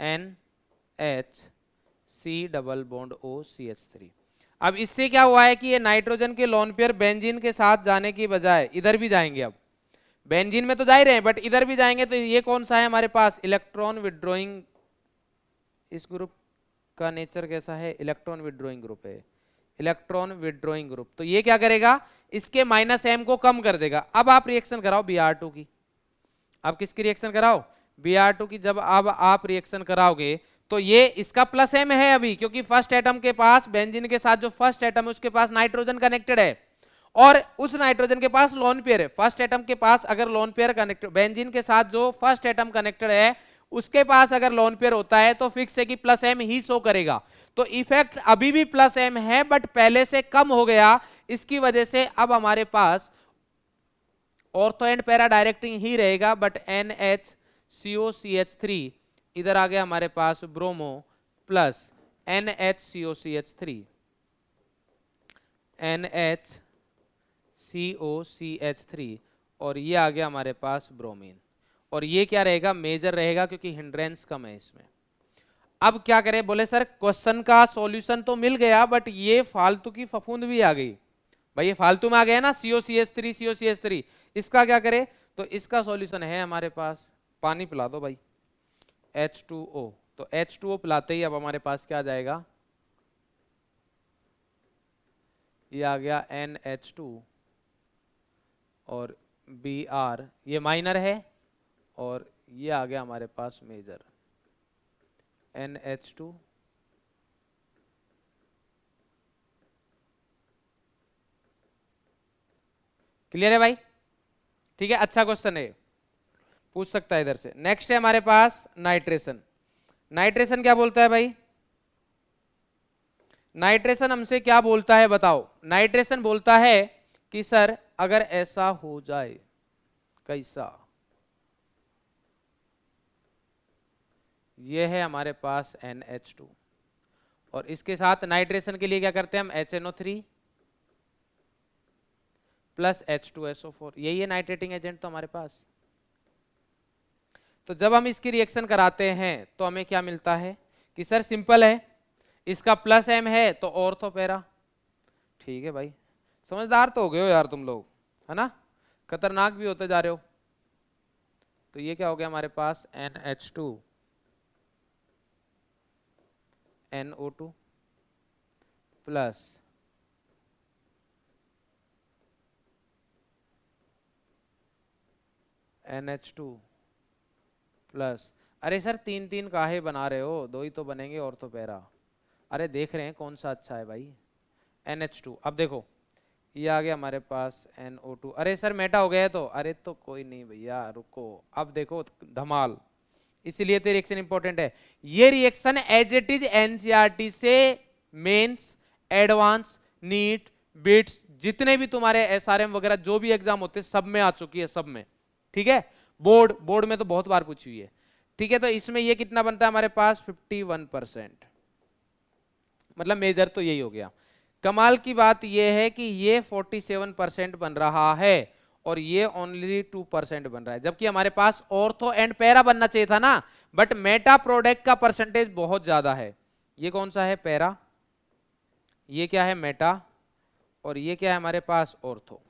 NH double bond O CH3। अब इससे क्या हुआ है कि ये नाइट्रोजन के लोन पेयर बेंजीन के साथ जाने की बजाय इधर भी जाएंगे। अब बेंजीन में तो जा ही रहे हैं, बट इधर भी जाएंगे, तो ये कौन सा है हमारे पास? Electron withdrawing. इस ग्रुप का नेचर कैसा है? इलेक्ट्रॉन विड्रॉइंग ग्रुप है, इलेक्ट्रॉन विड्रॉइंग ग्रुप। तो ये क्या करेगा? इसके माइनस M को कम कर देगा। अब आप रिएक्शन कराओ Br2 की। अब किसकी रिएक्शन कराओ? Br2 की। जब अब आप रिएक्शन कराओगे तो ये इसका प्लस M है अभी, क्योंकि फर्स्ट एटम के पास, बेंजीन के साथ जो फर्स्ट एटम है उसके पास नाइट्रोजन कनेक्टेड है, और उस नाइट्रोजन के पास लोन पेयर है। फर्स्ट एटम के पास अगर लोन पेयर कनेक्टेड, बेंजीन के साथ जो फर्स्ट एटम कनेक्टेड है उसके पास अगर लोन पेयर होता है तो फिक्स है कि प्लस M ही शो करेगा। तो इफेक्ट अभी भी प्लस M है, बट पहले से कम हो गया। इसकी वजह से अब हमारे पास ऑर्थो एंड पैरा डायरेक्टिंग ही रहेगा, बट NHCOCH3 इधर आ गया हमारे पास ब्रोमो प्लस NHCOCH3, NHCOCH3, और ये आ गया हमारे पास ब्रोमीन। और ये क्या रहेगा? मेजर रहेगा, क्योंकि हिंड्रेंस कम है इसमें। अब क्या करें? बोले सर क्वेश्चन का सॉल्यूशन तो मिल गया, बट ये फालतू की फफूंद भी आ गई। भाई ये फालतू में आ गया ना, COCH3, इसका क्या करें? तो इसका सॉल्यूशन है हमारे पास, पानी पिला दो भाई, H2O। तो H2O पिलाते ही अब हमारे पास क्या आ जाएगा? ये आ गया NH2 और Br, ये माइनर है, और ये आ गया हमारे पास मेजर, NH2 क्लियर है भाई? ठीक है, अच्छा क्वेश्चन है, पूछ सकता है इधर से। नेक्स्ट है हमारे पास नाइट्रेशन। नाइट्रेशन क्या बोलता है भाई? नाइट्रेशन हमसे क्या बोलता है बताओ? नाइट्रेशन बोलता है कि सर अगर ऐसा हो जाए, कैसा? ये है हमारे पास NH2, और इसके साथ नाइट्रेशन के लिए क्या करते हैं हम? HNO3 प्लस H2SO4, यही है नाइट्रेटिंग एजेंट तो हमारे पास। तो जब हम इसकी रिएक्शन कराते हैं तो हमें क्या मिलता है कि सर सिंपल है, इसका प्लस M है तो ऑर्थो पैरा। ठीक है भाई, समझदार तो हो गए हो यार तुम लोग, है ना? खतरनाक भी होते जा रहे हो। तो ये क्या हो गया हमारे पास? NH2 NO2 plus NH2 plus, अरे सर तीन तीन काहे बना रहे हो? दो ही तो बनेंगे ऑर्थो पैरा। अरे देख रहे हैं कौन सा अच्छा है भाई? NH2। अब देखो ये आ गया हमारे पास NO2। अरे सर मेटा हो गया है तो, अरे तो कोई नहीं भैया रुको, अब देखो धमाल, इसीलिए तो रिएक्शन इंपॉर्टेंट है। ये reaction as it is NCERT से मेंस, एडवांस, नीट, बिट्स, जितने भी तुम्हारे एसआरएम वगैरह जो भी एग्जाम होते हैं सब में आ चुकी है, सब में। ठीक है, बोर्ड में तो बहुत बार पूछी हुई है। ठीक है, तो इसमें ये कितना बनता है हमारे पास 51%, मतलब मेजर तो यही हो गया। कमाल की बात यह है कि ये 47% बन रहा है और ये ओनली 2% बन रहा है, जबकि हमारे पास ऑर्थो एंड पैरा बनना चाहिए था ना, बट मेटा प्रोडक्ट का परसेंटेज बहुत ज्यादा है। ये कौन सा है? पैरा, ये क्या है? मेटा, और ये क्या है हमारे पास? ऑर्थो।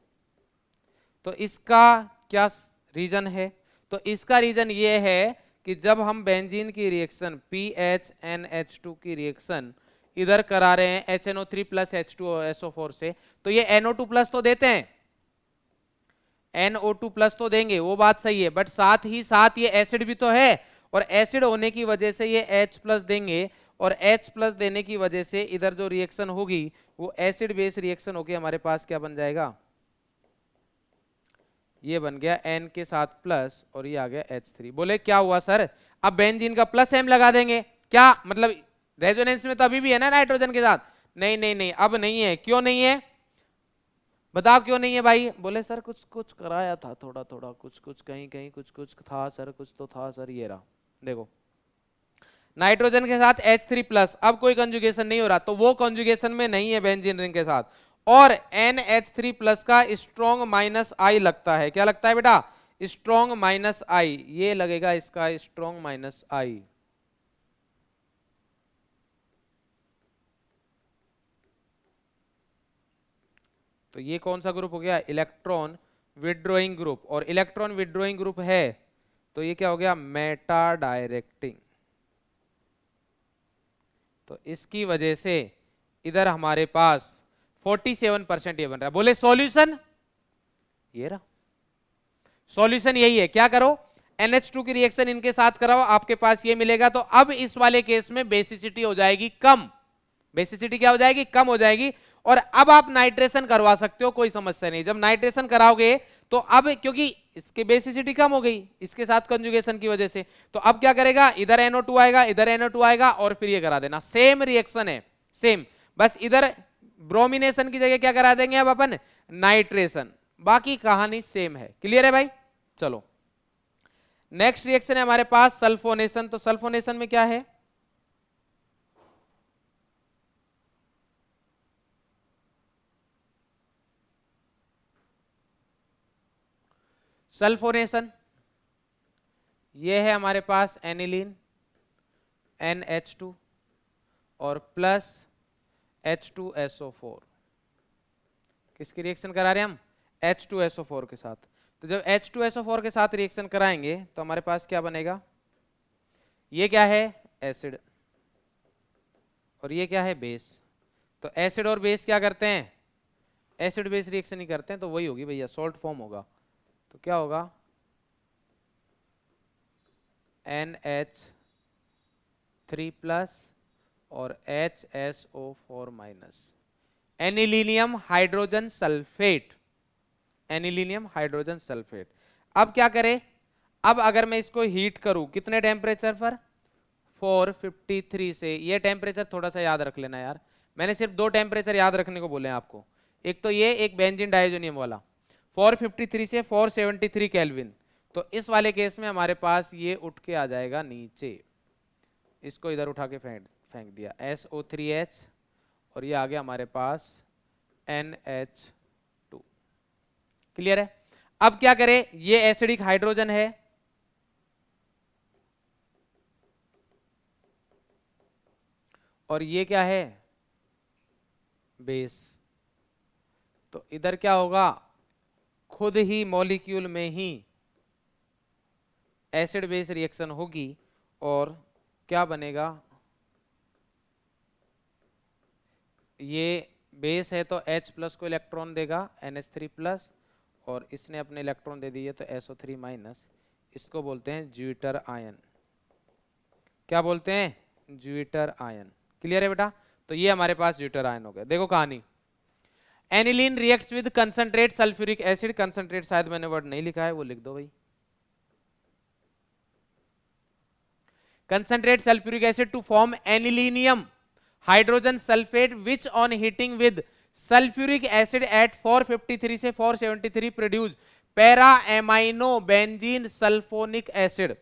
तो इसका क्या रीजन है? तो इसका रीजन ये है कि जब हम बेंजीन की रिएक्शन PHNH2 की रिएक्शन इधर करा रहे हैं HNO3 प्लस H2SO4 से, तो ये NO2 प्लस तो देते हैं, NO2 प्लस तो देंगे, वो बात सही है, बट साथ ही साथ ये एसिड भी तो है, और एसिड होने की वजह से ये H प्लस देंगे, और H प्लस देने की वजह से इधर जो रिएक्शन होगी वो एसिड बेस रिएक्शन होगी, हमारे पास क्या बन जाएगा? ये बन गया N के साथ प्लस और ये आ गया H3। बोले क्या हुआ सर? अब बेंजीन का प्लस M लगा देंगे क्या? मतलब रेजोनेंस में तो अभी भी है ना नाइट्रोजन के साथ? नहीं नहीं नहीं, अब नहीं है। क्यों नहीं है? बताओ क्यों नहीं है भाई? बोले सर कुछ कुछ कराया था, थोड़ा थोड़ा कुछ कुछ कहीं कहीं कुछ कुछ था सर, कुछ तो था सर। ये रहा, देखो नाइट्रोजन के साथ H3 प्लस, अब कोई कंजुगेशन नहीं हो रहा, तो वो कंजुगेशन में नहीं है बेंजीन रिंग के साथ। और NH3 प्लस का स्ट्रॉन्ग माइनस आई लगता है। क्या लगता है बेटा? स्ट्रॉन्ग माइनस आई, ये लगेगा इसका स्ट्रॉन्ग माइनस आई। तो ये कौन सा ग्रुप हो गया? इलेक्ट्रॉन विड्रॉइंग ग्रुप, और इलेक्ट्रॉन विड्रॉइंग ग्रुप है तो ये क्या हो गया? Meta directing. तो इसकी वजह से इधर हमारे पास 47% ये बन रहा है। बोले सॉल्यूशन, ये रहा सॉल्यूशन, यही है। क्या करो? NH2 की रिएक्शन इनके साथ कराओ, आपके पास ये मिलेगा। तो अब इस वाले केस में बेसिसिटी हो जाएगी कम, बेसिसिटी क्या हो जाएगी? कम हो जाएगी। और अब आप नाइट्रेशन करवा सकते हो, कोई समस्या नहीं। जब नाइट्रेशन कराओगे तो अब क्योंकि इसके बेसिसिटी कम हो गई इसके साथ कंजुगेशन की वजह से, तो अब क्या करेगा? इधर NO2 आएगा, इधर NO2 आएगा, और फिर ये करा देना। सेम रिएक्शन है, सेम, बस इधर ब्रोमिनेशन की जगह क्या करा देंगे अब अपन? नाइट्रेशन। बाकी कहानी सेम है। क्लियर है भाई? चलो नेक्स्ट रिएक्शन है हमारे पास सल्फोनेशन। तो सल्फोनेशन में क्या है? सल्फोनेशन ये है हमारे पास एनिलीन NH2 और प्लस H2SO4। किसकी रिएक्शन करा रहे हैं हम? H2SO4 के साथ। तो जब H2SO4 के साथ रिएक्शन कराएंगे तो हमारे पास क्या बनेगा? ये क्या है? एसिड, और ये क्या है? बेस। तो एसिड और बेस क्या करते हैं? एसिड बेस रिएक्शन ही करते हैं, तो वही होगी भैया, सॉल्ट फॉर्म होगा। तो क्या होगा? NH3 प्लस और HSO4 minus, anilinium hydrogen sulphate, anilinium hydrogen sulphate. अब क्या करें? अब अगर मैं इसको हीट करूं कितने टेम्परेचर पर? 453 से। ये टेम्परेचर थोड़ा सा याद रख लेना यार, मैंने सिर्फ 2 टेम्परेचर याद रखने को बोले हैं आपको, एक तो ये, एक बेंजीन डाइजोनियम वाला। 453 से 473 केल्विन। तो इस वाले केस में हमारे पास ये उठ के आ जाएगा नीचे, इसको इधर उठा के फेंक दिया, SO3H, और ये आ गया हमारे पास NH2। क्लियर है? अब क्या करें? ये एसिडिक हाइड्रोजन है, और ये क्या है? बेस। तो इधर क्या होगा? खुद ही मॉलिक्यूल में ही एसिड बेस रिएक्शन होगी, और क्या बनेगा? ये बेस है तो H प्लस को इलेक्ट्रॉन देगा NH3 प्लस, और इसने अपने इलेक्ट्रॉन दे दिए तो SO3 माइनस। इसको बोलते हैं ज्यूटर आयन। क्या बोलते हैं? Zwitter ion. क्लियर है बेटा? तो ये हमारे पास ज्यूटर आयन हो गया। देखो कहानी, aniline reacts with concentrate sulphuric acid. Concentrate शायद मैंने वर्ड नहीं लिखा है, वो लिख दो भाई। concentrate sulfuric acid to form anilinium hydrogen sulfate which on heating with sulfuric acid at 453 से 473 produce para amino benzene sulfonic acid।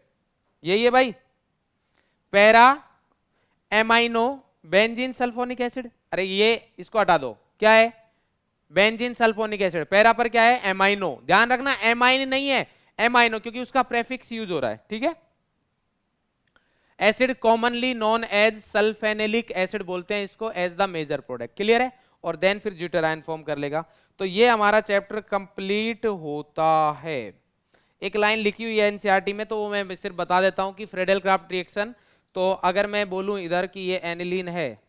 यही है भाई para amino benzene sulfonic acid। अरे ये इसको हटा दो, क्या है बेंजीन सल्फोनिक एसिड। पैरा पर क्या है एमाइनो, ध्यान रखना एमाइन नहीं है एमाइनो क्योंकि उसका प्रेफिक्स यूज हो रहा है, ठीक है। Acid commonly known as sulphanilic acid बोलते हैं इसको as the major product, clear है। और देन फिर ज्यूटेराइन फॉर्म कर लेगा। तो ये हमारा चैप्टर कंप्लीट होता है। एक लाइन लिखी हुई है एनसीईआरटी में तो वो मैं सिर्फ बता देता हूं कि फ्रेडल क्राफ्ट रिएक्शन, तो अगर मैं बोलूं इधर कि ये एनिलीन है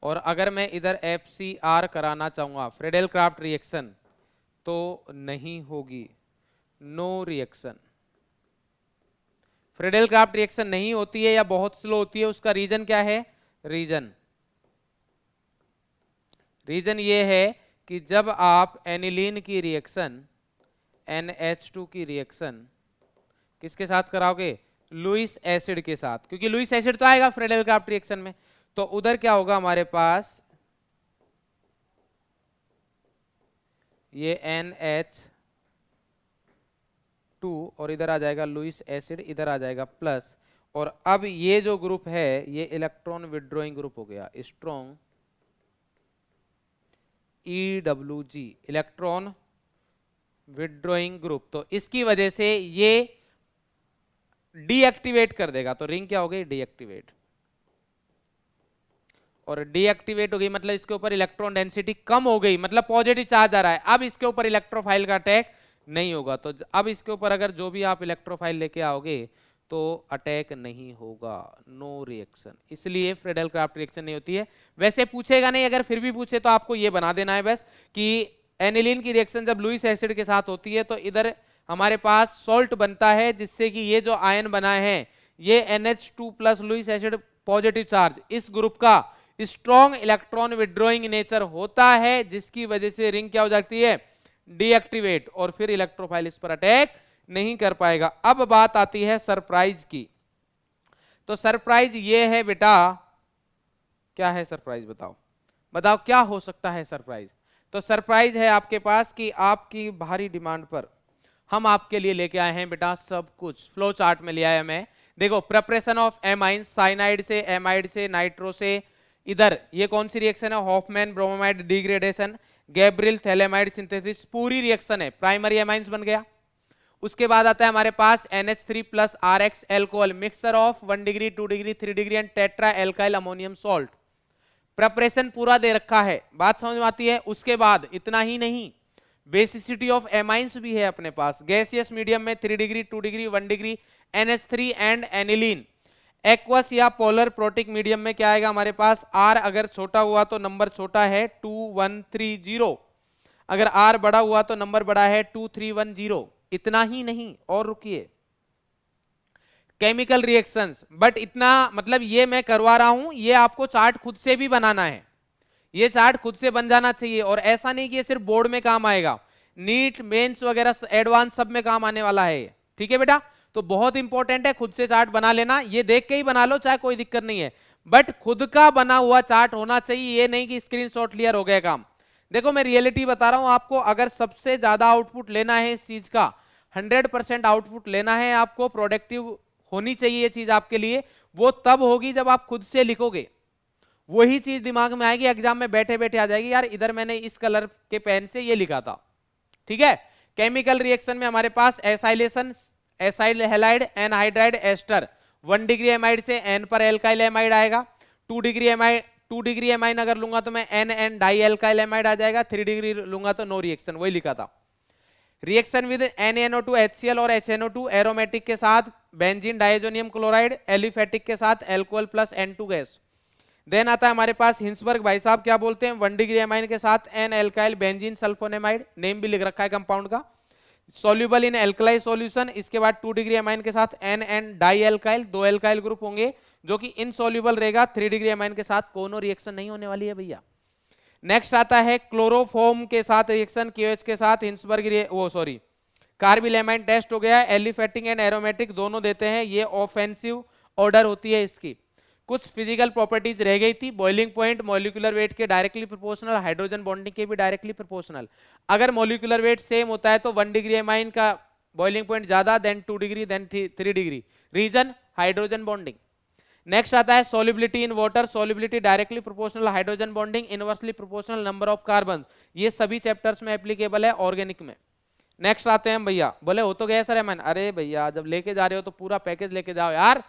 और अगर मैं इधर FCR कराना चाहूंगा फ्रेडल क्राफ्ट रिएक्शन तो नहीं होगी, no reaction. Friedel Crafts reaction नहीं होती है या बहुत स्लो होती है, उसका रीजन क्या है, रीजन ये है कि जब आप एनिलीन की रिएक्शन NH2 की रिएक्शन किसके साथ कराओगे, लुईस एसिड के साथ, क्योंकि लुईस एसिड तो आएगा फ्रेडल क्राफ्ट रिएक्शन में, तो उधर क्या होगा हमारे पास ये NH2 और इधर आ जाएगा लुईस एसिड, इधर आ जाएगा प्लस, और अब ये जो ग्रुप है ये इलेक्ट्रॉन विड्रॉइंग ग्रुप हो गया, strong EWG electron withdrawing group. तो इसकी वजह से ये डीएक्टिवेट कर देगा, तो रिंग क्या हो गई डीएक्टिवेट, और डीएक्टिवेट हो गई मतलब इसके ऊपर इलेक्ट्रॉन डेंसिटी कम हो गई, मतलब पॉजिटिव चार्ज आ रहा है। अब इसके ऊपर इलेक्ट्रोफाइल का अटैक नहीं होगा, तो अब इसके ऊपर अगर जो भी आप इलेक्ट्रोफाइल लेके आओगे तो अटैक नहीं होगा, नो रिएक्शन। इसलिए फ्रेडल क्राफ्ट रिएक्शन नहीं होती है। वैसे पूछेगा नहीं, अगर फिर भी पूछे तो आपको ये बना देना है बस कि एनिलीन की रिएक्शन जब लुईस एसिड के साथ होती है तो इधर हमारे पास सॉल्ट बनता है जिससे कि ये जो आयन बना है ये NH2 plus Lewis acid positive charge, इस ग्रुप का स्ट्रॉन्ग इलेक्ट्रॉन विड्रॉइंग नेचर होता है जिसकी वजह से रिंग क्या हो जाती है डीएक्टिवेट, और फिर इलेक्ट्रोफाइल इस पर अटैक नहीं कर पाएगा। अब बात आती है सरप्राइज की। तो सरप्राइज ये है बेटा, क्या है सरप्राइज, बताओ बताओ क्या हो सकता है सरप्राइज। तो सरप्राइज है आपके पास कि आपकी भारी डिमांड पर हम आपके लिए लेके आए हैं बेटा सब कुछ, फ्लो चार्ट में ले आया मैं। देखो प्रिपरेशन ऑफ एमाइंस, साइनाइड से एमाइड से नाइट्रो से, इधर ये कौन सी रिएक्शन है, Hoffmann bromide degradation, Gabriel phthalimide synthesis, पूरी रिएक्शन है, प्राइमरी एमाइंस बन गया। उसके बाद आता है हमारे पास NH3 plus RX alcohol, mixture of 1 degree 2 degree 3 degree and tetra alkyl ammonium salt. Preparation पूरा दे रखा है, बात समझ में आती है। उसके बाद इतना ही नहीं, बेसिसिटी ऑफ एमाइंस भी है अपने पास, गैसियस मीडियम में 3 degree 2 degree 1 degree NH3 and aniline. Aqueous या पोलर प्रोटिक मीडियम में क्या आएगा हमारे पास, R अगर छोटा हुआ तो नंबर छोटा है 2130, अगर R बड़ा हुआ तो नंबर बड़ा है 2310। इतना ही नहीं, और रुकिए, केमिकल रिएक्शंस, बट इतना मतलब ये मैं करवा रहा हूं, ये आपको चार्ट खुद से भी बनाना है, ये चार्ट खुद से बन जाना चाहिए। और ऐसा नहीं कि ये सिर्फ बोर्ड में काम आएगा, नीट मेंस वगैरह एडवांस सब में काम आने वाला है, ठीक है बेटा। तो बहुत इंपॉर्टेंट है, खुद से चार्ट बना लेना, ये देख के ही बना लो चाहे कोई दिक्कत नहीं है, बट खुद का बना हुआ चार्ट होना चाहिए, ये नहीं कि स्क्रीनशॉट क्लियर हो गया काम। देखो मैं रियलिटी बता रहा हूं आपको, अगर सबसे ज्यादा आउटपुट लेना है इस चीज का, 100% आउटपुट लेना है आपको, प्रोडक्टिव होनी चाहिए ये चीज आपके लिए, वो तब होगी जब आप खुद से लिखोगे, वही चीज दिमाग में आएगी, एग्जाम में बैठे बैठे आ जाएगी, यार इधर मैंने इस कलर के पेन से ये लिखा था, ठीक है। केमिकल रिएक्शन में हमारे पास acylation, acyl halide anhydride ester, 1 degree amide से N पर एल्काइल एमाइड आएगा, 2 डिग्री एमाइन अगर लूंगा तो मैं NN डाई एल्काइल एमाइड आ जाएगा, 3 डिग्री लूंगा तो नो रिएक्शन, वही लिखा था। रिएक्शन विद NaNO2 HCl और HNO2 एरोमेटिक के साथ बेंजीन डाइजोनियम क्लोराइड, एलिफेटिक के साथ alcohol plus N2 gas. Then आता है हमारे पास हिंसबर्ग, भाई साहब क्या बोलते हैं, 1 डिग्री एमाइन के साथ N alkyl benzene sulphonamide, name भी लिख रखा है कंपाउंड का, सॉल्युबल इन एल्कलाई सॉल्यूशन। इसके बाद 2 डिग्री एमाइन के साथ NN die alkyl, 2 alkyl group होंगे जो कि इनसॉल्युबल रहेगा, 3 डिग्री एमाइन के साथ कोनो रिएक्शन नहीं होने वाली है भैया। नेक्स्ट आता है क्लोरोफॉर्म के साथ रिएक्शन, KOH के साथ हिंसबर्ग कार्बिलेमाइन टेस्ट हो गया, एलिफेटिक एंड एरोमेटिक दोनों देते हैं, ये ऑफेंसिव ऑर्डर होती है इसकी। कुछ फिजिकल प्रॉपर्टीज रह गई थी, बॉइलिंग पॉइंट मॉलिक्यूलर वेट के डायरेक्टली प्रोपोर्शनल, हाइड्रोजन बॉन्डिंग के भी डायरेक्टली प्रोपोर्शनल। अगर मॉलिक्यूलर वेट सेम होता है तो 1 डिग्री एमाइन का बॉइलिंग पॉइंट ज्यादा, then 2 degree, then 3 degree. Reason hydrogen bonding. Next आता है solubility in water, solubility directly proportional hydrogen bonding, inversely proportional number of carbon. ये सभी चैप्टर्स में एप्लीकेबल है ऑर्गेनिक में। नेक्स्ट आते हैं हम भैया, बोले हो तो गया सर एमन, अरे भैया जब लेके जा रहे हो तो पूरा पैकेज लेके जाओ यार।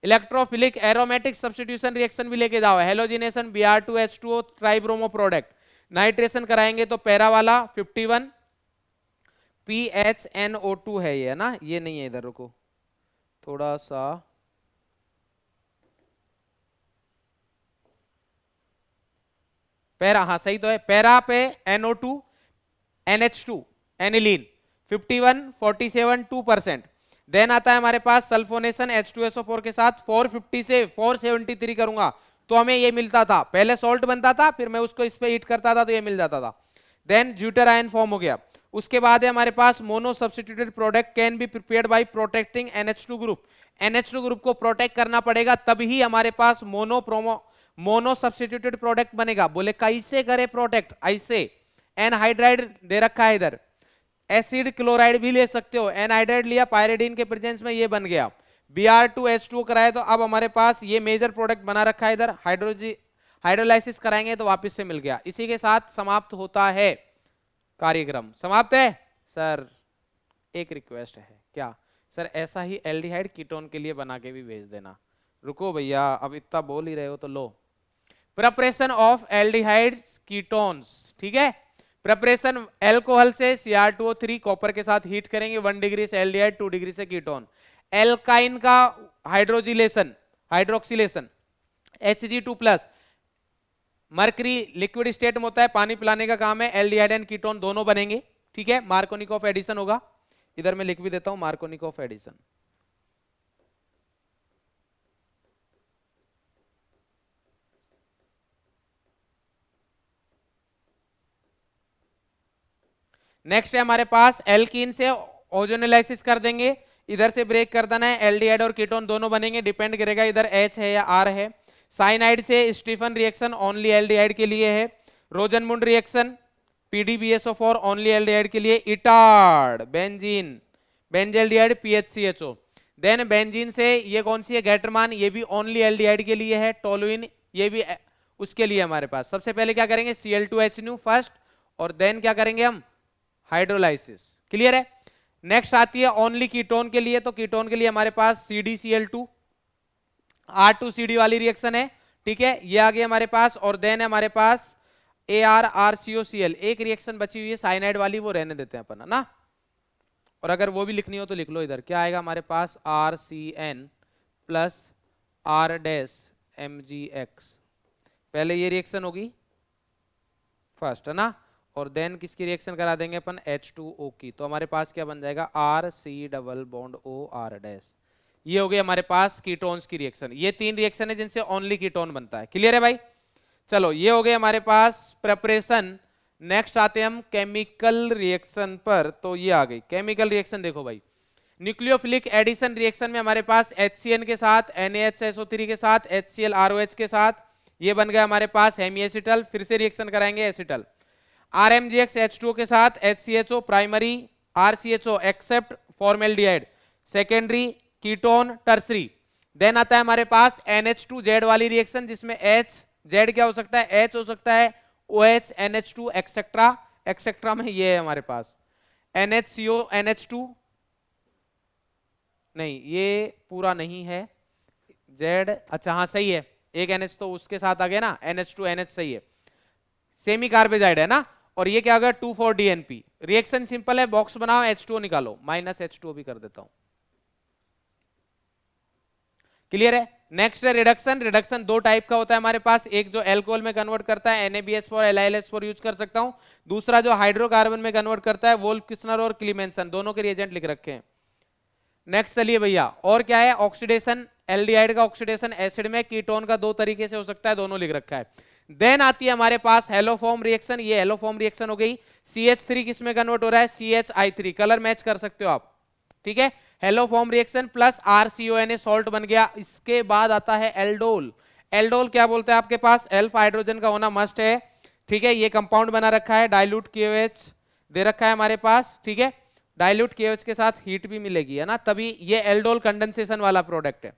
इलेक्ट्रोफिलिक एरोमेटिक सब्स्टिट्यूशन रिएक्शन भी लेके जाओ, halogenation Br2H2O tribromo product, nitration कराएंगे तो पैरा वाला 51 PHNO2 है ये, है ना, ये नहीं है, इधर रुको थोड़ा सा, पैरा, हाँ सही तो है, पैरा पे NO2 NH2 एनिलीन 51 47 2%। देन आता है हमारे पास सल्फोनेशन H2SO4 के साथ 450 से 473 करूंगा तो हमें ये मिलता था, पहले सॉल्ट बनता था फिर मैं उसको इस पे हीट करता था तो ये मिल जाता था। देन ज्यूटर आयन फॉर्म हो गया। उसके बाद है हमारे पास mono substituted product can be prepared by protecting NH2 group. NH2 group को प्रोटेक्ट करना पड़ेगा तभी हमारे पास मोनो सब्स्टिट्यूटेड प्रोडक्ट बनेगा। बोले कैसे करे प्रोटेक्ट, ऐसे एनहाइड्राइड दे रखा है इधर, एसिड क्लोराइड भी ले सकते हो, एनहाइड्राइड लिया पायरिडीन के प्रेजेंस में ये बन गया, Br2H2O कराए तो अब हमारे पास ये मेजर प्रोडक्ट बना रखा है इधर, हाइड्रोलाइसिस कराएंगे तो वापस से मिल गया। इसी के साथ समाप्त होता है कार्यक्रम। समाप्त है सर, एक रिक्वेस्ट है, क्या सर ऐसा ही एल्डिहाइड कीटोन के लिए बना के भी भेज देना। रुको भैया अब इतना बोल ही रहे हो तो लो, प्रिपरेशन ऑफ एल्डिहाइड कीटोन्स, ठीक है। प्रिपरेशन एल्कोहल से Cr2O3 कॉपर के साथ हीट करेंगे 1 डिग्री से एल्डिहाइड, 2 डिग्री से कीटोन। एल्काइन का hydroxylation Hg2+, mercury liquid state में होता है, पानी पिलाने का काम है, एल्डिहाइड एंड कीटोन दोनों बनेंगे, ठीक है। मार्कोनिकॉफ एडिशन होगा, इधर मैं लिख भी देता हूं मार्कोनिकॉफ एडिशन। नेक्स्ट है हमारे पास एल्कीन से ओजोनोलाइसिस कर देंगे, इधर से ब्रेक कर देना है, एल्डिहाइड और कीटोन दोनों बनेंगे, डिपेंड करेगा इधर H है या R है। साइनाइड से स्टीफन रिएक्शन ओनली एल्डिहाइड के लिए है। रोजनमुंड रिएक्शन PdBSO4 ओनली एल्डिहाइड के लिए। Etard benzene benzaldehyde PHCHO। Then benzene से ये कौन सी है, गैटरमान, ये भी ओनली एल्डिहाइड के लिए है। टोलुइन ये भी उसके लिए हमारे पास। सबसे पहले क्या करेंगे Cl2H फर्स्ट और देन क्या करेंगे हम हाइड्रोलाइसिस, क्लियर है। नेक्स्ट आती है ओनली कीटोन के लिए, तो कीटोन के लिए हमारे पास CdCl2 R2CD वाली रिएक्शन है, ठीक है, ये आ गई हमारे पास। और देन है हमारे पास ArRCOCl, एक रिएक्शन बची हुई है साइनाइड वाली, वो रहने देते हैं अपन, है ना। और अगर वो भी लिखनी हो तो लिख लो, इधर क्या आएगा हमारे पास RCN प्लस R-MgX, पहले ये रिएक्शन होगी फर्स्ट, है ना, और देन किसकी रिएक्शन करा देंगे अपन H2O की, तो हमारे पास क्या बन जाएगा RC+O_R'। ये हो गई हमारे पास कीटोन्स की रिएक्शन। ये 3 रिएक्शन है जिनसे ओनली कीटोन बनता है, क्लियर है भाई। चलो ये हो गए हमारे पास प्रिपरेशन। नेक्स्ट आते हैं हम केमिकल रिएक्शन पर, तो ये आ गई केमिकल रिएक्शन। देखो भाई न्यूक्लियोफिलिक एडिशन रिएक्शन में हमारे पास HCN के साथ NaHSO3 के साथ HClROH के साथ ये बन गया हमारे पास हेमीएसिटल, फिर से रिएक्शन कराएंगे एसिटल। RMgX H2O के साथ HCHO primary, RCHO except formaldehyde secondary, ketone tertiary. Then आता है हमारे पास NH2Z वाली रिएक्शन जिसमें H Z क्या हो सकता है, H हो सकता है, OH NH2 एक्सेट्रा, एक्सेट्रा में ये है हमारे पास NHCO NH2, नहीं ये पूरा नहीं है Z, अच्छा हाँ सही है, एक NH तो उसके साथ आ गया ना, NH2 NH सही है, सेमी कार्बेजाइड है ना। और ये क्या होगा 2,4-DNP। रिएक्शन सिंपल है, बॉक्स बनाओ H2O निकालो, -H2O भी कर देता हूं, क्लियर है। नेक्स्ट है रिडक्शन। रिडक्शन 2 टाइप का होता है हमारे पास, एक जो एल्कोहल में कन्वर्ट करता है NaBH4 LiLH4 यूज कर सकता हूं, दूसरा जो हाइड्रोकार्बन में कन्वर्ट करता है वोल्फ किस्नर और क्लीमेंसन, दोनों के रिएजेंट लिख रखे हैं। नेक्स्ट चलिए भैया, और क्या है ऑक्सीडेशन, एल्डिहाइड का ऑक्सीडेशन एसिड में, कीटोन का 2 तरीके से हो सकता है, दोनों लिख रखा है। देन आती है हमारे पास हेलोफॉर्म रिएक्शन, ये हेलोफॉर्म रिएक्शन हो गई CH3 किस में कन्वर्ट हो रहा है, CHI3, कलर मैच कर सकते हो आप, ठीक है। Hello form reaction plus RCONA salt बन गया। इसके बाद आता है एल्डोल। एल्डोल क्या बोलते हैं आपके पास, एल्फा हाइड्रोजन का होना मस्ट है, ठीक है। ये कंपाउंड बना रखा है, डाइल्यूट KOH दे रखा है हमारे पास, ठीक है। डाइल्यूट KOH के साथ हीट भी मिलेगी, है ना, तभी ये एल्डोल कंडेंसेशन वाला प्रोडक्ट है।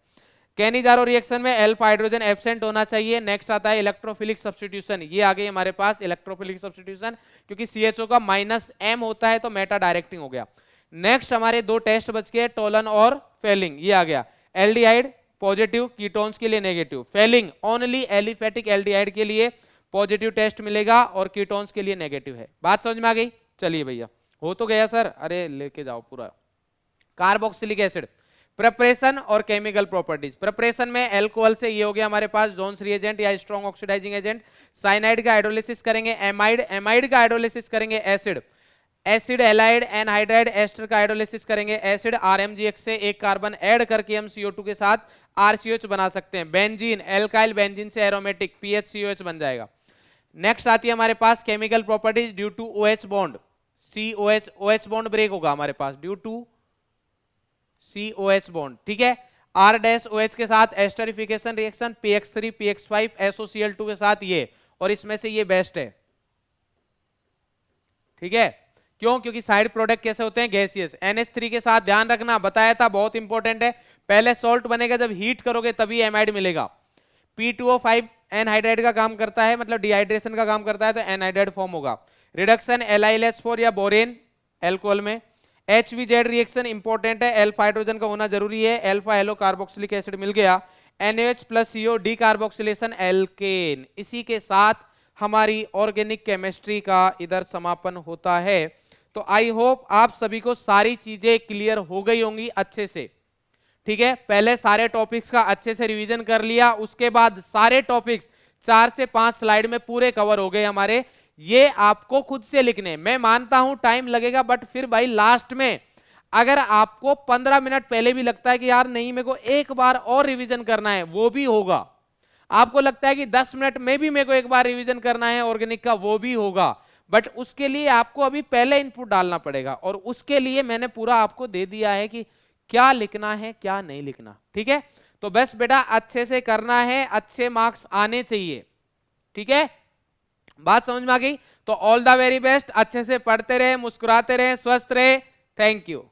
कैनिजारो रिएक्शन में एल्फा हाइड्रोजन एब्सेंट होना चाहिए। नेक्स्ट आता है इलेक्ट्रोफिलिक सब्स्टिट्यूशन, ये आ गई हमारे पास इलेक्ट्रोफिलिक सब्स्टिट्यूशन, क्योंकि CHO का -M होता है तो मेटा डायरेक्टिंग हो गया। नेक्स्ट हमारे दो टेस्ट बच गए, टोलन और फेलिंग, ये आ गया। एल्डिहाइड पॉजिटिव, कीटोन्स के लिए negative, Fehling only aliphatic aldehyde के लिए पॉजिटिव टेस्ट मिलेगा और कीटोन्स के लिए नेगेटिव है। बात समझ में आ गई, चलिए भैया, हो तो गया सर, अरे लेके जाओ पूरा। कार्बोक्सिलिक एसिड प्रिपरेशन और केमिकल प्रॉपर्टीज। प्रिपरेशन में अल्कोहल से ये हो गया हमारे पास जोन्स रिएजेंट या स्ट्रॉन्ग ऑक्सीडाइजिंग एजेंट। साइनाइड का हाइड्रोलिसिस करेंगे एमाइड, एमाइड का हाइड्रोलिसिस करेंगे acid, acid halide anhydride ester का हाइड्रोलिसिस करेंगे एसिड। RMGX से एक कार्बन ऐड करके हम CO2 के साथ RCOH बना सकते हैं। बेंजीन, एल्काइल बेंजीन से एरोमेटिक PHCOH बन जाएगा। नेक्स्ट आती है हमारे पास chemical properties, due to OH bond, COH, OH bond break होगा हमारे पास ड्यू टू COH बॉन्ड, ठीक है। R-OH के साथ esterification reaction, PX3 PX5 SOCl2 के साथ ये, और इसमें से ये बेस्ट है, ठीक है। क्यों, क्योंकि साइड प्रोडक्ट कैसे होते हैं, गैसियस। NH3 के साथ ध्यान रखना, बताया था बहुत इंपॉर्टेंट है, पहले सॉल्ट बनेगा, जब हीट करोगे तभी एमाइड मिलेगा। P2O5 एनहाइड्राइड का काम करता है, मतलब डिहाइड्रेशन का काम करता है, तो एनहाइड्राइड फॉर्म होगा। रिडक्शन LiLH4 या बोरेन एल्कोहल में। HVZ रिएक्शन इंपॉर्टेंट है, एल्फा हाइड्रोजन का होना जरूरी है, एल्फा हेलो कार्बोक्सिलिक एसिड मिल गया। NaOH plus CO decarboxylation alkane. इसी के साथ हमारी ऑर्गेनिक केमिस्ट्री का इधर समापन होता है। तो आई होप आप सभी को सारी चीजें क्लियर हो गई होंगी अच्छे से, ठीक है। पहले सारे टॉपिक्स का अच्छे से रिवीजन कर लिया, उसके बाद सारे टॉपिक्स 4 से 5 स्लाइड में पूरे कवर हो गए हमारे। ये आपको खुद से लिखने, मैं मानता हूं टाइम लगेगा, बट फिर भाई लास्ट में अगर आपको 15 मिनट पहले भी लगता है कि यार नहीं मेरे को एक बार और रिवीजन करना है, वो भी होगा। आपको लगता है कि 10 मिनट में भी मेरे को एक बार रिवीजन करना है ऑर्गेनिक का, वो भी होगा, बट उसके लिए आपको अभी पहले इनपुट डालना पड़ेगा, और उसके लिए मैंने पूरा आपको दे दिया है कि क्या लिखना है क्या नहीं लिखना, ठीक है। तो बस बेटा अच्छे से करना है, अच्छे मार्क्स आने चाहिए, ठीक है। बात समझ में आ गई, तो ऑल द वेरी बेस्ट, अच्छे से पढ़ते रहे, मुस्कुराते रहे, स्वस्थ रहे, थैंक यू।